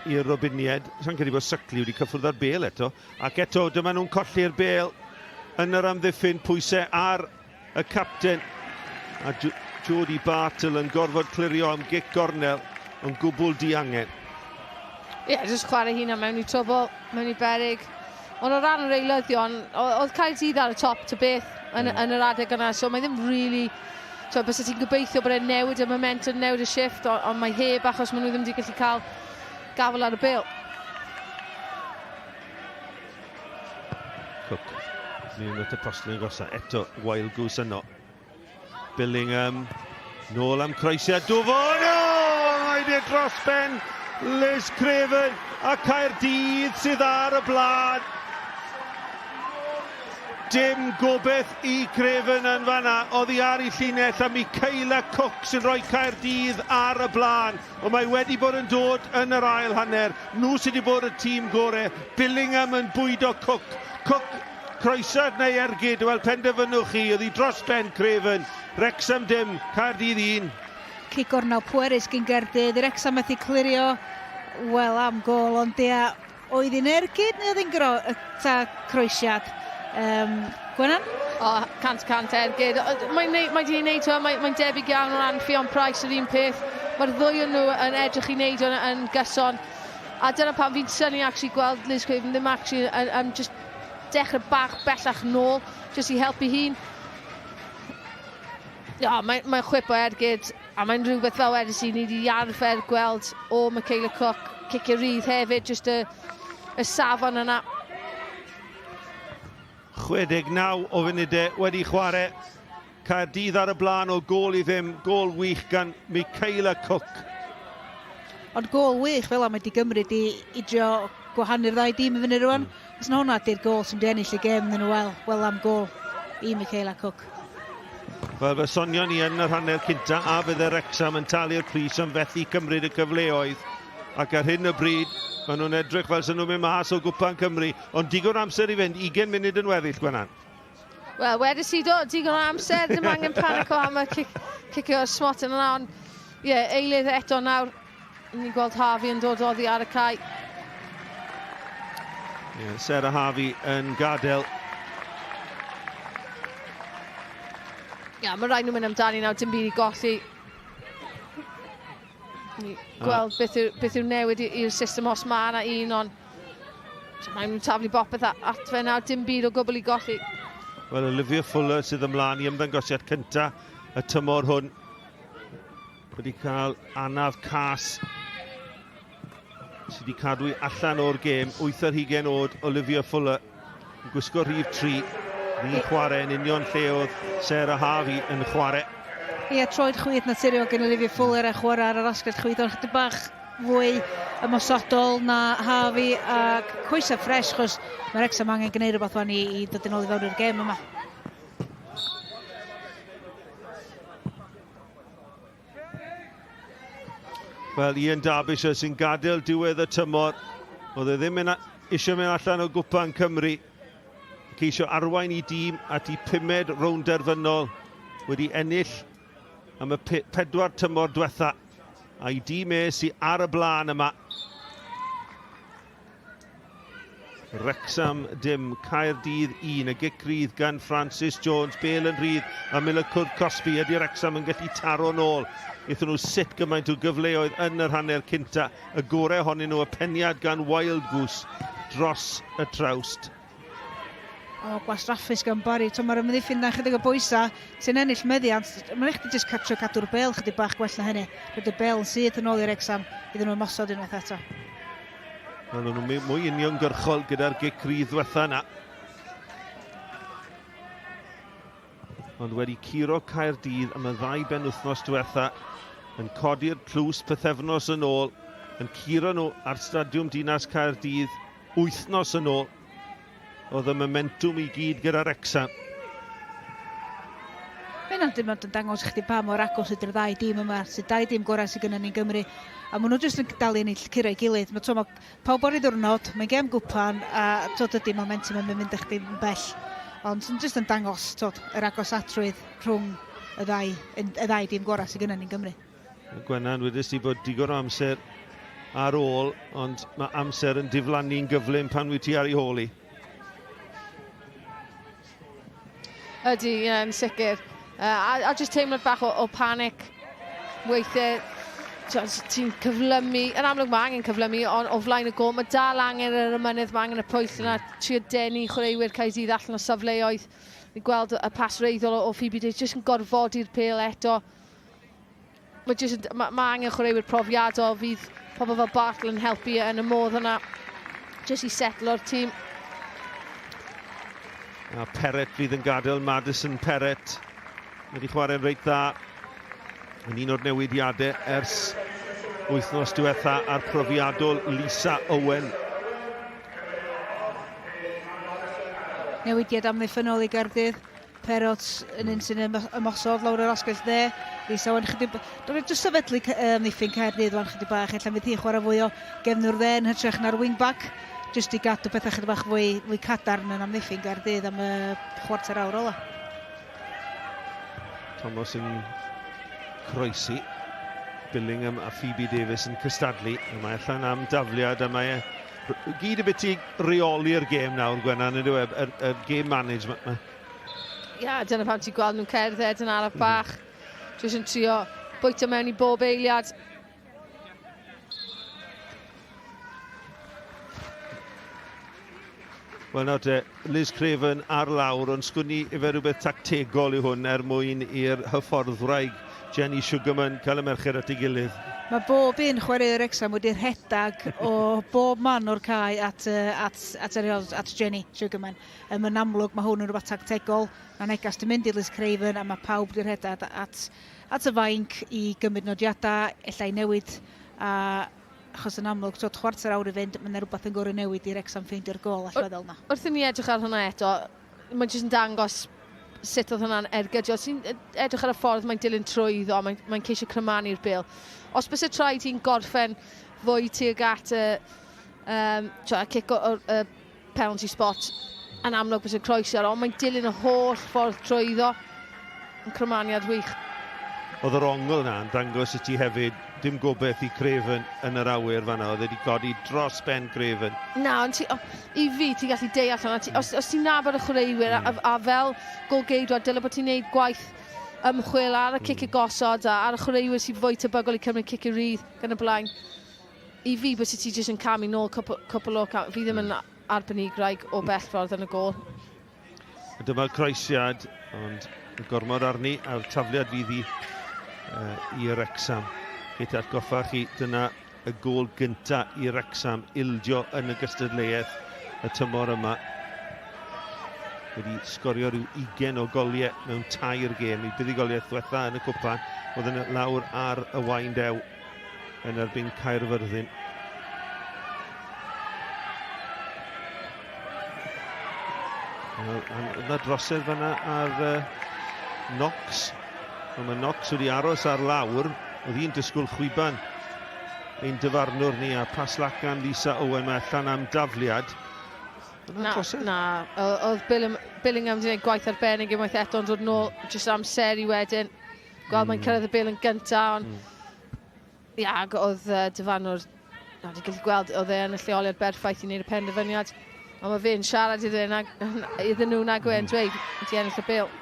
i'r robinied. Sa'n credu bod Sycli wedi cyffwrdd ar bel eto. Ac eto, dyma nhw'n colli'r bel yn yr amddiffyn, pwysau ar y capten. A Jodie Bartle yn gorfod clirio am gic gornel, ond gwbl diangen. Jyst chwarae hynna mewn i trwbl, mewn i berig. Ond o ran yr eilyddion, oedd Caerdydd ar y top ta beth yn yr adeg yna, so mae ddim really... So, bys ti'n gobeithio bod e'n newid y momentum, newid y shift, ond mae heb achos maen nhw ddim wedi gallu cael gafel ar y bil. Cook, ni'n at y postyn yn gosa. Eto, Wild Goose yno. Billingham, nôl am croesiad. Dwfon! Mae di dros ben Liz Craven a Caerdydd sydd ar y blaen. Dim gobeith i Craven yn fanna, oedd hi ar ei llinell a Michaela Cook sy'n rhoi Caerdydd ar y blaen. Ond mae wedi bod yn dod yn yr ail hanner. Nhw sydd wedi bod y tîm gorau. Billingham yn bwydo Cook. Cook, croesad neu ergyd, wel penderfynwch chi, oedd hi dros ben Craven. Wrecsam dim, Caerdydd 1. Cic ornel pwerus gyn Caerdydd, Wrecsam methu clirio, wel am gol, ond oedd hi'n ergyd neu oedd hi'n croesiad? Gwenan? O, cant ergyd. Mae di wneud o, mae'n debyg iawn o ran Ffion Price yr un peth. Mae'r ddwy o'n nhw yn edrych i wneud o'n yn gyson. A dyna pan fi'n syni actually gweld Liz Craven ddim actually yn just dechrau bach bellach nôl, just i helpu hun. Ja, mae'n chwip o ergyd, a mae'n rhywbeth fel wedys i ni wedi arfer gweld o Michaela Cook, cicio rydd hefyd, just y safon yna. 69 o funudau wedi chwarae. Caerdydd ar y blaen o gol i ddim, gol wych gan Michaela Cook. Ond gol wych fel am wedi gymryd i drio gwahanu'r ddau dîm i fyny rwan. Os na hwnna di'r gol sy'n wedi ennill y gêm yn nhw wel am gol i Michaela Cook. Fel fy sonio ni yn yr hanner cynta, a fydd y Wrecsam yn talu'r pris am fethu cymryd y cyfleoedd. Ac ar hyn y bryd, maen nhw'n edrych fel sy'n nhw'n mynd mas o Cwpan Cymru, ond digon amser i fynd, 20 munud yn weddill, Gwenan. Wel, wedys i digon amser, dim angen panico am y cicio smot yna, ond eilydd eto nawr. Ni'n gweld Harvey yn dod oddi ar y cae. Sarah Harvey yn gadael. Mae rhaid nhw'n mynd amdani nawr, dim byd i golli. Gweld beth yw newid i'r system os mae yna un, ond mae'n nhw'n taflu bopeth at fe nawr, dim byd o gwbl i golli. Wel, Olivia Fuller sydd ymlaen i ymddangosiad cynta y tymor hwn. Wedi cael anaf cas sydd wedi cadw allan o'r gêm. 8 ar 20 oed Olivia Fuller yn gwisgo rhif 3. Ni'n chwarae yn union lle oedd Sarah Harvey yn chwarae. Troed chwyd naturiol gen Olivia Fuller a chwarae ar yr asgell chwyd, ond chydig bach fwy ymosodol na Harvey a coesau ffres, chos mae Wrecsam angen gwneud rhywbeth fan i ddod yn ôl i fewn i'r gêm yma. Wel, Ian Derbyshire sy'n gadael diwedd y tymor. Oedd e ddim eisiau mynd allan o Cwpan Cymru. Ceisio arwain i dîm at i 5 rownd derfynol wedi ennill am y 4 tymor diwetha. A i dîm sy'n ar y blaen yma. Wrecsam dim, Caerdydd 1, y gic rydd gan Francis Jones, bel yn rydd a Milacwr Cosby. Ydy Wrecsam yn gallu taro nôl. Eithon nhw sut gymaint o gyfleoedd yn yr hanner cynta. Y gorau ohonyn nhw, y peniad gan Wild Goose dros y trawst. Gwastraffus gan Barry. Mae'r ymddiffyn na chydig o bwysau sy'n ennill meddiant. Mae'n eich jyst cadw'r bel chydig bach gwell na hynny. Roedd y bel sydd yn ôl i'r Wrecsam iddyn nhw ymosod unwaith eto. Wel, nhw'n mwy uniongyrchol gyda'r gic rydd ddiwetha yna. Ond wedi curo Caerdydd am y 2 benwythnos diwetha, yn codi'r tlws pythefnos yn ôl, yn curo nhw ar Stadiwm Dinas Caerdydd wythnos yn ôl. Oedd y momentum i gyd gyda Wrecsam. Mae'n dim ond yn dangos chdi pa mor agos ydy'r 2 dîm yma, sydd 2 dîm gorau sydd gennym ni'n Gymru. A maen nhw jyst yn dal i ennill curo'i gilydd. Mae pawb o'r ddwrnod, mae'n gem Cwpan, a ydy momentum yn mynd eich dim bell. Ond sy'n jyst yn dangos yr agosatrwydd rhwng y 2 dîm gorau sydd gennym ni'n Gymru. Gwenan, wedys ti bod digon o amser ar ôl, ond mae amser yn diflannu'n gyflym pan wyt ti ar ei holi. Ydy, yn sicr. A jyst teimlad bach o panic weithiau. Ti'n cyflymu, yn amlwg mae angen cyflymu o flaen y gol. Mae dal angen yr ymynydd, mae angen y pwyll yna. Trio denu chwaraewyr Caerdydd allan o safleoedd. Ni'n gweld y pas reiddol o Phoebe Davies jyst yn gorfodi'r pêl eto. Mae angen chwaraewyr profiadol, fydd pobl fel Bartle yn helpu yn y modd yna. Jyst i setlo'r tîm. A Perrett fydd yn gadael, Madison Perrett wedi chwarae'n reit dda yn un o'r newidiadau ers wythnos diwetha a'r profiadol Lisa Owen. Newidiad amddiffynol i Caerdydd. Perrett yn un sy'n ymosod lawr yr asgell dde. Lisa Owen chydig... Dwi'n jyst sefydlu amddiffyn Caerdydd o'n chydig bach. Ellan fydd hi chwarae fwy o gefnwr dde yn hytrach na'r wing-back. Jyst i gadw pethau chydig bach fwy cadarn yn amddiffyn Caerdydd am y chwarter awr ola. Thomas yn croesi. Billingham a Phoebe Davies yn cystadlu. A mae allan am dafliad a mae Gyd y bit i reoli'r gêm nawr, Gwenan, ydw y game management yma. Ia, dyna pam ti'n gweld nhw'n cerdded yn araf bach. Jyst yn trio bwyta mewn i bob eiliad. Wel nawr te, Liz Craven ar lawr, ond sgwni i fe rhywbeth tactegol i hwn mwyn i'r hyfforddwraig Jenny Sugarman cael y merched at ei gilydd. Mae bob un chwaraewr Wrecsam wedi rhedag o bob man o'r cae at Jenny Sugarman. Yn amlwg mae hwn yn rhywbeth tactegol. Mae negas di mynd i Liz Craven a mae pawb wedi rhedag at y fainc i gymryd nodiadau, ellai newid. Achos yn amlwg, so chwarter awr i fynd, mae'n rhywbeth yn gorau newid i Wrecsam ffeindio'r gol allweddol na. Wrth i ni edrych ar hwnna eto, mae'n jyst yn dangos sut oedd hwnna'n ergydio. Os ti'n edrych ar y ffordd mae'n dilyn trwyddo, mae'n ceisio crymanu'r bil. Os bys y traed ti'n gorffen fwy tuag at y cic o'r penalty spot, yn amlwg bys y croesio, ond mae'n dilyn y holl ffordd trwyddo yn crymaniad wych. Oedd yr ongl na'n dangos i ti hefyd dim gobeith i Craven yn yr awyr fanna, oedd wedi godi dros ben Craven. Na, ond i fi ti'n gallu deall hwnna. Os ti'n nabod y chwaraewyr a fel golgeidwad, dyle bod ti'n neud gwaith ymchwil ar y cic y gosod a ar y chwaraewyr sy'n fwy tebygol i cymryd cic y rydd gan y blaen. I fi, bys ti jyst yn camu nôl cwpl o cam. Fi ddim yn arbenigraig o bell ffordd yn y gol. Dyma'r croesiad, ond yn gormod arni, a'r tafliad fydd i Wrecsam. Geit atgoffa chi, dyna y gol gynta i Wrecsam ildio yn y gystadleuaeth y tymor yma. Wedi sgorio rhyw 20 o goliau mewn 2 gêm. I buddigoliaeth diwetha yn y cwpan, oedd yn lawr ar y wain dew yn erbyn Caerfyrddin. Yna drosedd fanna ar Knox. Mae Knox wedi aros ar lawr. Oedd hi'n disgwyl Cwpan, ein dyfarnwr ni, a paslacan Lisa Owen mae allan am dafliad. Na, oedd Billingham wedi gwneud gwaith arbennig unwaith eto, ond dod nôl jyst amser i wedyn. Gweld mae'n cyrraedd y bil yn gyntaf, ond ia, oedd dyfarnwr, wedi gallu gweld, oedd e'n y lleoliad berffaith i wneud y penderfyniad. Ond mae fe'n siarad iddyn nhw nag yw'n dweud, wedi ennill y bil.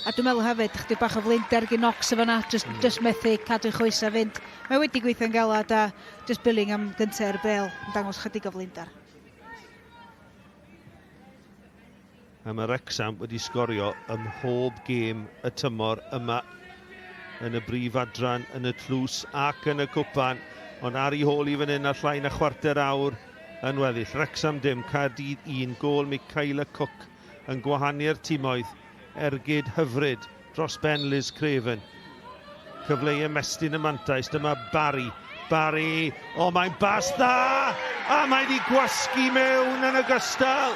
A dwi'n meddwl hefyd, chdi bach o flinder gen Knox efo na, just methu cadw choesau fynd. Mae wedi gweithio'n galad a just Billingham gyntaf bel yn dangos chydig o flinder. A mae Wrecsam wedi sgorio ym mhob gêm y tymor yma yn y brif adran, yn y tlws ac yn y cwpan. Ond ar ei hôl i fan hyn a llain a chwarter awr yn weddill. Wrecsam dim, Caerdydd 1, gol Michaela Cook yn gwahanu'r tîmoedd. Ergyd hyfryd dros ben Liz Craven. Cyfleu ymestyn y mantais, dyma Barry. Barry, o mae'n bas dda! A mae wedi gwasgu mewn yn ogystal.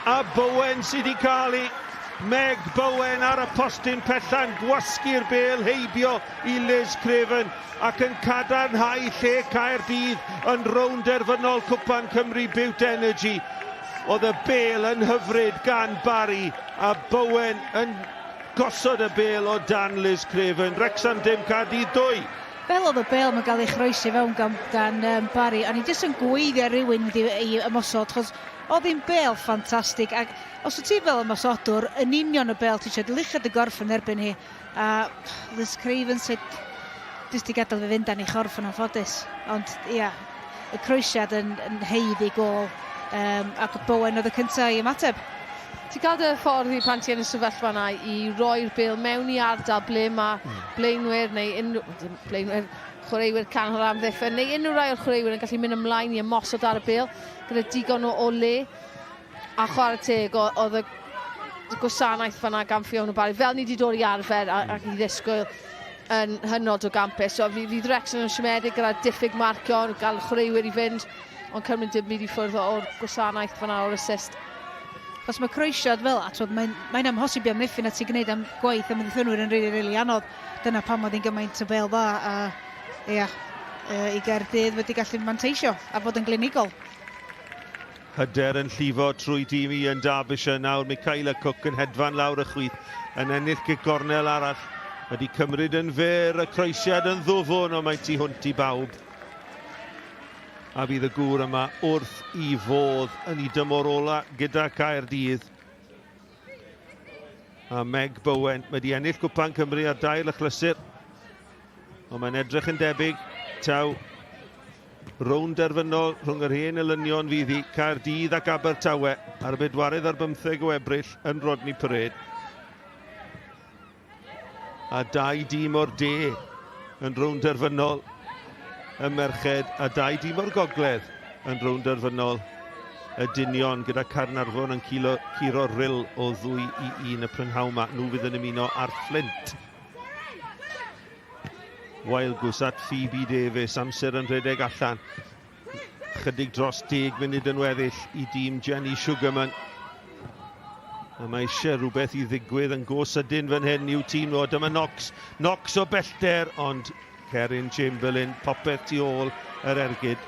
A Bowen sydd wedi cael ei Meg Bowen ar y postyn pellan, gwasgu'r bel heibio i Liz Craven ac yn cadarnhau lle Caerdydd yn Rownd Gynderfynol Cwpan Cymru Bute Energy. Oedd y bel yn hyfryd gan Barry a Bowen yn gosod y bel o dan Liz Craven. Wrecsam dim, Caerdydd 2. Fel oedd y bel mae'n cael ei chroesi fewn gan Barry, a ni jyst yn gweithio rhywun i ymosod, chos oedd hi'n bel ffantastig. Ac os wyt ti fel ymosodwr, yn union y bel ti eisiau lychad y gorff yn erbyn hi. A Liz Craven sydd jyst i gadael fe fynd â'n ei chorff yn anffodus. Ond ia, y croesiad yn heiddi gol. Ac Bowen oedd y cyntaf i ymateb. Ti'n cael dy ffordd i pan ti yn y sefyllfa yna i roi'r bil mewn i ardal ble mae blaenwyr neu chwaraewyr canol amddiffyn neu unrhyw rai o'r chwaraewyr yn gallu mynd ymlaen i ymosod ar y bil gyda digon o le a chwarae teg oedd y gwasanaeth fanna gan Fiona Barry fel ni wedi dod i arfer ac i ddisgwyl yn hynod o gampus. So fydd Wrecsam yn siomedig gyda diffyg marcio, gael chwaraewyr i fynd ond cymryd dim byd i ffwrdd o'r gwasanaeth fanna o'r assist. Os mae croesiad fel at, mae'n amhosib i amddiffyn at i gwneud am gwaith am ddithynwyr yn rili anodd. Dyna pam oedd hi'n gymaint o bel dda a i Caerdydd wedi gallu manteisio a fod yn glinigol. Hyder yn llifo trwy dîm i yn Derbyshire nawr. Michaela Cook yn hedfan lawr y chwith yn ennill gigornel arall. Wedi cymryd yn fyr y croesiad yn ddwfwn ond mae tu hwnt i bawb. a bydd y gŵr yma wrth I fodd yn I dymor ola gyda Caerdydd. A Meg Bowen wedi ennill Cwpan Cymru ar dail y chlysur. Ond mae'n edrych yn debyg taw rownd derfynol rhwng yr hen elynion fydd I Caerdydd ac Abertawe ar y bedwarydd ar 15 o Ebrill yn Rodney Parade. A 2 dîm o'r de yn rownd derfynol y merched a 2 dîm o'r gogledd yn rownd derfynol y dynion gyda Caernarfon yn curo ril o 2-1 y prynhawn yma. Nhw fydd yn ymuno ar Flint. Wael gwsat Phoebe Davies, amser yn rhedeg allan. Chydig dros 10 munud yn weddill I dîm Jenny Sugarman. A mae eisiau rhywbeth I ddigwydd yn go sydyn fan hyn i'w tîm nhw. Dyma Knox. Knox o bellter, ond Cerin Chamberlain, popeth tu ôl yr ergyd.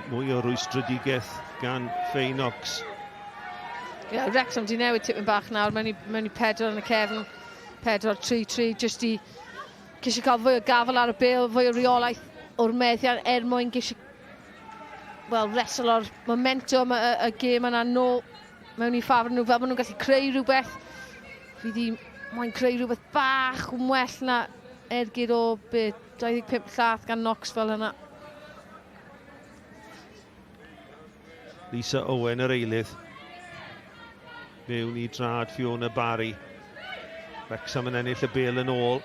Mwy o rwystredigaeth gan Faye Knox. Wrecsam di newid tipyn bach nawr, mewn I 4 yn y cefn. 4-3-3, jyst I gisio cael fwy o gafel ar y bêl, fwy o reolaeth o'r meddian mwyn gisio resol o'r momentum y gêm yna nôl mewn I ffafr nhw, fel maen nhw'n gallu creu rhywbeth. Fydd I moyn creu rhywbeth bach yn well na ergyd o 25 llath gan Knox fel yna. Lisa Owen yr eilydd. Mewn I drad Fiona Barry. Wrecsam yn ennill y bêl yn ôl.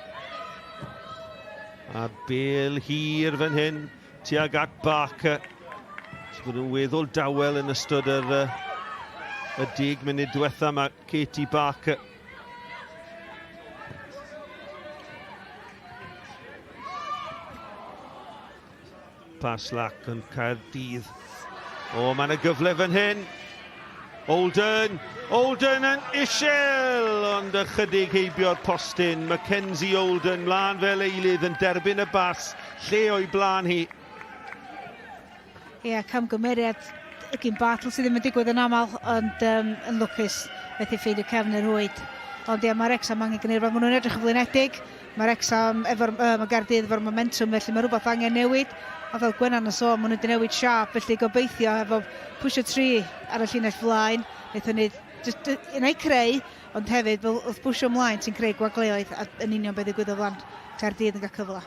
A bêl hir fan hyn, tuag at Barker. Bydd nhw'n weddol dawel yn ystod y 10 munud diwetha yma, Katie Barker. Pas lac yn Caerdydd. O, mae yna gyfle fan hyn. Olden yn isel, ond ychydig heibio'r postyn. Mackenzie Olden mlaen fel eilydd yn derbyn y bas, lle o'i blaen hi. Camgymeriad gyn batl sydd ddim yn digwydd yn aml, ond yn lwcus beth I ffeindio cefn yr hwyd. Ond mae Wrecsam angen gynirfa, maen nhw'n edrych yn flaenedig. Mae Wrecsam, mae Caerdydd efo'r momentum, felly mae rhywbeth angen newid. A fel Gwenan yn sôn, maen nhw wedi newid siap, felly gobeithio efo pwysio 3 ar y llinell flaen. Eithon ni yn ei creu, ond hefyd fel wrth pwysio ymlaen ti'n creu gwagleoedd a yn union beth ddigwydd o flan Caerdydd yn cael cyfle.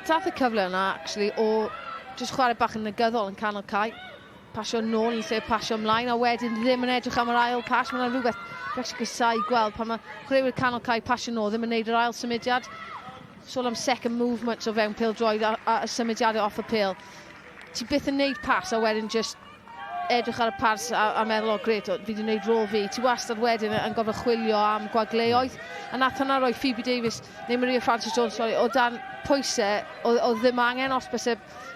Dath y cyfle yna, actually, o just chwarae bach yn negyddol yn canol cae. Pasio nôl yn lle pasio ymlaen, a wedyn ddim yn edrych am yr ail pas. Mae'n rhywbeth rhaid gysau gweld pan mae chwaraewyr canol cae pasio nôl ddim yn neud yr ail symudiad. Sôn am second movements o fewn pêl-droed a symudiadau off y pêl. Ti byth yn neud pas a wedyn just edrych ar y pas a meddwl, o gret, fi wedi gwneud rôl fi. Ti wastad wedyn yn gofio chwilio am gwagleoedd. A nath hwnna roi Phoebe Davies, neu Maria Francis Jones, o dan pwysau, o ddim angen os bysau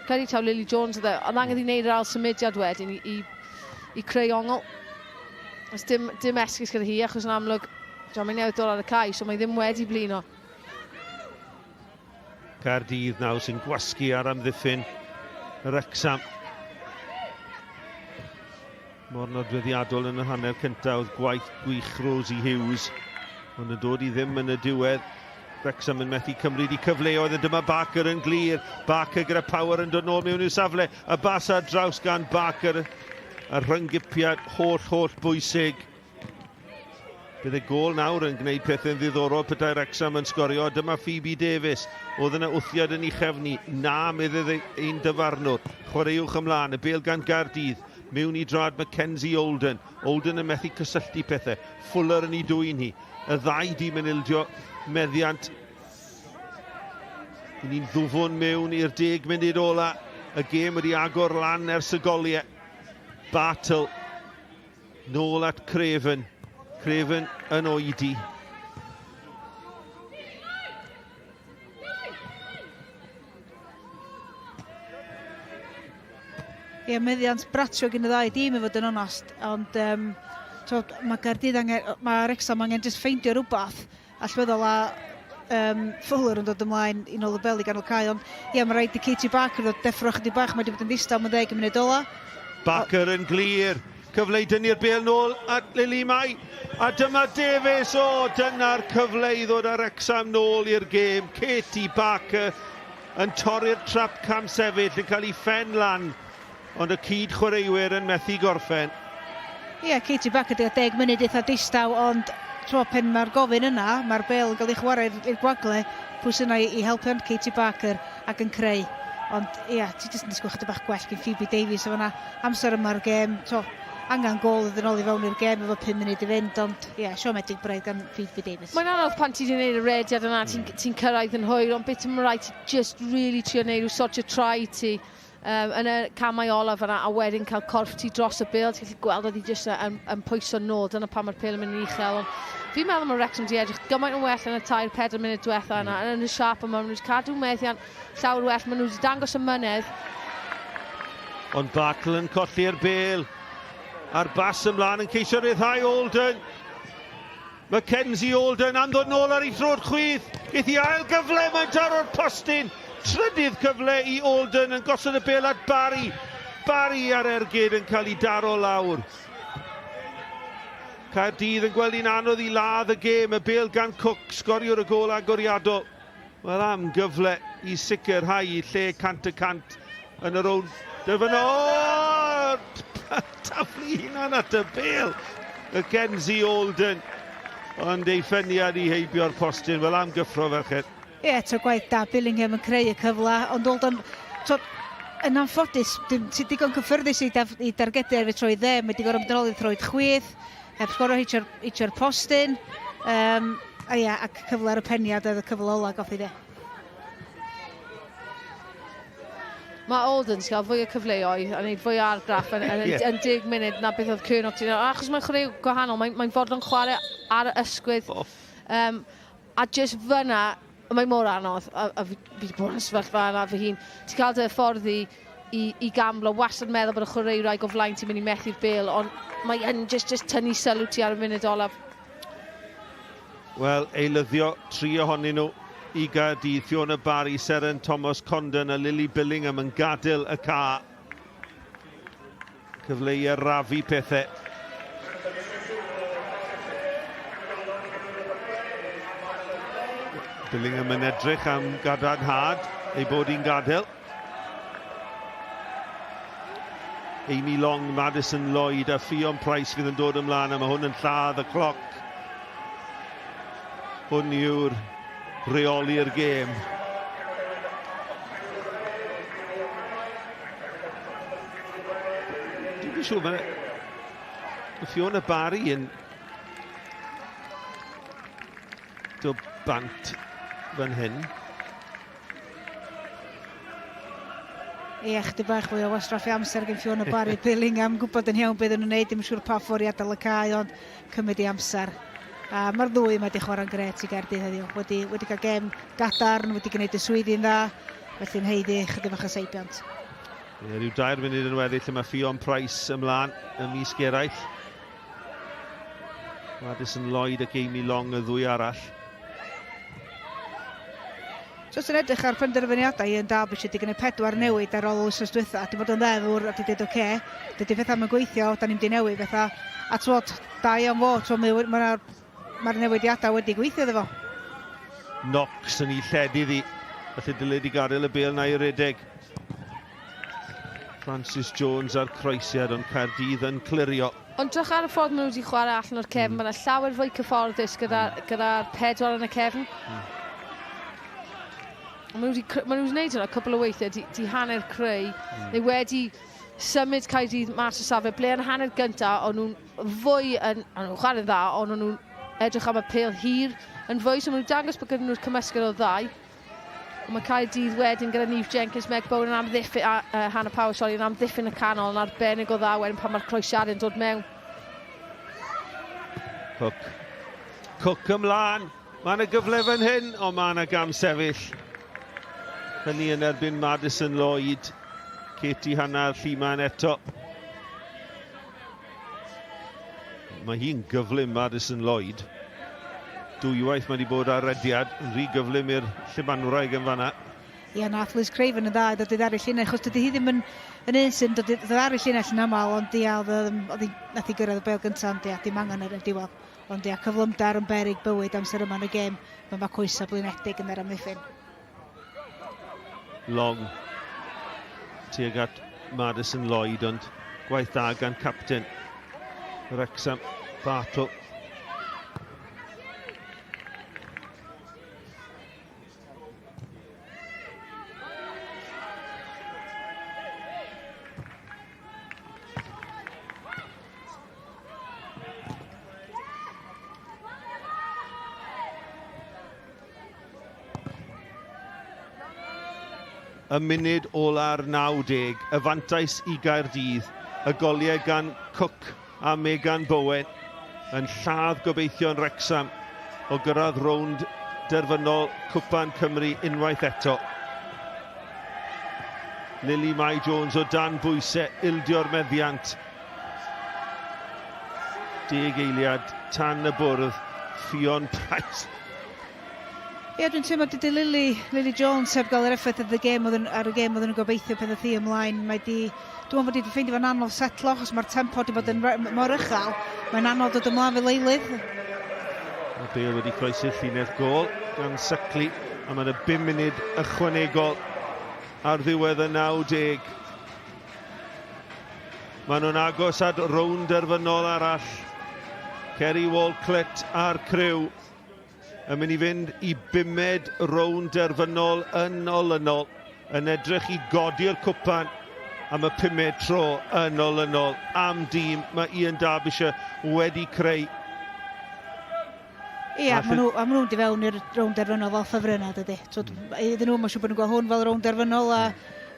credu taw Lily Jones o dde. Ond angen I wneud yr ail symudiad wedyn I creu ongl. Os dim esgus gyda hi, achos yn amlwg, mae'n newydd dod ar y cae, so mae ddim wedi blino. Caerdydd nawr sy'n gwasgu ar amddiffyn y Wrecsam. Mor nodweddiadol yn y hanner cyntaf oedd gwaith gwych Rosie Hughes. Ond yn dod I ddim yn y diwedd. Wrecsam yn methu cymryd I cyfleoedd, a dyma Barker yn glir. Barker gyda power yn dod nôl mewn i'r safle. Y bas ar draws gan Barker. A rhyngipiad holl bwysig. Bydd y gol nawr yn gwneud pethau'n ddiddorol petai Wrecsam yn sgorio. Dyma Phoebe Davies. Oedd yna wthiad yn ei chefni. Na, meddydd ein dyfarnwr. Chwaraewch ymlaen. Y bêl gan Caerdydd. Mewn I drad Mackenzie Olden. Olden yn methu cysylltu pethau. Fuller yn ei dwy'n hi. Y ddau dîm yn ildio meddiant. I ni'n ddwfwn mewn i'r 10 munud ola. Y gêm wedi agor lan ers y goliau. Battle. Nôl at Craven. Craven yn oedi. Meddiant bratio gen y ddau dîm I fod yn onost, ond mae Wrecsam angen just ffeindio rhywbeth allweddol a Fuller yn dod ymlaen I nôl y bel I ganol cae, ond mae rhaid I Katie Barker ddod deffro chydig bach, mae wedi bod yn ddistaw am 10 munud ola. Barker yn glir, cyfle I dynnu'r bêl nôl at Lily Mai, a dyma Davies, dyna'r cyfle I ddod â Wrecsam nôl i'r gêm. Katie Barker yn torri'r trap cam sefyll yn cael ei ffen lan, ond y cyd chwaraewyr yn methu gorffen. Ie, Katie Back ydy'r 10 munud eitha distaw, ond pen mae'r gofyn yna, mae'r bel yn cael ei chwarae i'r gwagle, pwy sy'n i helpu Katie Barker ac yn creu. Ond ie, ti jyst yn disgwyl chydig bach gwell gen Phoebe Davies, o fanna amser yma'r gêm, angen gol iddyn ôl i fewn i'r gêm efo 5 munud i fynd, ond ie, siomedig braidd gan Phoebe Davies. Mae'n anodd pan ti wedi gwneud y rediad yna, ti'n cyrraedd yn hwyr, ond beth ym rhaid ti just really trio wneud yw sortio trai ti yn y camau olaf yna, a wedyn cael corff ti dros y bil, ti'n gallu gweld oedd hi jyst yn pwyso nod, dyna pan mae'r pil yn mynd yn uchel. Fi'n meddwl mae Wrecsam wedi edrych gymaint yn well yn y 3-4 munud diwetha yna, yn y siap yma, maen nhw wedi cadw meddiant llawer well, maen nhw wedi dangos y mynedd. Ond Bartle yn colli'r bel, a'r bas ymlaen yn ceisio ryddhau Alden. Mackenzie Alden am ddod nôl ar ei throd chwydd, geith hi ail gyfle mewn taro'r postyn. Trydydd cyfle i Alden yn gosod y bel at Barry. Barry ar ergyd yn cael ei daro lawr. Caerdydd yn gweld hi'n anodd i ladd y gêm, y bel gan Cook, sgoriwr y gol agoriadol. Wel am gyfle i sicrhau i lle 100% yn y Rownd Gynderfynol. Taflu hunan at y bel. Mackenzie Alden. Ond ei ffeniad i heibio'r postyn, wel am gyffro ferched. Ie, gwaith da, Billingham yn creu y cyfle, ond Alden, yn anffodus, sy'n digon cyffyrddus i dargedu ar y troi dde, mae digon yn ôl i throed chwydd, heb sgorio hitio'r postyn, ac cyfle ar y peniad oedd y cyfle ola goffi de. Mae Alden sy'n cael fwy o cyfleoedd a wneud fwy o argraff yn 10 munud na beth oedd Cyrnog ti'n dweud. Achos mae'n chwarae gwahanol, mae'n fodlon chwarae ar y ysgwydd. A jyst fyna, mae mor anodd, a fi wedi bod yn sefyllfa yna fy hun. Ti'n cael dy ffordd i gamlo, wastad meddwl bod y chwaraewraig o flaen ti'n mynd i methu'r bel, ond mae yn just tynnu sylw ti ar y munud olaf. Wel, eilyddio 3 ohonyn nhw i Gaerdydd, Fiona Barry, Seren Thomas Condon a Lily Billingham yn gadael y car. Cyfle i arafu pethau. Billingham yn edrych am gadarnhad, ei bod hi'n gadael. Amy Long, Madison Lloyd a Ffion Price fydd yn dod ymlaen, a mae hwn yn lladd y cloc. Hwn yw'r reoli'r gêm. Dwi'n siŵr, mae Fiona Barry yn dod bant fan hyn. Ie, chdi bach fwy o wastraffu amser gen Fiona Barry. Billingham, gwybod yn iawn beth yn nhw'n neud, ddim yn siŵr pa ffordd i adael y cae, ond cymryd i amser. Mae'r ddwy wedi chwarae'n gret i Gaerdydd heddiw. Wedi cael gêm gadarn, wedi gwneud y swyddi'n dda, felly'n heiddi chydig bach o seibiant. Ie, rhyw 2 munud yn weddill lle mae Ffion Price ymlaen ymysg eraill. Madison Lloyd ac Amy Long y ddwy arall. So sy'n edrych ar penderfyniadau yn Derbyshire wedi gwneud 4 newid ar ôl wsos diwetha, a di bod yn ddeddwr a di dweud oce, dydy pethau yn gweithio, da ni'n di newid pethau, a twod, da iawn fo, mae'r newidiadau wedi gweithio iddo fo. Knox yn ei lledu ddi, felly dylid i gadael y bel na i redeg. Francis Jones ar croesiad, ond Caerdydd yn clirio. Ond drach ar y ffordd maen nhw wedi chwarae allan o'r cefn, mae'n llawer fwy cyfforddus gyda'r 4 yn y cefn. Maen nhw wedi gwneud hwnna cwbl o weithiau, di hanner creu, neu wedi symud Caerdydd mas o safle, ble yn hanner gyntaf, ond nhw'n fwy yn chwarae'n dda, ond nhw'n edrych am y pêl hir yn fwy, so maen nhw'n dangos bod gyda nhw'r cymysgedd o ddau. Ond mae Caerdydd wedyn gyda Niamh Jenkins, Meg Bowen yn amddiffyn, Hannah Power, yn amddiffyn y canol, yn arbennig o dda wedyn pan mae'r croesiadau'n dod mewn. Cook ymlaen, mae yna gyfle fan hyn, ond mae yna gam sefyll. Hynny yn erbyn Madison Lloyd, Katie Hannah Lliman eto. Mae hi'n gyflym, Madison Lloyd. Dwywaith mae wedi bod ar rediad, yn rhy gyflym i'r Llimanwraig yn fanna. Ie, nath Liz Craven yn dda, dod i ddari llinell, achos dydy hi ddim yn un sy'n dod i ddari llinell yn aml, ond nath i gyrraedd y bel gyntaf, ond dim angen ar y diwedd. Ond cyflymdar yn berig bywyd amser yma yn y gêm, mae coesa blinedig yn yr amddiffyn. long tuag at Madison Lloyd, ond gwaith da gan captain Wrecsam, Bartle. Y munud ola'r 90, y fantais I Gaerdydd, y goliau gan Cook a Megan Bowen, yn lladd gobeithio'n Wrecsam o gyrraedd rownd derfynol Cwpan Cymru unwaith eto. Lily Mae Jones o dan bwysau, ildio'r meddiant. 10 eiliad tan y bwrdd, Ffion Price. Ie, dwi'n teimlo dydy Lily Jones heb gael yr effaith ar y gêm oedd yn gobeithio pan oedd hi ymlaen. Dwi'n meddwl bod hi wedi ffeindio fo'n anodd setlo, achos mae'r tempo wedi bod yn mor uchel. Mae'n anodd dod ymlaen fel eilydd. Mae Bale wedi croesi'r llinell gol gan Suckley, a mae'n 5 munud ychwanegol ar ddiwedd y 90. Maen nhw'n agos at rownd derfynol arall. Kerry Walclett a'r criw yn mynd I fynd I 5 rownd derfynol yn olynol, yn edrych I godi'r cwpan am y 5 tro yn olynol am dîm mae Ian Derbyshire wedi creu. Ie, maen nhw'n di fewn i'r rownd derfynol fel ffefrynnau, dydy. Iddyn nhw, mae'n siŵr bod nhw'n gweld hwn fel rownd derfynol a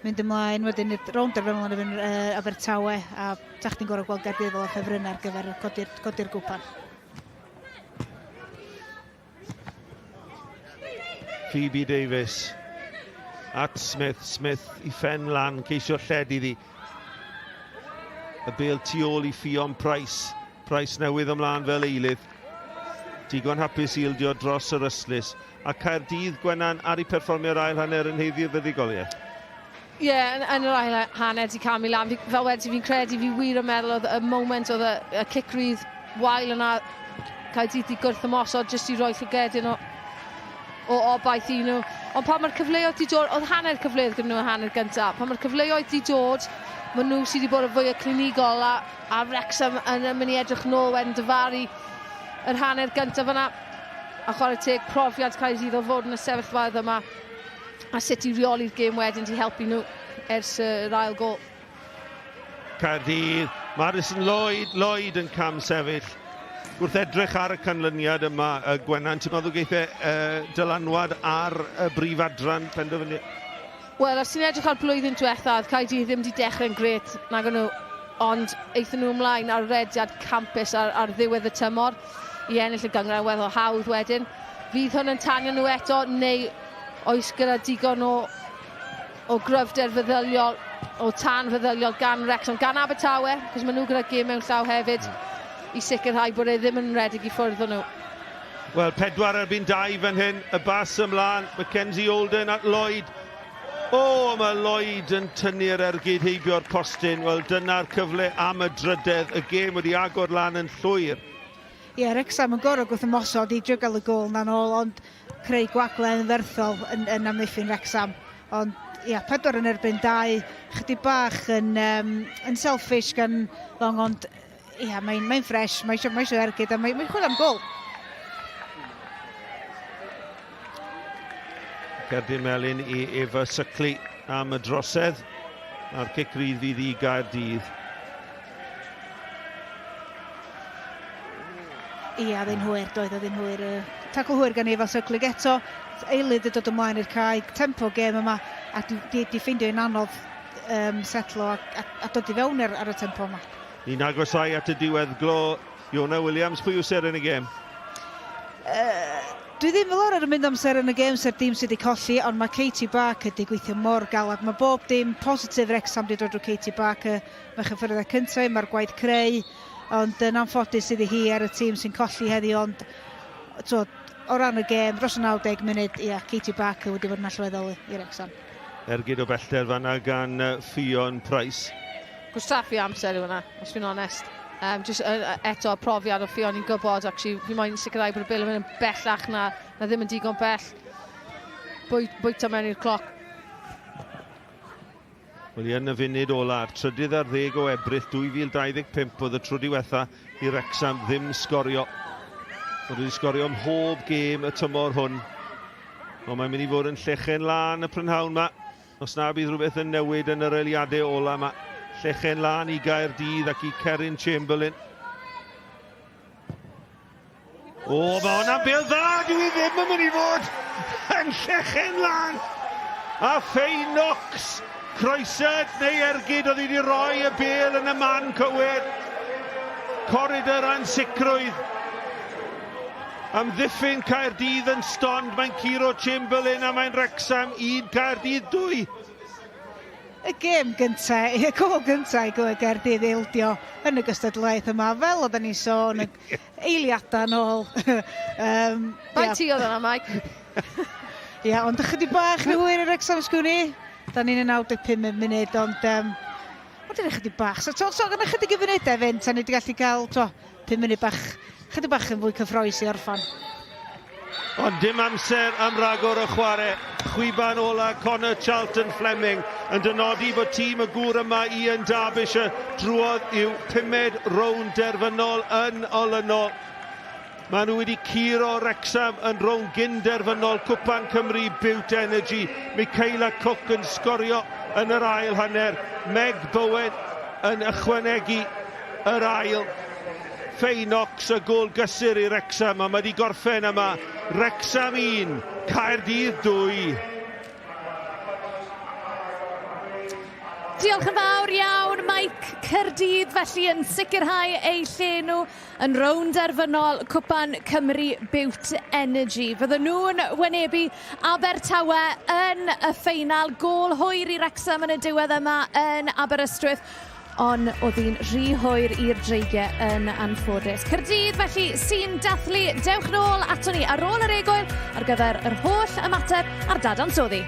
mynd ymlaen, wedyn i'r rownd derfynol yn efo'n Abertawe, a tach chi'n gorau gweld Caerdydd fel ffefrynnau ar gyfer codi'r gwpan. Phoebe Davies at Smith I ffen lan, ceisio lled iddi. Y Bale tu ôl I Ffion Price newydd ymlaen fel eilydd. Digon hapus I ildio dros yr yslis. A Caerdydd Gwenan ar I perfformio'r ail hanner yn heiddi'r fuddigoliaeth. Ie, yn yr ail hanner di camu lan. Fel wedi fi'n credu fi wir yn meddwl oedd y moment oedd y cicrydd wael yna Caerdydd I gwrth ymosod jyst I roi llygedyn o obaith I nhw. Ond pan mae'r cyfleoedd di dod, oedd hanner cyfleoedd gyda nhw y hanner gyntaf. Pan mae'r cyfleoedd di dod, mae nhw sydd wedi bod yn fwy o clinigol a Wrecsam yn mynd I edrych nôl wedyn dyfaru yr hanner gyntaf yna. A chwarae teg profiad Caerdydd o fod yn y sefyllfaoedd yma. A sut I reoli'r gêm wedyn di helpu nhw ers yr ail gol. Caerdydd, Madison Lloyd yn cam sefyll. Wrth edrych ar y canlyniad yma, Gwenan, ti'n meddwl geithio dylanwad ar y brif adran penderfynu? Wel, os ti'n edrych ar blwyddyn diwethaf, Caerdydd ddim wedi dechrau'n gret nag nhw, ond eithon nhw ymlaen ar rediad campus ar ddiwedd y tymor I ennill y gyngrair weddol hawdd wedyn. Fydd hwn yn tanio nhw eto, neu oes gyda digon o gryfder feddyliol, o tan feddyliol gan Wrecsam, gan Abertawe, cos maen nhw gyda gêm mewn llaw hefyd. I sicrhau bod e ddim yn redig I ffwrdd o nhw. Wel, 4 erbyn 2 fan hyn, y bas ymlaen, Mackenzie Holden at Lloyd. Mae Lloyd yn tynnu'r ergyd heibio'r postyn. Wel, dyna'r cyfle am y drydedd, y gêm wedi agor lan yn llwyr. Ie, Wrecsam yn gorau gwrth ymosod I drygol y gol na'n ôl, ond creu gwaglau yn ferthol yn amddiffyn Wrecsam. Ond, ie, 4 yn erbyn 2, chydig bach yn selfish gan Long, ond ie, mae'n ffres, mae eisiau ergyd a mae'n chwilio am gol. Cerdyn melyn I Eva Suckley am y drosedd. A'r cicrydd fydd I Gaerdydd. Ie, oedd e'n hwyr, oedd e'n hwyr. Tacl hwyr gan Eva Suckley eto. Eilydd y dod ymlaen i'r cae, tempo gêm yma, a di ffeindio yn anodd setlo a dod I fewn ar y tempo yma. Ni'n agosau at y diwedd glo. Iona Williams, pwy yw ser yn y gêm? Dwi ddim fel o'r mynd amser yn y gêm sy'r dîm sydd wedi colli, ond mae Katie Barker wedi gweithio mor galad. Mae bob dîm positif Wrecsam wedi dod drwy Katie Barker. Mae chyffyrddiau cyntaf, mae'r gwaith creu, ond yn anffodus sydd hi ar y tîm sy'n colli heddi, ond o ran y gêm, dros y 90 munud, Katie Barker wedi bod yn allweddol I Wrecsam. Ergyd o bellter fanna gan Ffion Price. Gwstraffu amser yw hwnna, os fi'n onest. Just eto profiad o Ffion i'n gwybod, actually, fi moyn sicrhau bod y bil yn bellach na ddim yn digon bell. Bwyta mewn i'r cloc. Wel, i yn y funud ola, trydydd ar 10 o Ebrill 2025 oedd y tro diwetha i Wrecsam ddim sgorio. Oedd wedi sgorio mhob gêm y tymor hwn. Ond mae'n mynd i fod yn llechen lan y prynhawn yma. Os na bydd rhywbeth yn newid yn yr eiliadau ola yma. Llechen lan i Caerdydd ac i Cwpan Chamberlain. O, mae hwnna'n bêl dda, dwi ddim yn mynd i fod yn llechen lan. A Ffeinocs, croesed neu ergyd oedd wedi rhoi y bêl yn y man cywir. Corridor ansicrwydd. Amddiffyn Caerdydd yn stond, mae'n Ciro Chamberlain a mae'n Wrecsam 1, Caerdydd 2. Y gêm gyntaf, y gol gyntaf i Go Caerdydd eildio yn y gystadlaeth yma, fel oedden ni'n sôn, eiliadau nôl. Faint ti oedd yna, Mike? Ia, ond ychydig bach na hwyr i Wrecsam sgwni. Da ni'n 95 munud, ond ond yn ychydig bach. So gan ychydig i funudau fynd, ta ni wedi gallu cael 5 munud bach, ychydig bach yn fwy cyffroes i orffan. Ond dim amser am ragor y chwarae. Chwiban ola Connor Charlton Fleming yn dynodi bod tîm y gŵr yma Ian Derbyshire drwodd i'w 5 rownd derfynol yn olynol. Maen nhw wedi curo Wrecsam yn Rownd Gynderfynol Cwpan Cymru Bute Energy. Michaela Cook yn sgorio yn yr ail hanner. Meg Bowen yn ychwanegu yr ail. Ffeinocs y gol gysur i Wrecsam a mae wedi gorffen yma. Wrecsam 1, Caerdydd 2. Diolch yn fawr iawn, Mike. Caerdydd felly yn sicrhau eu lle nhw yn Rownd Gynderfynol Cwpan Cymru Bute Energy. Fydden nhw'n wynebu Abertawe yn y ffeinal. Gol hwyr i Wrecsam yn y diwedd yma yn Aberystwyth. Ond oedd hi'n rhy hwyr i'r dreigiau yn anffodus. Caerdydd felly sy'n dathlu. Dewch nôl ato ni ar ôl yr egwyl ar gyfer yr holl ymateb ar dadansoddi.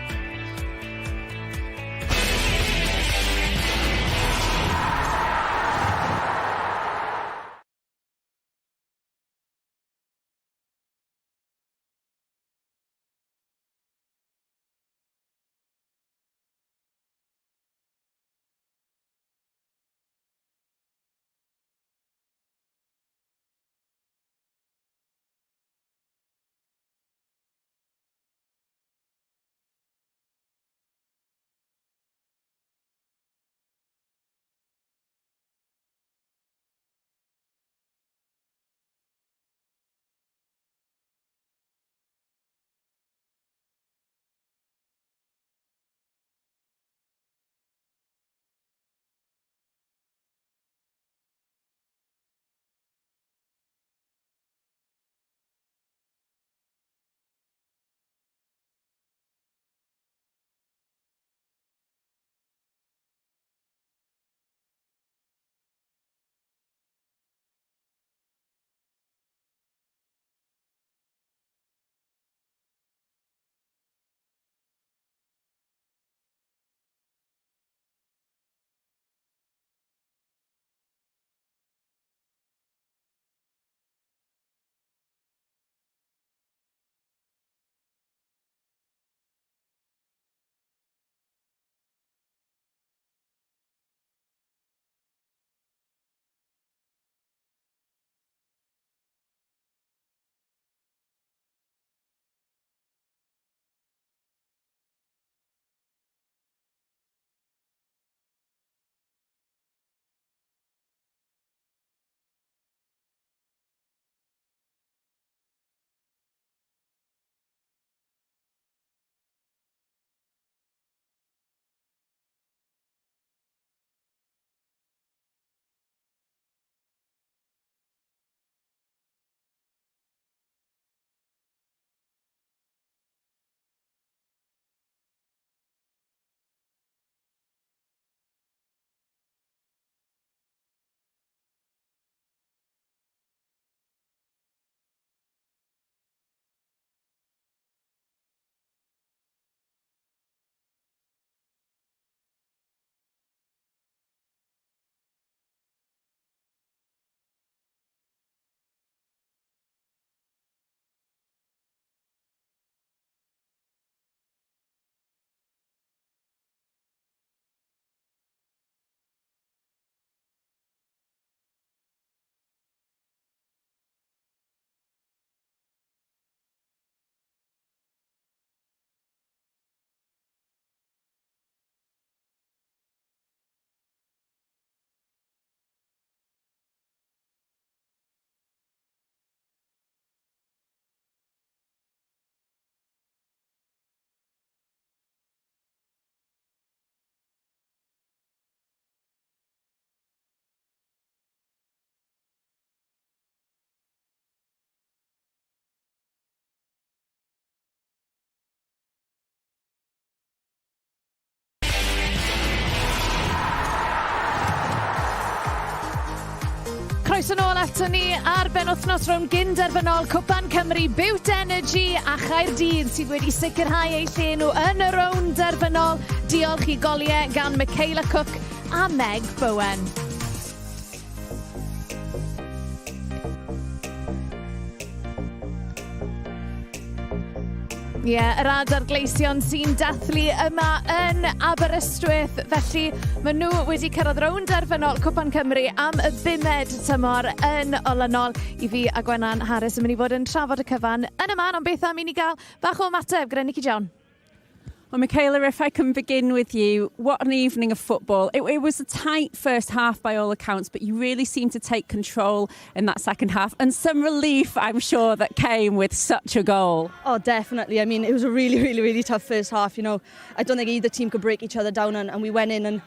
Croeso nôl ato ni ar benwythnos Rownd Gynderfynol Cwpan Cymru Bute Energy a Caerdydd sydd wedi sicrhau eu lle nhw yn y Rownd Derfynol. Diolch i goliau gan Michaela Cook a Meg Bowen. Ie, yr adargleision sy'n dathlu yma yn Aberystwyth. Felly, maen nhw wedi cyrraedd Rownd Gynderfynol Cwpan Cymru am y 5 tymor yn olynol. I fi a Gwenan Harris yn mynd i fod yn trafod y cyfan yn y man, ond beth am i ni gael bach o ymateb gyda Nicky John. Well, Michaela, if I can begin with you, what an evening of football. It was a tight first half by all accounts, but you really seemed to take control in that second half. And some relief, I'm sure, that came with such a goal. Oh, definitely. I mean, it was a really tough first half. You know, I don't think either team could break each other down. And we went in and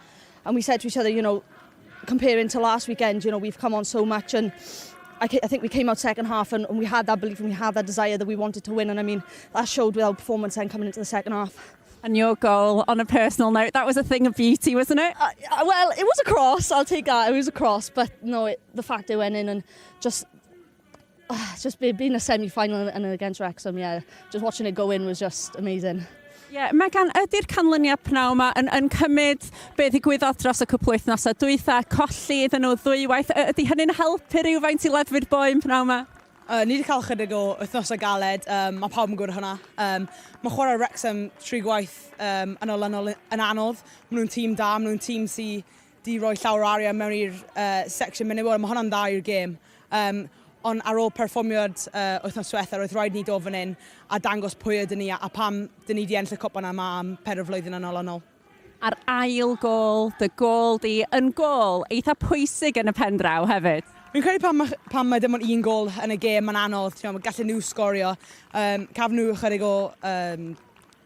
we said to each other, you know, comparing to last weekend, you know, we've come on so much. And I think we came out second half and we had that belief and we had that desire that we wanted to win. And I mean, that showed with our performance then coming into the second half. And your goal, on a personal note, that was a thing of beauty, wasn't it? Well, it was a cross, I'll take that, it was a cross, but no, the fact it went in and just being a semi-final and against Wrecsam, yeah, just watching it go in was just amazing. Yeah, Megan, ydy'r canlyniad pnaw yma yn cymryd be ddigwyddodd dros y cwpl wythnosau dwytha, colli iddyn nhw ddwywaith, ydy hynny'n helpu rhywfaint i leddfu'r boen pnaw yma? Ni wedi cael chydig o wythnosau galed, mae pawb yn gwybod hwnna. Mae chwarae Wrecsam 3 gwaith yn olynol yn anodd. Maen nhw'n tîm da, maen nhw'n tîm sydd wedi rhoi llawer o arian mewn i'r section munud. Mae hwnna'n da i'r gêm. Ond ar ôl perfformiad wythnos diwethaf, roedd rhaid ni do fan hyn a dangos pwy ydyn ni a pam dyn ni wedi ennill y cwpan yma am 4 flwyddyn yn olynol. A'r ail gol, dy gol di, yn gol eitha pwysig yn y pen draw hefyd. Fi'n credu pan mae dim ond 1 gol yn y gêm yn anodd, mae gallu nhw sgorio. Caf nhw chydig o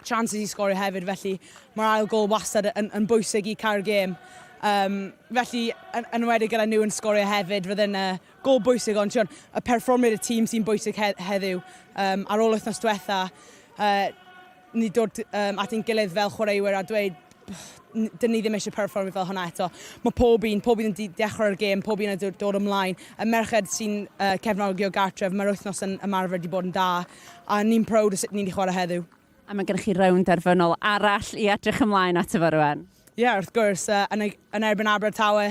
chances i sgorio hefyd, felly mae'r ail gol wastad yn bwysig i cael gêm. Felly, yn wedi gyda nhw yn sgorio hefyd, fydd yn gol bwysig, ond y perfformiad y tîm sy'n bwysig heddiw. Ar ôl wythnos diwetha, ni dod at ein gilydd fel chwaraewyr a dweud, dyn ni ddim eisiau perfformio fel hwnna eto. Mae pob un yn dechrau'r gêm, pob un yn dod ymlaen. Y merched sy'n cefnogi o gartref, mae'r wythnos yn ymarfer wedi bod yn da, a ni'n prowd o sut ni'n chwarae heddiw. A mae gennych chi Rownd Gynderfynol arall i edrych ymlaen at y rwan. Ie, wrth gwrs, yn erbyn Abertawe,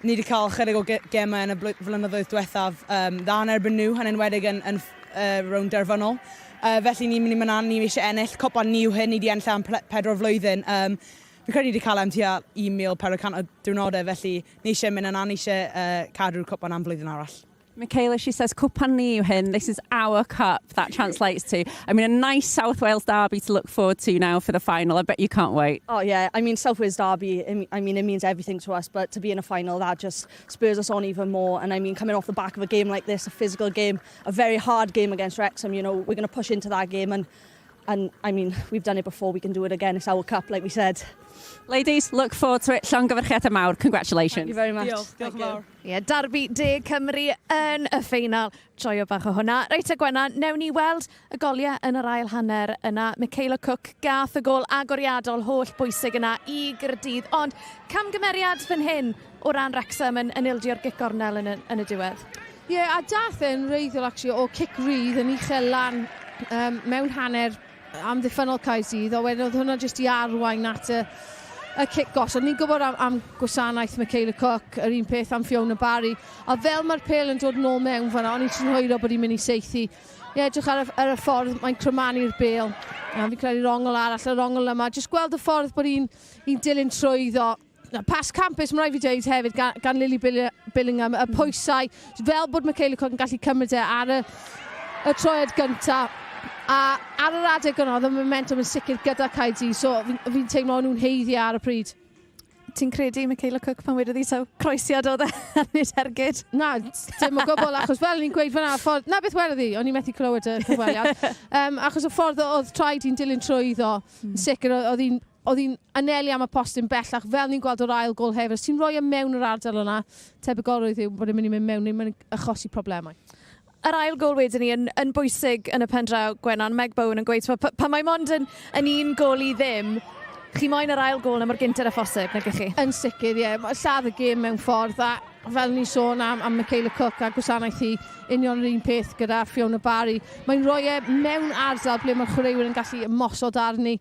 ni wedi cael chydig o gemau yn y flynyddoedd diwethaf dda yn erbyn nhw, yn enwedig yn Rownd Gynderfynol. Felly ni'n mynd i mynd ni eisiau ennill. Cwpan ni yw hyn, ni wedi ennill am 4 flwyddyn. Fi'n credu ni wedi cael am tua 1,400 o diwrnodau, felly ni eisiau mynd yna, ni eisiau cadw'r cwpan am flwyddyn arall. Michaela, she says, Cwpan ni yw hyn, this is our cup, that translates to. I mean, a nice South Wales derby to look forward to now for the final. I bet you can't wait. Oh, yeah. I mean, South Wales derby, I mean, it means everything to us, but to be in a final, that just spurs us on even more. And I mean, coming off the back of a game like this, a physical game, a very hard game against Wrecsam, you know, we're going to push into that game. And I mean, we've done it before, we can do it again. It's our cup, like we said. Ladies, look forward to it. Llongyfarchiadau mawr. Congratulations. Thank you very much. Diolch yn fawr. Ie, derby de Cymru yn y ffeinal. Joio bach o hwnna. Reit a Gwenna, newn ni weld y goliau yn yr ail hanner yna. Michaela Cook gath y gol agoriadol holl bwysig yna i Caerdydd. Ond camgymeriad fan hyn o ran Wrecsam yn ildio'r gicornel yn y diwedd. Ie, a dath e'n reiddiol o cic rydd yn uchel lan mewn hanner am ddiffynol Caerdydd, o wedyn oedd hwnna jyst i arwain at y cic gos. Ond ni'n gwybod am gwasanaeth Michaela Cook, yr un peth am Fiona Barry, a fel mae'r pel yn dod nôl mewn fan'na, o'n i'n hwyro bod i'n mynd i seithi. Ie, edrych ar y ffordd, mae'n crymanu'r bel. Fi'n credu rongol arall, y rongol yma. Jyst gweld y ffordd bod i'n dilyn trwyddo. Pas campus, mae'n rhaid fi dweud hefyd, gan Lily Billingham, y pwysau, fel bod Michaela Cook yn gallu cymryd ar y troed gyntaf. A ar yr adeg yno, oedd y momentum yn sicr gyda Caerdydd, so fi'n teimlo nhw'n heiddi ar y pryd. Ti'n credu Michaela Cook pan wedodd hi taw croesiad oedd nid ergyd? Na, dim o gwbl, achos fel ni'n gweud fyna, na beth wedodd hi, o'n i'n methu clywed y cyfweliad. Achos y ffordd oedd traed hi'n dilyn trwyddo, yn sicr oedd hi'n anelu am y postyn bellach, fel ni'n gweld o'r ail gol hefyd. Os ti'n rhoi mewn yr ardal yna, tebygolrwydd yw bod yn mynd i mynd mewn, ni'n achosi problemau. Yr ail gol wedyn ni yn bwysig yn y pen draw, Gwenan. Meg Bowen yn gweud, pan mae mond yn un gol i ddim, chi moyn yr ail gol am yr gynter y ffosib, nag ych chi? Yn sicr, ie. Lladd y gêm mewn ffordd. fel ni sôn am Michaela Cook a gwasanaeth hi, union yr un peth gyda Fiona Barry. Mae'n rhoi e mewn ardal ble mae'r chwaraewyr yn gallu ymosod arni.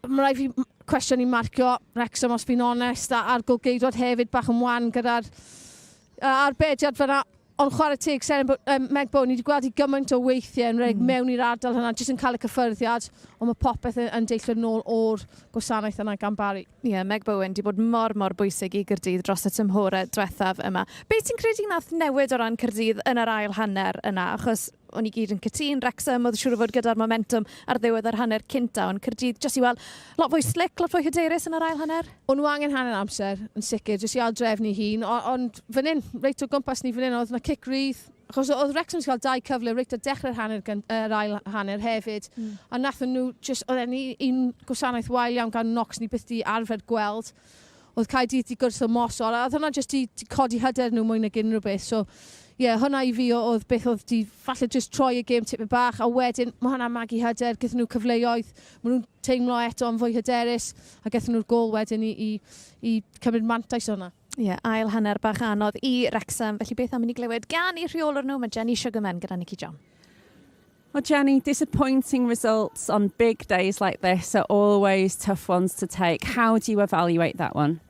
Mae rhaid fi cwestiwn i marcio Wrecsam, os fi'n onest, a'r golgeidod hefyd bach yn wan gyda'r arbediad fyna. Ond chwarae teg, Megbo, ni wedi gweld i gymaint o weithiau yn rhaid mewn i'r ardal hynna, jyst yn cael y cyffyrddiad, ond mae popeth yn deillio nôl o'r gwasanaeth yna gan Barry. Ie, Megbo wedi bod mor bwysig i Caerdydd dros y tymhorau diwethaf yma. Be ti'n credu nath newid o ran Caerdydd yn yr ail hanner yna? Achos o'n i gyd yn cytun, Wrecsam oedd siŵr o fod gyda'r momentum ar ddiwedd yr hanner cynta, ond Caerdydd jyst i weld lot fwy slick, lot fwy hyderus yn yr ail hanner? O'n nhw angen hanner amser, yn sicr, jyst i ail drefnu hun, ond fan hyn, reit o gwmpas ni fan hyn, oedd yna cic rydd, achos oedd Wrecsam wedi cael 2 cyfle reit o dechrau'r ail hanner hefyd, a nathon nhw, oedd e'n un gwasanaeth wael iawn gan Knox ni byth di arfer gweld, oedd Caerdydd di gwrth o mosor, a oedd hwnna jyst di codi hyder nhw mwy nag unrhyw beth, so hwnna i fi oedd beth oedd di falle jyst troi y gêm tipyn bach, a wedyn mae hwnna magu hyder, gyda nhw cyfleoedd, maen nhw'n teimlo eto yn fwy hyderus, a gyda nhw'r gol wedyn i cymryd mantais hwnna. Ie, ail hanner bach anodd i Wrecsam, felly beth am i ni glywed gan i rheolwr nhw, mae Jenny Sugarman gyda Nicky John. Well, Jenny, disappointing results on big days like this are always tough ones to take. How do you evaluate that one?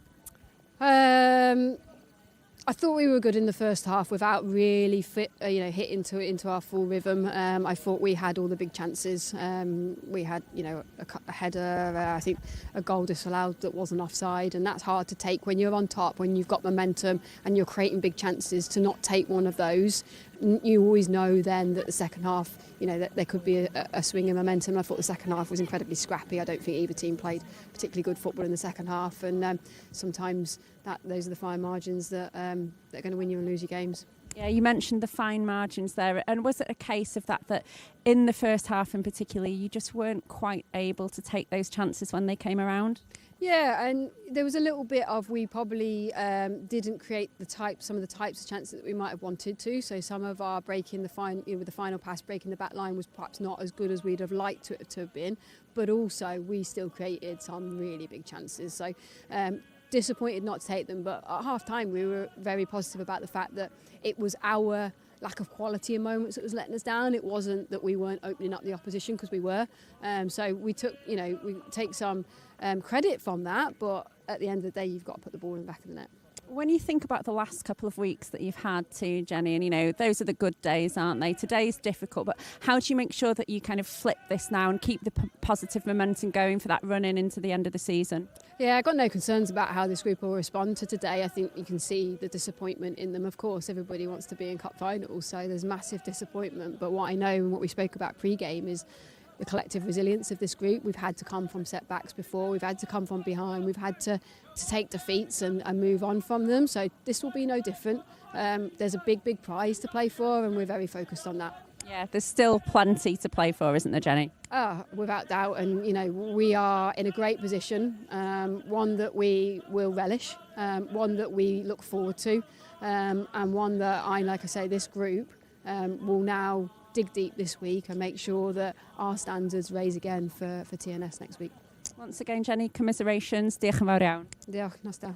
I thought we were good in the first half without really hit into our full rhythm. I thought we had all the big chances. We had, a header, I think a goal disallowed that wasn't offside, and that's hard to take when you're on top, when you've got momentum and you're creating big chances. To not take one of those, you always know then that the second half, that there could be a swing in momentum. I thought the second half was incredibly scrappy. I don't think either team played particularly good football in the second half, and sometimes those are the fine margins that are going to win you and lose your games. Yeah, you mentioned the fine margins there, and was it a case of that in the first half in particular you just weren't quite able to take those chances when they came around? Yeah, and there was a little bit of we probably didn't create some of the types of chances that we might have wanted to. So some of our breaking the with the final pass, breaking the back line was perhaps not as good as we'd have liked it to have been. But also we still created some really big chances. So disappointed not to take them. But at half time we were very positive about the fact that it was our lack of quality in moments that was letting us down. It wasn't that we weren't opening up the opposition, because we were. So we took, we take some credit from that, but at the end of the day, you've got to put the ball in the back of the net. When you think about the last couple of weeks that you've had too, Jenny, and those are the good days, aren't they? Today's difficult, but how do you make sure that you kind of flip this now and keep the positive momentum going for that run-in into the end of the season? Yeah, I've got no concerns about how this group will respond to today. I think you can see the disappointment in them. Of course, everybody wants to be in cup finals, so there's massive disappointment. But what I know and what we spoke about pre-game is the collective resilience of this group. We've had to come from setbacks before, we've had to come from behind, we've had to take defeats and move on from them. So this will be no different. There's a big prize to play for, and we're very focused on that. Yeah, there's still plenty to play for, isn't there, Jenny? Without doubt, and we are in a great position, one that we will relish, one that we look forward to, and one that like I say, this group will now dig deep this week and make sure that our standards raise again for TNS next week. Once again, Jenny, commiserations. Diolch yn fawr iawn. Diolch, nos da.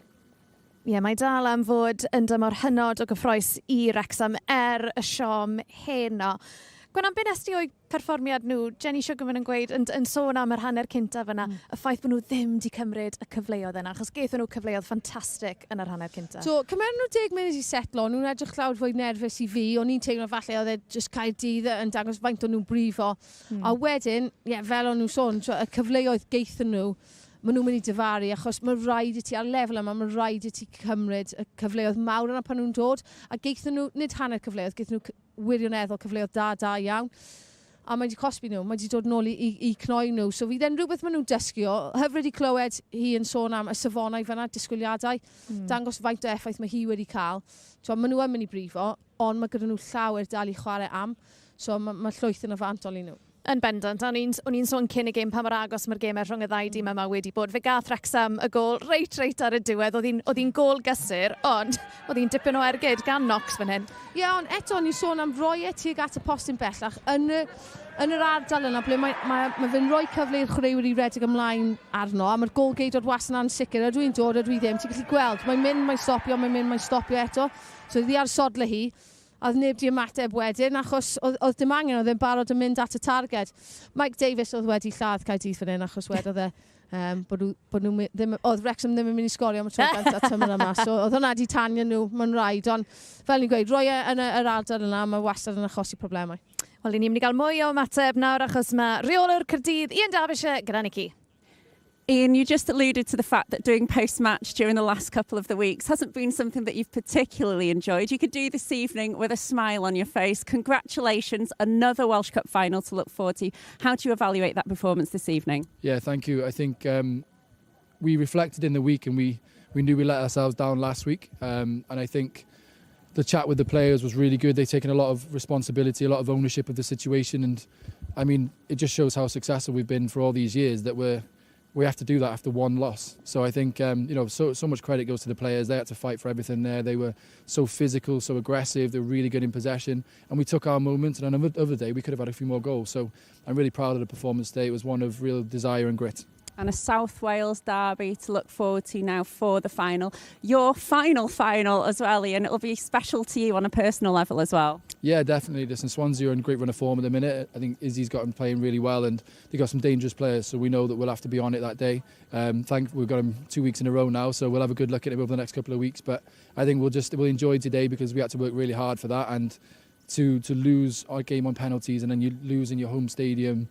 Ie, mae dal am fod yn dymor hynod o gyffroes i Wrecsam y siom heno. Gwen am benesti o'i perfformiad nhw, Jenny Sugarman yn gweud, yn sôn am yr hanner cynta fyna, y ffaith bod nhw ddim wedi cymryd y cyfleoedd yna, achos geithon nhw cyfleoedd ffantastig yn yr hanner cynta. So, cymer nhw 10 munud i setlo, nhw'n edrych llawr fwy nerfus i fi, o'n i'n teimlo falle oedd e jyst Caerdydd yn dangos faint o'n nhw'n brifo. A wedyn, fel o'n nhw sôn, y cyfleoedd geithon nhw, maen nhw'n mynd i dyfaru, achos mae rhaid i ti ar lefel yma, mae rhaid i ti cymryd y cyfleoedd mawr yna pan nhw'n dod, a geithon nhw, nid hanner cyfleoedd, geithon nhw wirioneddol cyfleoedd da iawn, a mae wedi cosbi nhw, mae wedi dod nôl i cnoi nhw, so fydd e'n rhywbeth maen nhw'n dysgu o. Hyfryd i clywed hi yn sôn am y safonau fyna, disgwyliadau, dangos faint o effaith mae hi wedi cael. So, maen nhw yn mynd i brifo, ond mae gyda nhw llawer dal i chwarae am, so mae llwyth yn y fantol i nhw. Yn bendant, o'n i'n sôn cyn y gêm pa mor agos mae'r gemau rhwng y ddau dîm yma wedi bod. Fe gath Wrecsam y gol reit ar y diwedd. Oedd hi'n gol gysur, ond oedd hi'n dipyn o ergyd gan Knox fan hyn. Ie, ond eto ni'n sôn am roi tuag at y postyn bellach yn yr ardal yna ble mae fe'n rhoi cyfle i'r chwaraewyr i redeg ymlaen arno, a mae'r golgeidod wastad yn sicr, ydw i'n dod, ydw i ddim. Ti'n gallu gweld, mae'n mynd, mae'n stopio eto. So ddi ar sodle hi. Oedd neb di ymateb wedyn, achos oedd dim angen, oedd e'n barod yn mynd at y targed. Mike Davies oedd wedi lladd Caerdydd fan hyn, achos wedodd oedd Wrecsam ddim yn mynd i sgorio am y tro gyntaf tymor yma. So oedd hwnna di tanio nhw mewn rhaid, ond fel ni'n gweud, roi yn yr ardal yna, mae wastad yn achosi problemau. Wel, ni'n mynd i gael mwy o ymateb nawr, achos mae reolwr Caerdydd, Ian Derbyshire, gyda ni ci. Ian, you just alluded to the fact that doing post-match during the last couple of the weeks hasn't been something that you've particularly enjoyed. You could do this evening with a smile on your face. Congratulations, another Welsh Cup final to look forward to. How do you evaluate that performance this evening? Yeah, thank you. I think we reflected in the week and we knew we let ourselves down last week. And I think the chat with the players was really good. They've taken a lot of responsibility, a lot of ownership of the situation. And I mean, it just shows how successful we've been for all these years that we have to do that after one loss. So I think, so much credit goes to the players. They had to fight for everything there. They were so physical, so aggressive. They were really good in possession. And we took our moments. And on another day, we could have had a few more goals. So I'm really proud of the performance today. It was one of real desire and grit. And a South Wales derby to look forward to now for the final. Your final as well, Ian. It'll be special to you on a personal level as well. Yeah, definitely. Listen, Swansea are in great run of form at the minute. I think Izzy's got him playing really well and they've got some dangerous players, so we know that we'll have to be on it that day. We've got him 2 weeks in a row now, so we'll have a good look at him over the next couple of weeks. But I think we'll enjoy today because we had to work really hard for that, and to lose our game on penalties and then you lose in your home stadium,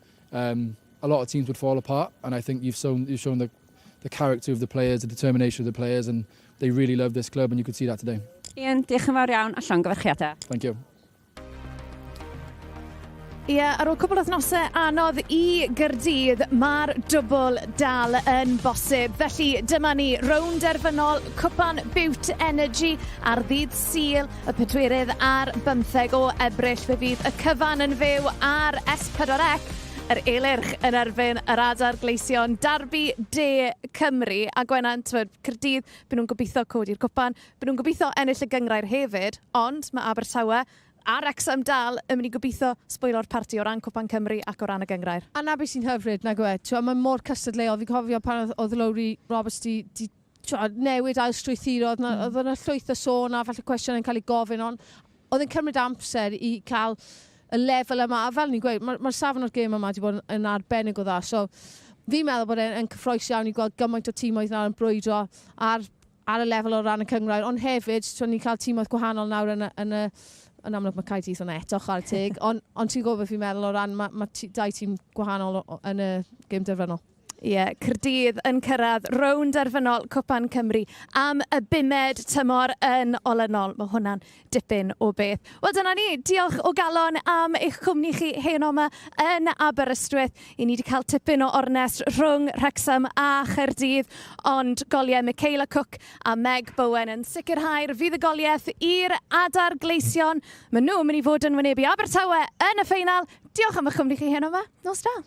a lot of teams would fall apart. And I think you've shown the character of the players, the determination of the players, and they really love this club, and you could see that today. Ian, diolch yn fawr iawn a llongyfarchiadau. Thank you. Ie, ar ôl cwbl o wythnosau anodd i Gaerdydd, mae'r dwbl dal yn bosib. Felly dyma ni, Rownd Gynderfynol Cwpan Bute Energy ar ddydd Sul, y pedwerydd ar 15 o Ebrill. Fe fydd y cyfan yn fyw ar S4C, yr eilirch yn erbyn yr adar gleision Derby De Cymru. A Gwenan, Caerdydd, byd nhw'n gobeithio codi'r cwpan, byd nhw'n gobeithio ennill y gyngrair hefyd, ond mae Abertawe a Wrecsam dal yn mynd i gobeithio sbwylo'r parti o ran Cwpan Cymru ac o ran y gyngrair. A na beth sy'n hyfryd, na gwe. Mae mor cystadleuol. Fi'n cofio pan oedd Lowry Roberts di newid ail strwythirodd. Oedd yna llwyth o sôn a falle cwestiwn yn cael ei gofyn, ond oedd yn cymryd amser i cael y lefel yma. A fel ni'n gweud, mae'r safon o'r gêm yma wedi bod yn arbennig o dda. So fi'n meddwl bod e'n cyffroes iawn i gweld gymaint o tîmoedd nawr yn brwydro ar y lefel o ran y cyngrair. Ond hefyd, ni'n cael tîmoedd gwahanol nawr yn amlwg mae Caerdydd yn eto chwarae teg, ond ti'n gwybod beth fi'n meddwl o ran mae dau tîm gwahanol yn y gêm derfynol. Ie, Caerdydd yn cyrraedd Rownd Gynderfynol Cwpan Cymru am y 5 tymor yn olynol. Mae hwnna'n dipyn o beth. Wel, dyna ni. Diolch o galon am eich cwmni chi heno yma yn Aberystwyth. I ni wedi cael tipyn o ornest rhwng Wrecsam a Caerdydd, ond goliau Michaela Cook a Meg Bowen yn sicrhau'r fuddugoliaeth i'r adar gleision. Maen nhw'n mynd i fod yn wynebu Abertawe yn y ffeinal. Diolch am eich cwmni chi heno yma. Nos da.